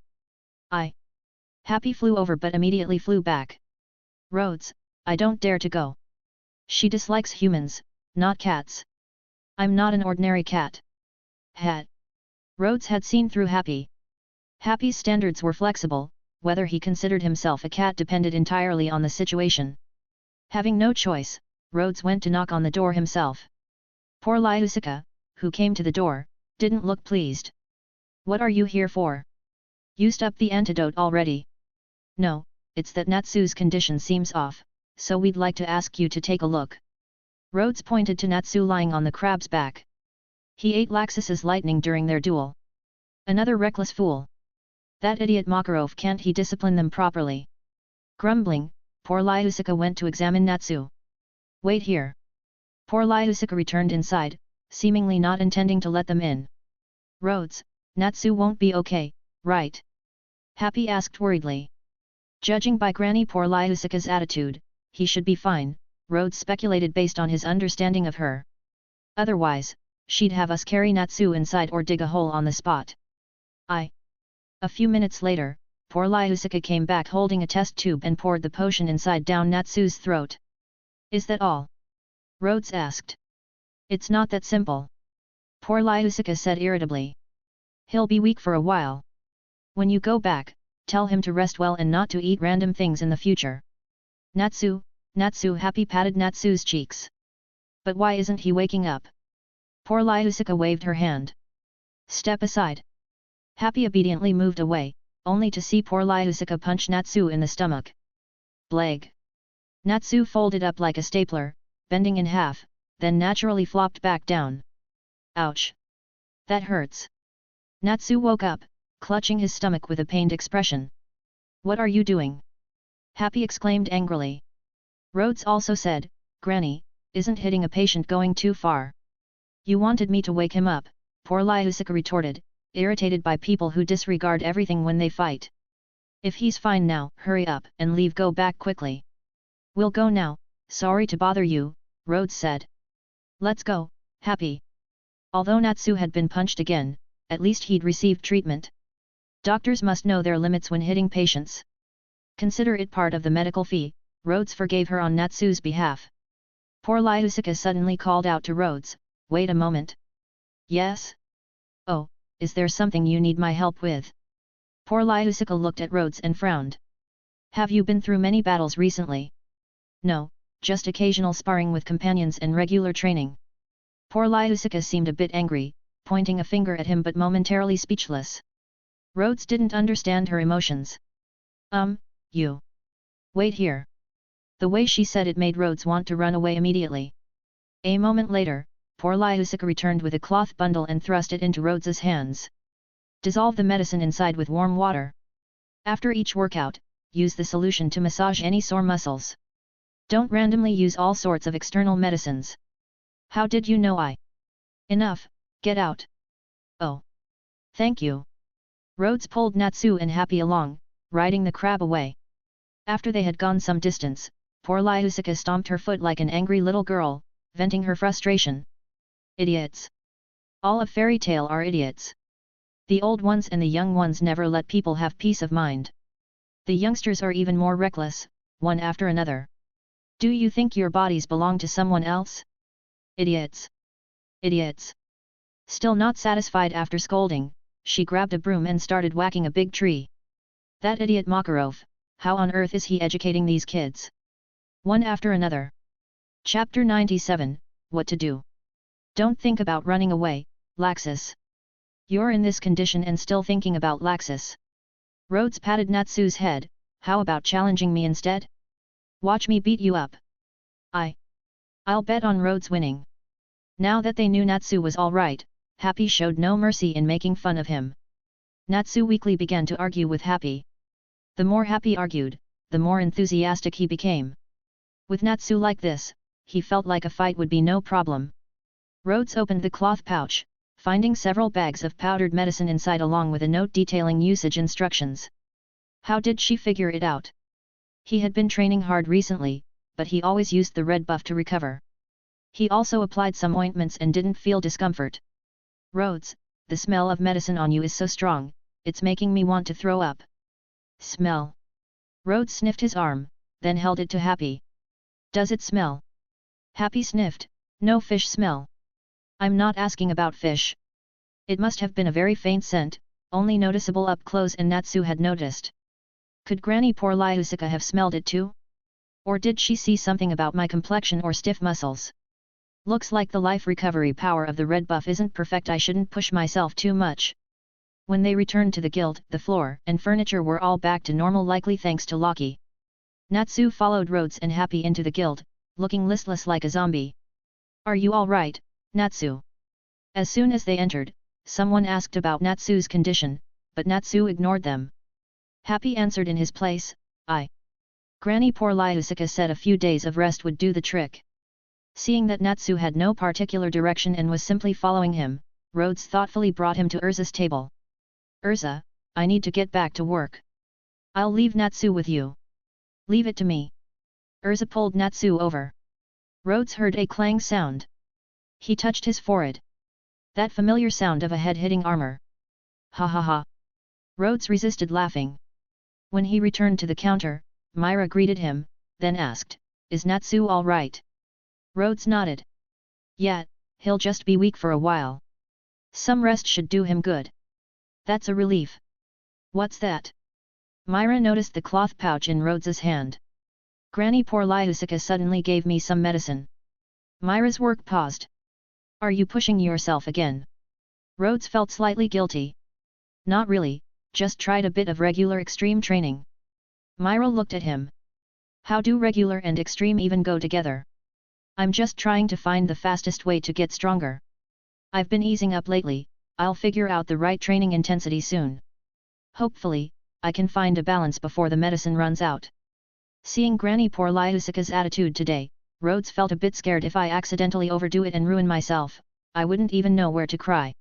Happy flew over but immediately flew back. Rhodes, I don't dare to go. She dislikes humans, not cats. I'm not an ordinary cat. Rhodes had seen through Happy. Happy's standards were flexible, whether he considered himself a cat depended entirely on the situation. Having no choice, Rhodes went to knock on the door himself. Poor Lyusika, who came to the door, didn't look pleased. What are you here for? Used up the antidote already? No, it's that Natsu's condition seems off, so we'd like to ask you to take a look. Rhodes pointed to Natsu lying on the crab's back. He ate Laxus's lightning during their duel. Another reckless fool. That idiot Makarov, can't he discipline them properly? Grumbling, poor Lyusika went to examine Natsu. Wait here. Poor Lyusika returned inside, seemingly not intending to let them in. Rhodes, Natsu won't be okay, right? Happy asked worriedly. Judging by Granny poor Lyusika's attitude, he should be fine, Rhodes speculated based on his understanding of her. Otherwise, she'd have us carry Natsu inside or dig a hole on the spot. A few minutes later, poor Lyusika came back holding a test tube and poured the potion inside down Natsu's throat. Is that all? Rhodes asked. It's not that simple. Poor Lyusika said irritably. He'll be weak for a while. When you go back, tell him to rest well and not to eat random things in the future. Natsu, Happy patted Natsu's cheeks. But why isn't he waking up? Poor Lyusika waved her hand. Step aside. Happy obediently moved away, only to see poor Lyusika punch Natsu in the stomach. Blag. Natsu folded up like a stapler, bending in half, then naturally flopped back down. Ouch! That hurts. Natsu woke up, clutching his stomach with a pained expression. What are you doing? Happy exclaimed angrily. Rhodes also said, Granny, isn't hitting a patient going too far? You wanted me to wake him up, poor Lyusika retorted, irritated by people who disregard everything when they fight. If he's fine now, hurry up and leave, go back quickly. We'll go now, sorry to bother you, Rhodes said. Let's go, Happy. Although Natsu had been punched again, at least he'd received treatment. Doctors must know their limits when hitting patients. Consider it part of the medical fee, Rhodes forgave her on Natsu's behalf. Poor Lyusika suddenly called out to Rhodes, wait a moment. Yes? Oh, is there something you need my help with? Poor Lyusika looked at Rhodes and frowned. Have you been through many battles recently? No, just occasional sparring with companions and regular training. Poor Lyusika seemed a bit angry, pointing a finger at him but momentarily speechless. Rhodes didn't understand her emotions. You. Wait here. The way she said it made Rhodes want to run away immediately. A moment later, poor Lyusika returned with a cloth bundle and thrust it into Rhodes's hands. Dissolve the medicine inside with warm water. After each workout, use the solution to massage any sore muscles. Don't randomly use all sorts of external medicines. How did you know? Enough, get out. Oh. Thank you. Rhodes pulled Natsu and Happy along, riding the crab away. After they had gone some distance, poor Lyusika stomped her foot like an angry little girl, venting her frustration. Idiots. All of fairy tale are idiots. The old ones and the young ones never let people have peace of mind. The youngsters are even more reckless, one after another. Do you think your bodies belong to someone else? Idiots. Idiots. Still not satisfied after scolding, she grabbed a broom and started whacking a big tree. That idiot Makarov, how on earth is he educating these kids? One after another. Chapter 97, What to do? Don't think about running away, Laxus. You're in this condition and still thinking about Laxus. Rhodes patted Natsu's head, how about challenging me instead? Watch me beat you up. I'll bet on Rhodes winning. Now that they knew Natsu was alright, Happy showed no mercy in making fun of him. Natsu weakly began to argue with Happy. The more Happy argued, the more enthusiastic he became. With Natsu like this, he felt like a fight would be no problem. Rhodes opened the cloth pouch, finding several bags of powdered medicine inside along with a note detailing usage instructions. How did she figure it out? He had been training hard recently, but he always used the red buff to recover. He also applied some ointments and didn't feel discomfort. Rhodes, the smell of medicine on you is so strong, it's making me want to throw up. Smell. Rhodes sniffed his arm, then held it to Happy. Does it smell? Happy sniffed, no fish smell. I'm not asking about fish. It must have been a very faint scent, only noticeable up close and Natsu had noticed. Could Granny poor Lyusika have smelled it too? Or did she see something about my complexion or stiff muscles? Looks like the life recovery power of the red buff isn't perfect. I shouldn't push myself too much. When they returned to the guild, the floor and furniture were all back to normal, likely thanks to Loki. Natsu followed Rhodes and Happy into the guild, looking listless like a zombie. Are you alright, Natsu? As soon as they entered, someone asked about Natsu's condition, but Natsu ignored them. Happy answered in his place, Granny poor Lyusika said a few days of rest would do the trick. Seeing that Natsu had no particular direction and was simply following him, Rhodes thoughtfully brought him to Erza's table. Erza, I need to get back to work. I'll leave Natsu with you. Leave it to me. Erza pulled Natsu over. Rhodes heard a clang sound. He touched his forehead. That familiar sound of a head hitting armor. Ha ha ha. Rhodes resisted laughing. When he returned to the counter, Myra greeted him, then asked, Is Natsu all right? Rhodes nodded. Yeah, he'll just be weak for a while. Some rest should do him good. That's a relief. What's that? Myra noticed the cloth pouch in Rhodes's hand. Granny poor Lyusika suddenly gave me some medicine. Myra's work paused. Are you pushing yourself again? Rhodes felt slightly guilty. Not really, just tried a bit of regular extreme training. Myra looked at him. How do regular and extreme even go together? I'm just trying to find the fastest way to get stronger. I've been easing up lately, I'll figure out the right training intensity soon. Hopefully, I can find a balance before the medicine runs out. Seeing Granny poor Lyusika's attitude today, Rhodes felt a bit scared. If I accidentally overdo it and ruin myself, I wouldn't even know where to cry.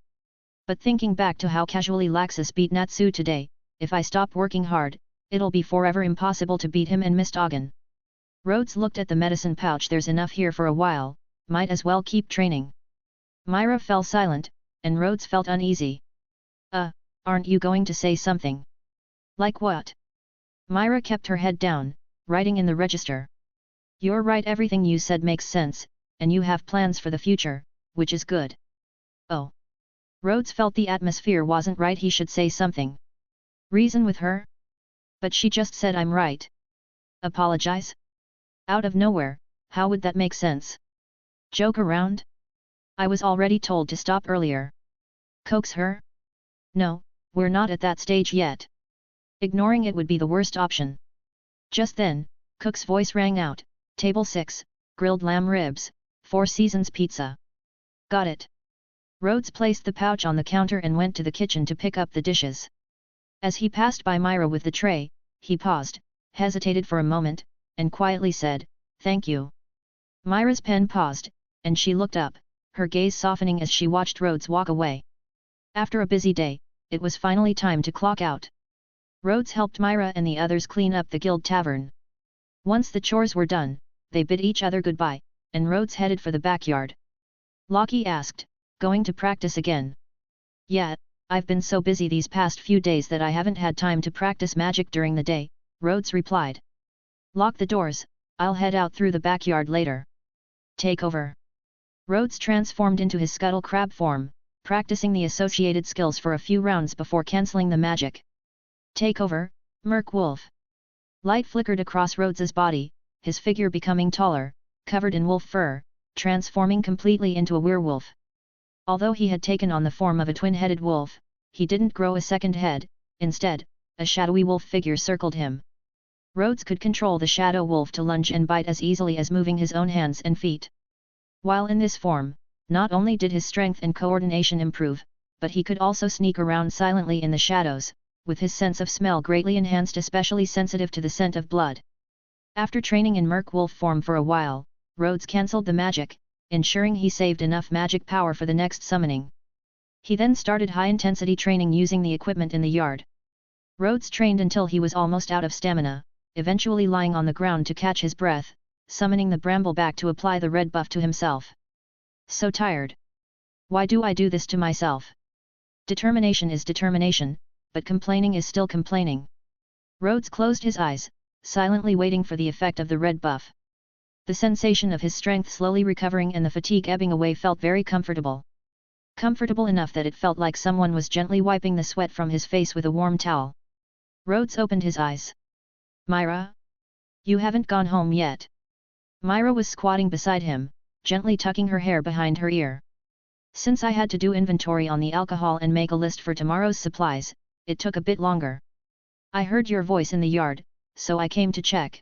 But thinking back to how casually Laxus beat Natsu today, if I stop working hard, it'll be forever impossible to beat him and Miss Ogden. Rhodes looked at the medicine pouch. There's enough here for a while, might as well keep training. Myra fell silent, and Rhodes felt uneasy. Aren't you going to say something? Like what? Myra kept her head down, writing in the register. You're right, everything you said makes sense, and you have plans for the future, which is good. Oh. Rhodes felt the atmosphere wasn't right. He should say something. Reason with her? But she just said I'm right. Apologize? Out of nowhere, how would that make sense? Joke around? I was already told to stop earlier. Coax her? No, we're not at that stage yet. Ignoring it would be the worst option. Just then, Cook's voice rang out, Table 6, grilled lamb ribs, 4 Seasons pizza. Got it. Rhodes placed the pouch on the counter and went to the kitchen to pick up the dishes. As he passed by Myra with the tray, he paused, hesitated for a moment, and quietly said, Thank you. Myra's pen paused, and she looked up, her gaze softening as she watched Rhodes walk away. After a busy day, it was finally time to clock out. Rhodes helped Myra and the others clean up the guild tavern. Once the chores were done, they bid each other goodbye, and Rhodes headed for the backyard. Loki asked, Going to practice again? Yeah, I've been so busy these past few days that I haven't had time to practice magic during the day, Rhodes replied. Lock the doors, I'll head out through the backyard later. Takeover. Rhodes transformed into his scuttle crab form, practicing the associated skills for a few rounds before cancelling the magic. Takeover, Merc Wolf. Light flickered across Rhodes's body, his figure becoming taller, covered in wolf fur, transforming completely into a werewolf. Although he had taken on the form of a twin-headed wolf, he didn't grow a second head, instead, a shadowy wolf figure circled him. Rhodes could control the shadow wolf to lunge and bite as easily as moving his own hands and feet. While in this form, not only did his strength and coordination improve, but he could also sneak around silently in the shadows, with his sense of smell greatly enhanced, especially sensitive to the scent of blood. After training in Merc Wolf form for a while, Rhodes cancelled the magic, ensuring he saved enough magic power for the next summoning. He then started high-intensity training using the equipment in the yard. Rhodes trained until he was almost out of stamina, eventually lying on the ground to catch his breath, summoning the Brambleback to apply the red buff to himself. So tired. Why do I do this to myself? Determination is determination, but complaining is still complaining. Rhodes closed his eyes, silently waiting for the effect of the red buff. The sensation of his strength slowly recovering and the fatigue ebbing away felt very comfortable. Comfortable enough that it felt like someone was gently wiping the sweat from his face with a warm towel. Rhodes opened his eyes. Myra? You haven't gone home yet. Myra was squatting beside him, gently tucking her hair behind her ear. Since I had to do inventory on the alcohol and make a list for tomorrow's supplies, it took a bit longer. I heard your voice in the yard, so I came to check.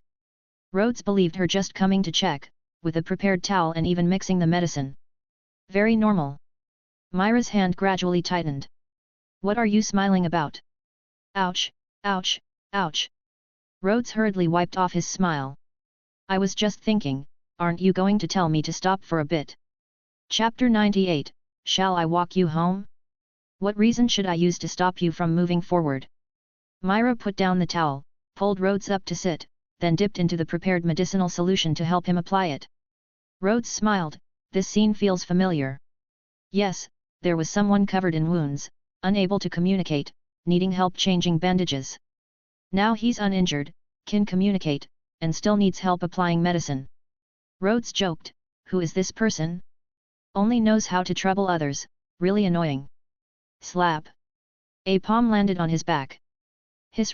Rhodes believed her just coming to check, with a prepared towel and even mixing the medicine. Very normal. Myra's hand gradually tightened. What are you smiling about? Ouch, ouch, ouch. Rhodes hurriedly wiped off his smile. I was just thinking, aren't you going to tell me to stop for a bit? Chapter 98, Shall I walk you home? What reason should I use to stop you from moving forward? Myra put down the towel, pulled Rhodes up to sit, then dipped into the prepared medicinal solution to help him apply it. Rhodes smiled, this scene feels familiar. Yes, there was someone covered in wounds, unable to communicate, needing help changing bandages. Now he's uninjured, can communicate, and still needs help applying medicine. Rhodes joked, who is this person? Only knows how to trouble others, really annoying. Slap. A palm landed on his back.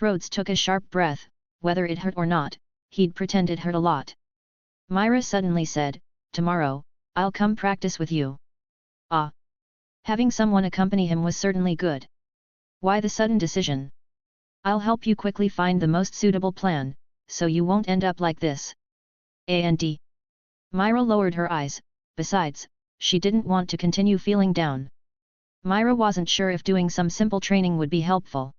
Rhodes took a sharp breath, whether it hurt or not, he'd pretend it hurt a lot. Myra suddenly said, tomorrow, I'll come practice with you. Ah. Having someone accompany him was certainly good. Why the sudden decision? I'll help you quickly find the most suitable plan, so you won't end up like this. And. Myra lowered her eyes, besides, she didn't want to continue feeling down. Myra wasn't sure if doing some simple training would be helpful.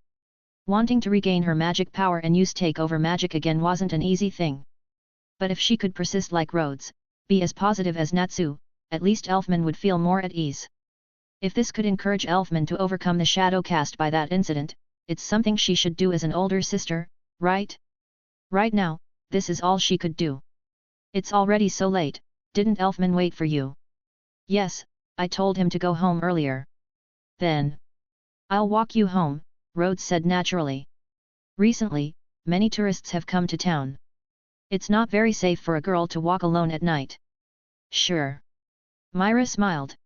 Wanting to regain her magic power and use takeover magic again wasn't an easy thing. But if she could persist like Rhodes, be as positive as Natsu, at least Elfman would feel more at ease. If this could encourage Elfman to overcome the shadow cast by that incident, it's something she should do as an older sister, right? Right now, this is all she could do. It's already so late, didn't Elfman wait for you? Yes, I told him to go home earlier. Then. I'll walk you home, Rhodes said naturally. Recently, many tourists have come to town. It's not very safe for a girl to walk alone at night. Sure. Myra smiled.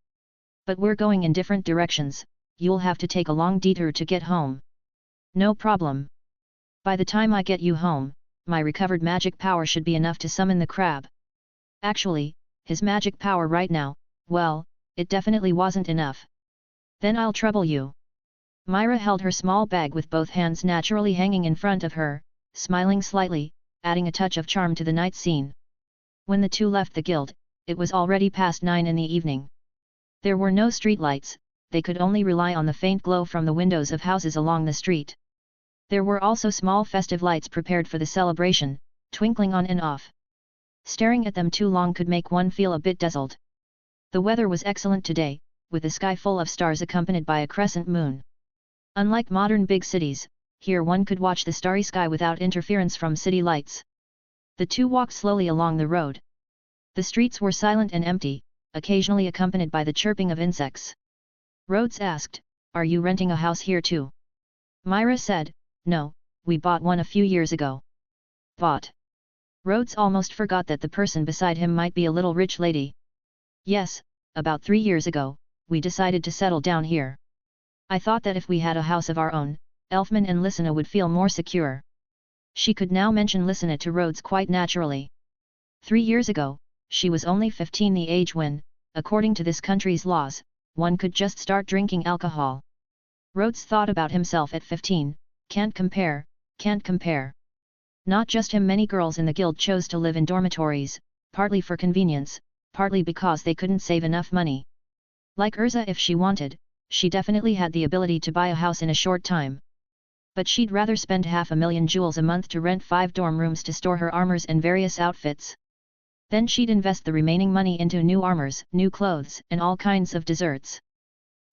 But we're going in different directions, you'll have to take a long detour to get home. No problem. By the time I get you home, my recovered magic power should be enough to summon the crab. Actually, his magic power right now, well, it definitely wasn't enough. Then I'll trouble you. Myra held her small bag with both hands naturally hanging in front of her, smiling slightly, adding a touch of charm to the night scene. When the two left the guild, it was already past 9 in the evening. There were no streetlights, they could only rely on the faint glow from the windows of houses along the street. There were also small festive lights prepared for the celebration, twinkling on and off. Staring at them too long could make one feel a bit dazzled. The weather was excellent today, with the sky full of stars accompanied by a crescent moon. Unlike modern big cities, here one could watch the starry sky without interference from city lights. The two walked slowly along the road. The streets were silent and empty, occasionally accompanied by the chirping of insects. Rhodes asked, "Are you renting a house here too?" Myra said, "No, we bought one a few years ago." Bought? Rhodes almost forgot that the person beside him might be a little rich lady. "Yes, about 3 years ago, we decided to settle down here. I thought that if we had a house of our own, Elfman and Lysina would feel more secure. She could now listen it to Rhodes quite naturally. 3 years ago, she was only 15, the age when, according to this country's laws, one could just start drinking alcohol. Rhodes thought about himself at 15, can't compare, can't compare. Not just him, many girls in the guild chose to live in dormitories, partly for convenience, partly because they couldn't save enough money. Like Erza, if she wanted, she definitely had the ability to buy a house in a short time. But she'd rather spend 500,000 jewels a month to rent 5 dorm rooms to store her armors and various outfits. Then she'd invest the remaining money into new armors, new clothes, and all kinds of desserts.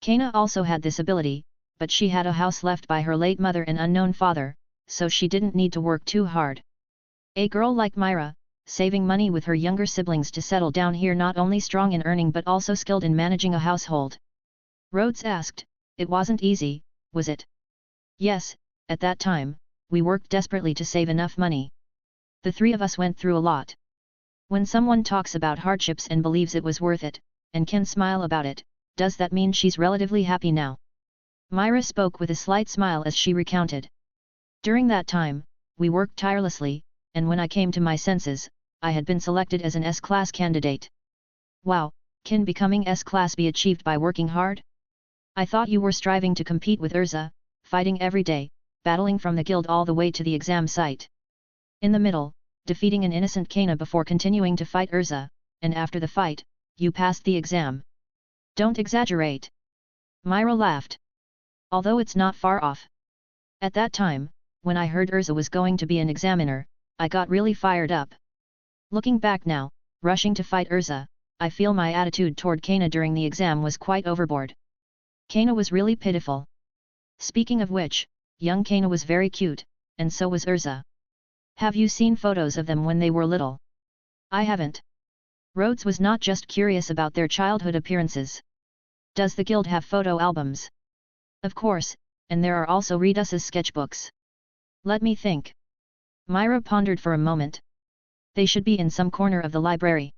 Kana also had this ability, but she had a house left by her late mother and unknown father, so she didn't need to work too hard. A girl like Myra, saving money with her younger siblings to settle down here, not only strong in earning but also skilled in managing a household. Rhodes asked, "It wasn't easy, was it?" "Yes, at that time, we worked desperately to save enough money. The 3 of us went through a lot. When someone talks about hardships and believes it was worth it, and can smile about it, does that mean she's relatively happy now?" Myra spoke with a slight smile as she recounted. "During that time, we worked tirelessly, and when I came to my senses, I had been selected as an S-class candidate." "Wow, can becoming S-class be achieved by working hard? I thought you were striving to compete with Erza, fighting every day, battling from the guild all the way to the exam site. In the middle, defeating an innocent Kana before continuing to fight Erza, and after the fight, you passed the exam. Don't exaggerate." Myra laughed. "Although it's not far off. At that time, when I heard Erza was going to be an examiner, I got really fired up. Looking back now, rushing to fight Erza, I feel my attitude toward Kana during the exam was quite overboard. Kana was really pitiful. Speaking of which, young Kana was very cute, and so was Erza. Have you seen photos of them when they were little?" "I haven't." Rhodes was not just curious about their childhood appearances. "Does the guild have photo albums?" "Of course, and there are also Rhodes' sketchbooks." "Let me think." Myra pondered for a moment. "They should be in some corner of the library.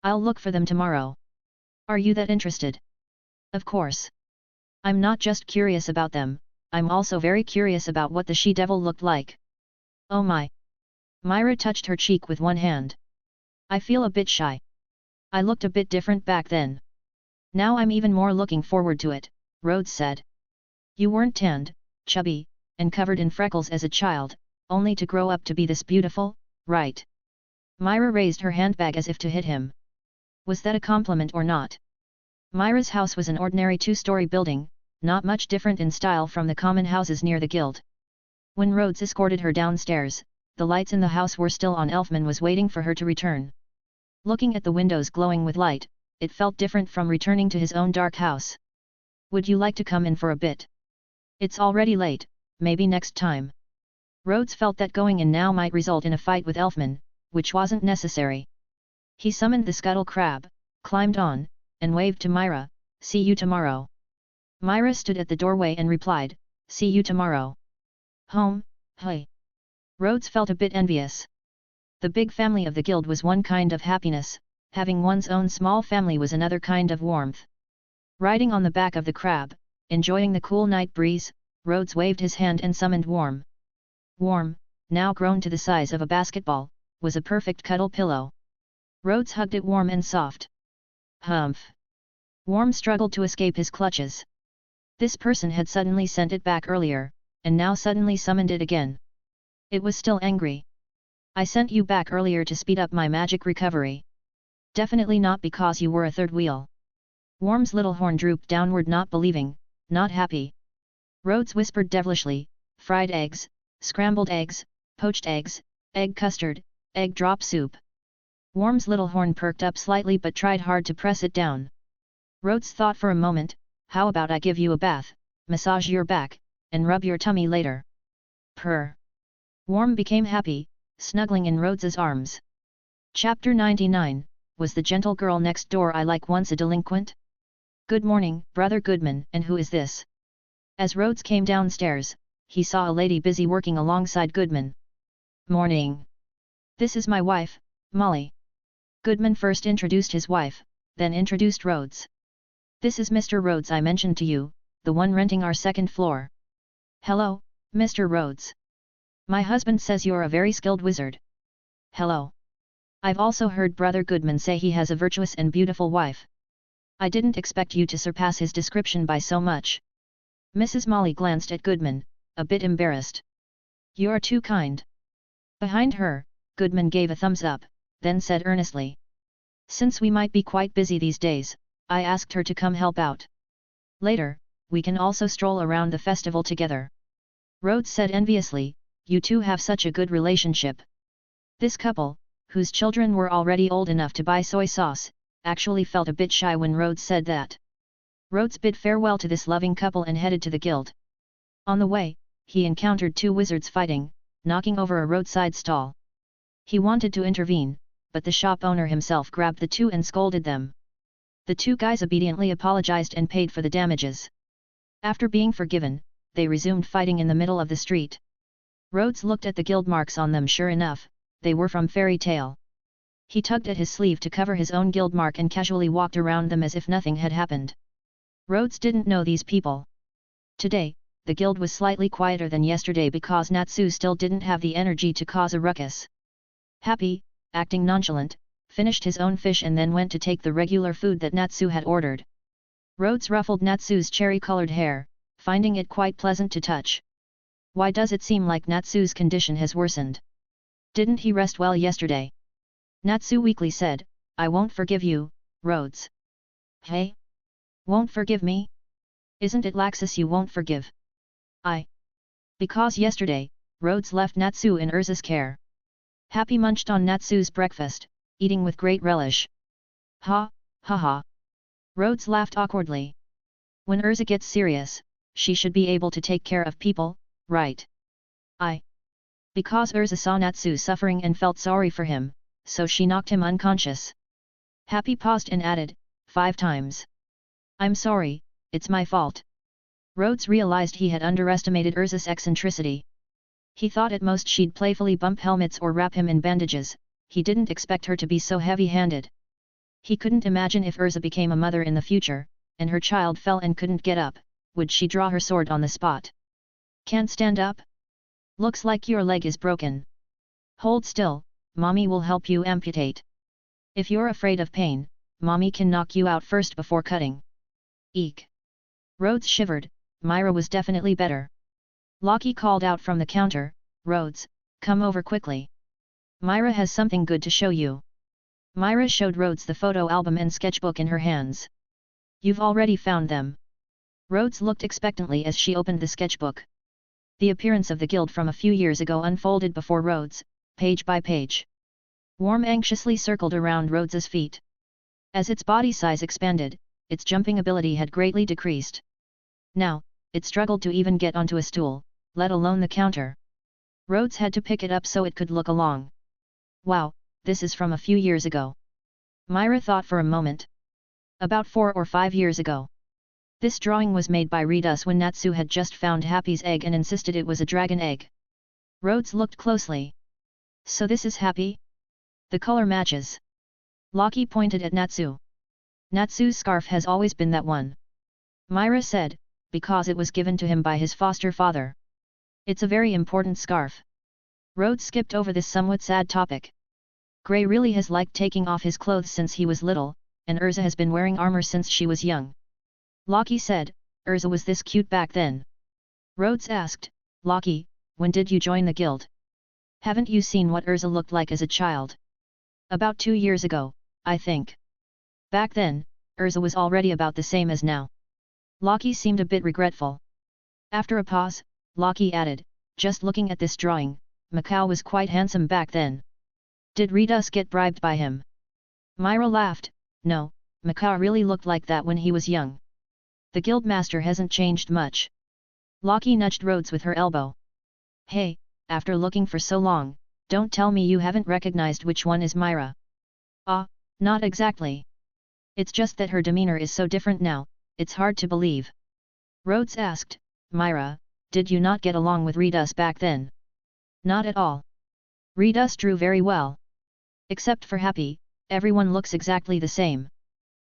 I'll look for them tomorrow." "Are you that interested?" "Of course. I'm not just curious about them, I'm also very curious about what the she-devil looked like." "Oh my!" Myra touched her cheek with one hand. "I feel a bit shy. I looked a bit different back then. Now I'm even more looking forward to it," Rhodes said. "You weren't tanned, chubby, and covered in freckles as a child, only to grow up to be this beautiful, right?" Myra raised her handbag as if to hit him. Was that a compliment or not? Myra's house was an ordinary 2-story building, not much different in style from the common houses near the guild. When Rhodes escorted her downstairs, the lights in the house were still on. Elfman was waiting for her to return. Looking at the windows glowing with light, it felt different from returning to his own dark house. "Would you like to come in for a bit? It's already late, maybe next time." Rhodes felt that going in now might result in a fight with Elfman, which wasn't necessary. He summoned the scuttle crab, climbed on, and waved to Myra, "See you tomorrow." Myra stood at the doorway and replied, "See you tomorrow." "Home, hey." Rhodes felt a bit envious. The big family of the guild was one kind of happiness, having one's own small family was another kind of warmth. Riding on the back of the crab, enjoying the cool night breeze, Rhodes waved his hand and summoned Warm. Warm, now grown to the size of a basketball, was a perfect cuddle pillow. Rhodes hugged it warm and soft. Humph! Warm struggled to escape his clutches. This person had suddenly sent it back earlier, and now suddenly summoned it again. It was still angry. "I sent you back earlier to speed up my magic recovery. Definitely not because you were a third wheel." Warm's little horn drooped downward, not believing, not happy. Rhodes whispered devilishly, "Fried eggs, scrambled eggs, poached eggs, egg custard, egg drop soup." Warm's little horn perked up slightly but tried hard to press it down. Rhodes thought for a moment, "How about I give you a bath, massage your back, and rub your tummy later?" Purr. Warm became happy, snuggling in Rhodes's arms. Chapter 99, Was the gentle girl next door I like once a delinquent? "Good morning, Brother Goodman, and who is this?" As Rhodes came downstairs, he saw a lady busy working alongside Goodman. "Morning. This is my wife, Molly." Goodman first introduced his wife, then introduced Rhodes. "This is Mr. Rhodes I mentioned to you, the one renting our second floor." "Hello, Mr. Rhodes." My husband says you're a very skilled wizard. Hello. I've also heard Brother Goodman say he has a virtuous and beautiful wife. I didn't expect you to surpass his description by so much. Mrs. Molly glanced at Goodman, a bit embarrassed. You're too kind. Behind her, Goodman gave a thumbs up, then said earnestly. Since we might be quite busy these days, I asked her to come help out. Later, we can also stroll around the festival together. Rhodes said enviously, you two have such a good relationship. This couple, whose children were already old enough to buy soy sauce, actually felt a bit shy when Rhodes said that. Rhodes bid farewell to this loving couple and headed to the guild. On the way, he encountered two wizards fighting, knocking over a roadside stall. He wanted to intervene, but the shop owner himself grabbed the two and scolded them. The two guys obediently apologized and paid for the damages. After being forgiven, they resumed fighting in the middle of the street. Rhodes looked at the guild marks on them. Sure enough, they were from Fairy Tale. He tugged at his sleeve to cover his own guild mark and casually walked around them as if nothing had happened. Rhodes didn't know these people. Today, the guild was slightly quieter than yesterday because Natsu still didn't have the energy to cause a ruckus. Happy, acting nonchalant, finished his own fish and then went to take the regular food that Natsu had ordered. Rhodes ruffled Natsu's cherry-colored hair, finding it quite pleasant to touch. Why does it seem like Natsu's condition has worsened? Didn't he rest well yesterday? Natsu weakly said, I won't forgive you, Rhodes. Hey? Won't forgive me? Isn't it Laxus you won't forgive? Because yesterday, Rhodes left Natsu in Erza's care. Happy munched on Natsu's breakfast, eating with great relish. Ha, ha ha. Rhodes laughed awkwardly. When Erza gets serious, she should be able to take care of people, right? Because Erza saw Natsu suffering and felt sorry for him, so she knocked him unconscious. Happy paused and added, 5 times. I'm sorry, it's my fault. Rhodes realized he had underestimated Erza's eccentricity. He thought at most she'd playfully bump helmets or wrap him in bandages, he didn't expect her to be so heavy-handed. He couldn't imagine if Erza became a mother in the future, and her child fell and couldn't get up, would she draw her sword on the spot? Can't stand up? Looks like your leg is broken. Hold still, mommy will help you amputate. If you're afraid of pain, mommy can knock you out first before cutting. Eek. Rhodes shivered, Myra was definitely better. Lockie called out from the counter, Rhodes, come over quickly. Myra has something good to show you. Myra showed Rhodes the photo album and sketchbook in her hands. You've already found them. Rhodes looked expectantly as she opened the sketchbook. The appearance of the guild from a few years ago unfolded before Rhodes, page by page. Worm anxiously circled around Rhodes's feet. As its body size expanded, its jumping ability had greatly decreased. Now, it struggled to even get onto a stool, let alone the counter. Rhodes had to pick it up so it could look along. Wow, this is from a few years ago. Myra thought for a moment. About 4 or 5 years ago. This drawing was made by Rhodes when Natsu had just found Happy's egg and insisted it was a dragon egg. Rhodes looked closely. So this is Happy? The color matches. Lockie pointed at Natsu. Natsu's scarf has always been that one. Myra said, because it was given to him by his foster father. It's a very important scarf. Rhodes skipped over this somewhat sad topic. Gray really has liked taking off his clothes since he was little, and Erza has been wearing armor since she was young. Lockie said, Erza was this cute back then. Rhodes asked, Lockie, when did you join the guild? Haven't you seen what Erza looked like as a child? About 2 years ago, I think. Back then, Erza was already about the same as now. Lockie seemed a bit regretful. After a pause, Lockie added, just looking at this drawing, Macau was quite handsome back then. Did Rhodes get bribed by him? Myra laughed, no, Macau really looked like that when he was young. The guildmaster hasn't changed much. Lockie nudged Rhodes with her elbow. Hey, after looking for so long, don't tell me you haven't recognized which one is Myra. Not exactly. It's just that her demeanor is so different now, it's hard to believe. Rhodes asked, Myra, did you not get along with Rhodes back then? Not at all. Rhodes drew very well. Except for Happy, everyone looks exactly the same.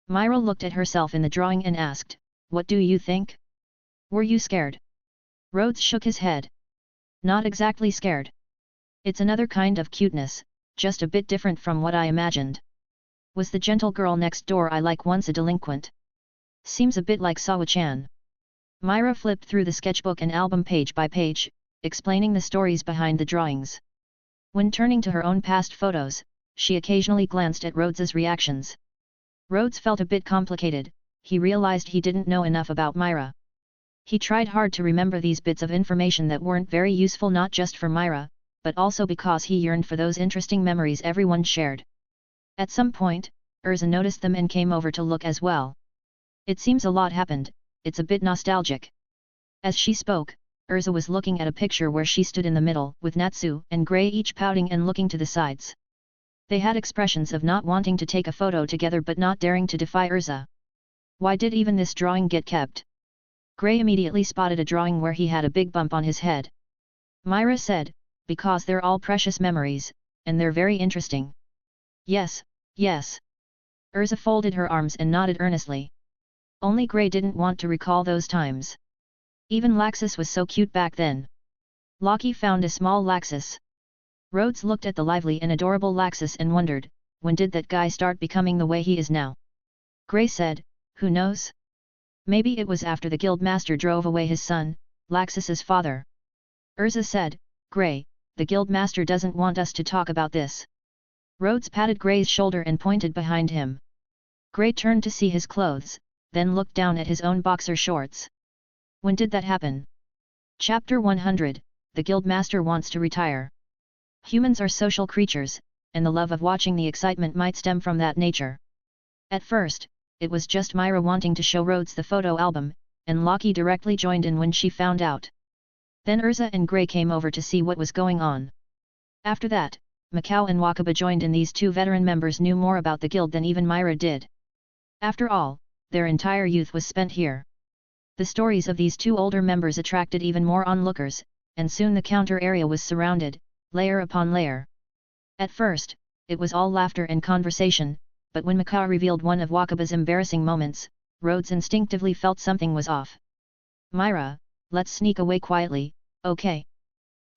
Myra looked at herself in the drawing and asked, what do you think? Were you scared? Rhodes shook his head. Not exactly scared. It's another kind of cuteness, just a bit different from what I imagined. Was the gentle girl next door I like once a delinquent? Seems a bit like Sawa-chan. Myra flipped through the sketchbook and album page by page, explaining the stories behind the drawings. When turning to her own past photos, she occasionally glanced at Rhodes's reactions. Rhodes felt a bit complicated. He realized he didn't know enough about Myra. He tried hard to remember these bits of information that weren't very useful not just for Myra, but also because he yearned for those interesting memories everyone shared. At some point, Erza noticed them and came over to look as well. It seems a lot happened, it's a bit nostalgic. As she spoke, Erza was looking at a picture where she stood in the middle with Natsu and Grey each pouting and looking to the sides. They had expressions of not wanting to take a photo together but not daring to defy Erza. Why did even this drawing get kept? Grey immediately spotted a drawing where he had a big bump on his head. Myra said, because they're all precious memories, and they're very interesting. Yes, yes. Erza folded her arms and nodded earnestly. Only Grey didn't want to recall those times. Even Laxus was so cute back then. Loki found a small Laxus. Rhodes looked at the lively and adorable Laxus and wondered, when did that guy start becoming the way he is now? Grey said, who knows? Maybe it was after the guildmaster drove away his son, Laxus's father. Erza said, Grey, the guildmaster doesn't want us to talk about this. Rhodes patted Grey's shoulder and pointed behind him. Grey turned to see his clothes, then looked down at his own boxer shorts. When did that happen? Chapter 100, The Guildmaster Wants to Retire. Humans are social creatures, and the love of watching the excitement might stem from that nature. At first, it was just Myra wanting to show Rhodes the photo album, and Loki directly joined in when she found out. Then Erza and Grey came over to see what was going on. After that, Mikao and Wakaba joined in. These two veteran members knew more about the guild than even Myra did. After all, their entire youth was spent here. The stories of these two older members attracted even more onlookers, and soon the counter area was surrounded, layer upon layer. At first, it was all laughter and conversation, but when Mikao revealed one of Wakaba's embarrassing moments, Rhodes instinctively felt something was off. Myra, let's sneak away quietly, okay?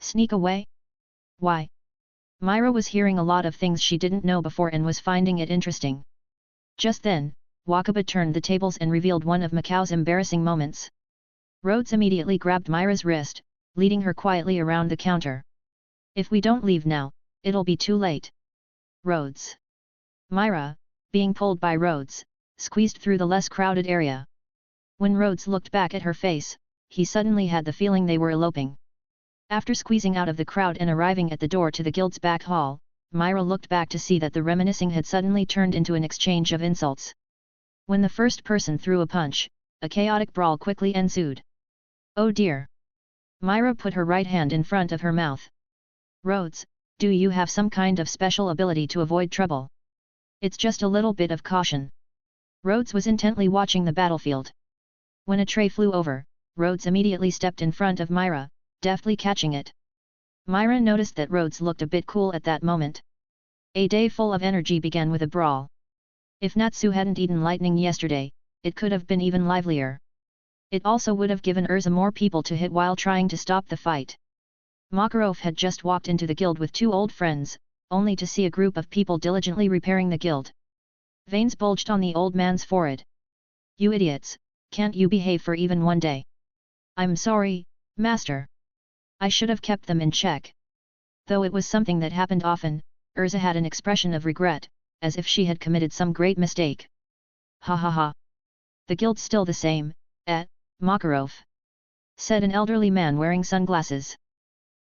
Sneak away? Why? Myra was hearing a lot of things she didn't know before and was finding it interesting. Just then, Wakaba turned the tables and revealed one of Mikao's embarrassing moments. Rhodes immediately grabbed Myra's wrist, leading her quietly around the counter. If we don't leave now, it'll be too late. Rhodes. Myra, being pulled by Rhodes, squeezed through the less crowded area. When Rhodes looked back at her face, he suddenly had the feeling they were eloping. After squeezing out of the crowd and arriving at the door to the guild's back hall, Myra looked back to see that the reminiscing had suddenly turned into an exchange of insults. When the first person threw a punch, a chaotic brawl quickly ensued. Oh dear! Myra put her right hand in front of her mouth. Rhodes, do you have some kind of special ability to avoid trouble? It's just a little bit of caution. Rhodes was intently watching the battlefield. When a tray flew over, Rhodes immediately stepped in front of Myra, deftly catching it. Myra noticed that Rhodes looked a bit cool at that moment. A day full of energy began with a brawl. If Natsu hadn't eaten lightning yesterday, it could have been even livelier. It also would have given Erza more people to hit while trying to stop the fight. Makarov had just walked into the guild with two old friends, only to see a group of people diligently repairing the guild. Veins bulged on the old man's forehead. You idiots, can't you behave for even one day? I'm sorry, master. I should have kept them in check. Though it was something that happened often, Erza had an expression of regret, as if she had committed some great mistake. Ha ha ha. The guild's still the same, Makarov, said an elderly man wearing sunglasses.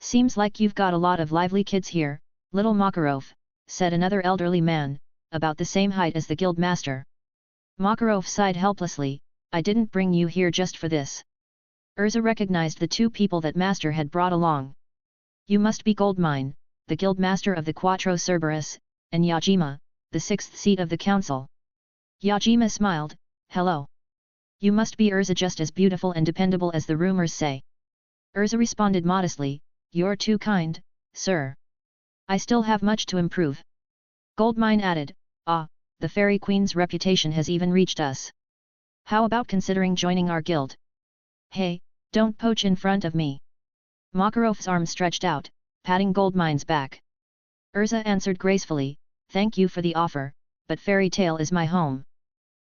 Seems like you've got a lot of lively kids here, little Makarov, said another elderly man, about the same height as the guild master. Makarov sighed helplessly, I didn't bring you here just for this. Erza recognized the two people that master had brought along. You must be Goldmine, the guild master of the Quattro Cerberus, and Yajima, the sixth seat of the council. Yajima smiled, hello. You must be Erza, just as beautiful and dependable as the rumors say. Erza responded modestly, you're too kind, sir. I still have much to improve. Goldmine added, the Fairy Queen's reputation has even reached us. How about considering joining our guild? Hey, don't poach in front of me. Makarov's arm stretched out, patting Goldmine's back. Erza answered gracefully, "Thank you for the offer, but Fairy Tale is my home."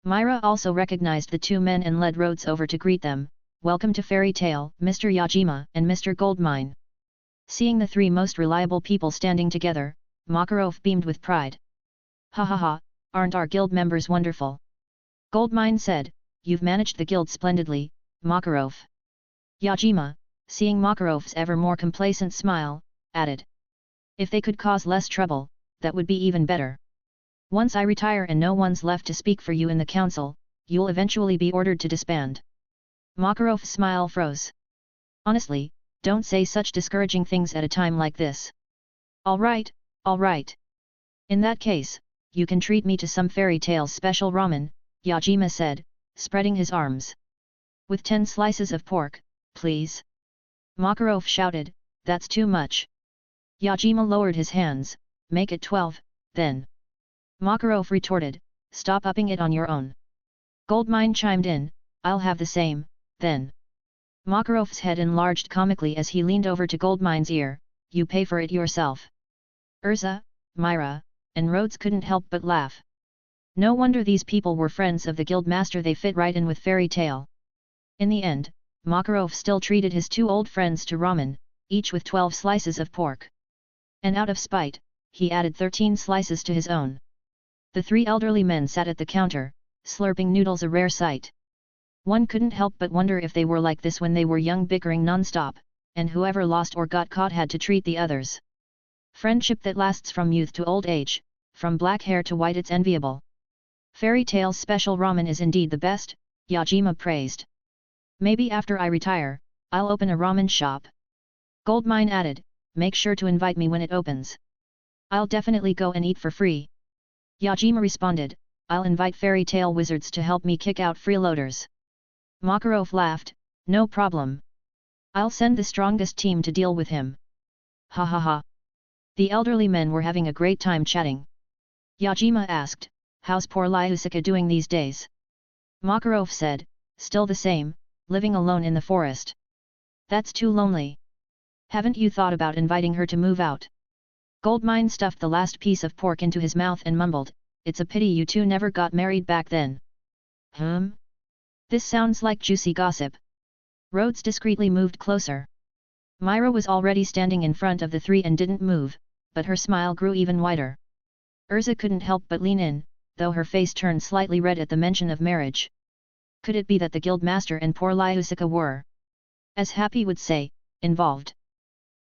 Myra also recognized the two men and led Rhodes over to greet them. "Welcome to Fairy Tale, Mr. Yajima and Mr. Goldmine." Seeing the three most reliable people standing together, Makarov beamed with pride. "Ha ha ha, aren't our guild members wonderful?" Goldmine said, "You've managed the guild splendidly, Makarov." Yajima, seeing Makarov's ever more complacent smile, added, "If they could cause less trouble, that would be even better. Once I retire and no one's left to speak for you in the council, you'll eventually be ordered to disband." Makarov's smile froze. "Honestly, don't say such discouraging things at a time like this." All right. In that case, you can treat me to some Fairy Tale's special ramen," Yajima said, spreading his arms. "With 10 slices of pork, please." Makarov shouted, "That's too much." Yajima lowered his hands, "Make it 12, then." Makarov retorted, "Stop upping it on your own." Goldmine chimed in, "I'll have the same, then." Makarov's head enlarged comically as he leaned over to Goldmine's ear, "You pay for it yourself." Erza, Myra, and Rhodes couldn't help but laugh. No wonder these people were friends of the guildmaster, they fit right in with Fairy Tale. In the end, Makarov still treated his two old friends to ramen, each with 12 slices of pork. And out of spite, he added 13 slices to his own. The three elderly men sat at the counter, slurping noodles, a rare sight. One couldn't help but wonder if they were like this when they were young, bickering non-stop, and whoever lost or got caught had to treat the others. Friendship that lasts from youth to old age, from black hair to white, it's enviable. Fairy Tale's special ramen is indeed the best, Yajima praised. "Maybe after I retire, I'll open a ramen shop." Goldmine added, "Make sure to invite me when it opens." "I'll definitely go and eat for free." Yajima responded, "I'll invite Fairy Tale wizards to help me kick out freeloaders." Makarov laughed, "No problem. I'll send the strongest team to deal with him." Ha ha ha. The elderly men were having a great time chatting. Yajima asked, "How's poor Lyusika doing these days?" Makarov said, "Still the same, living alone in the forest." "That's too lonely. Haven't you thought about inviting her to move out?" Goldmine stuffed the last piece of pork into his mouth and mumbled, "It's a pity you two never got married back then." This sounds like juicy gossip. Rhodes discreetly moved closer. Myra was already standing in front of the three and didn't move, but her smile grew even wider. Erza couldn't help but lean in, though her face turned slightly red at the mention of marriage. Could it be that the guildmaster and poor Lyusika were, as Happy would say, involved?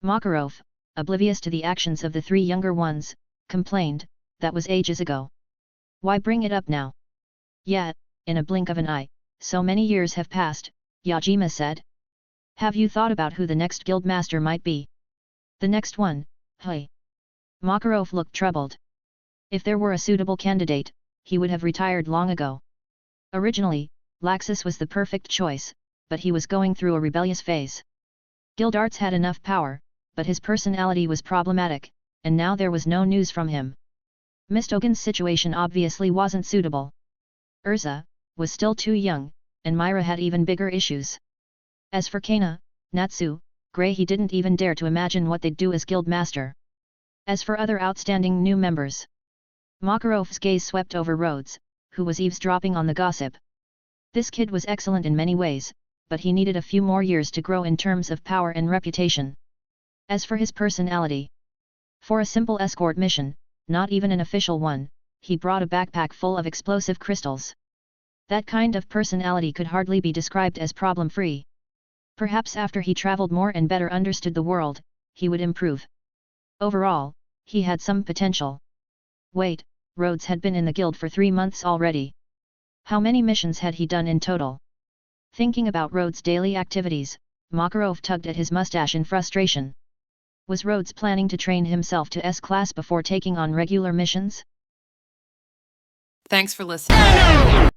Makarov, oblivious to the actions of the three younger ones, complained, "That was ages ago. Why bring it up now?" "Yet, in a blink of an eye, so many years have passed," Yajima said. "Have you thought about who the next guildmaster might be?" "The next one, hey?" Makarov looked troubled. If there were a suitable candidate, he would have retired long ago. Originally, Laxus was the perfect choice, but he was going through a rebellious phase. Guildarts had enough power, but his personality was problematic, and now there was no news from him. Mistogen's situation obviously wasn't suitable. Erza was still too young, and Myra had even bigger issues. As for Kana, Natsu, Grey, he didn't even dare to imagine what they'd do as guildmaster. As for other outstanding new members, Makarov's gaze swept over Rhodes, who was eavesdropping on the gossip. This kid was excellent in many ways, but he needed a few more years to grow in terms of power and reputation. As for his personality, for a simple escort mission, not even an official one, he brought a backpack full of explosive crystals. That kind of personality could hardly be described as problem-free. Perhaps after he traveled more and better understood the world, he would improve. Overall, he had some potential. Wait, Rhodes had been in the guild for 3 months already. How many missions had he done in total? Thinking about Rhodes' daily activities, Makarov tugged at his mustache in frustration. Was Rhodes planning to train himself to S-class before taking on regular missions? Thanks for listening.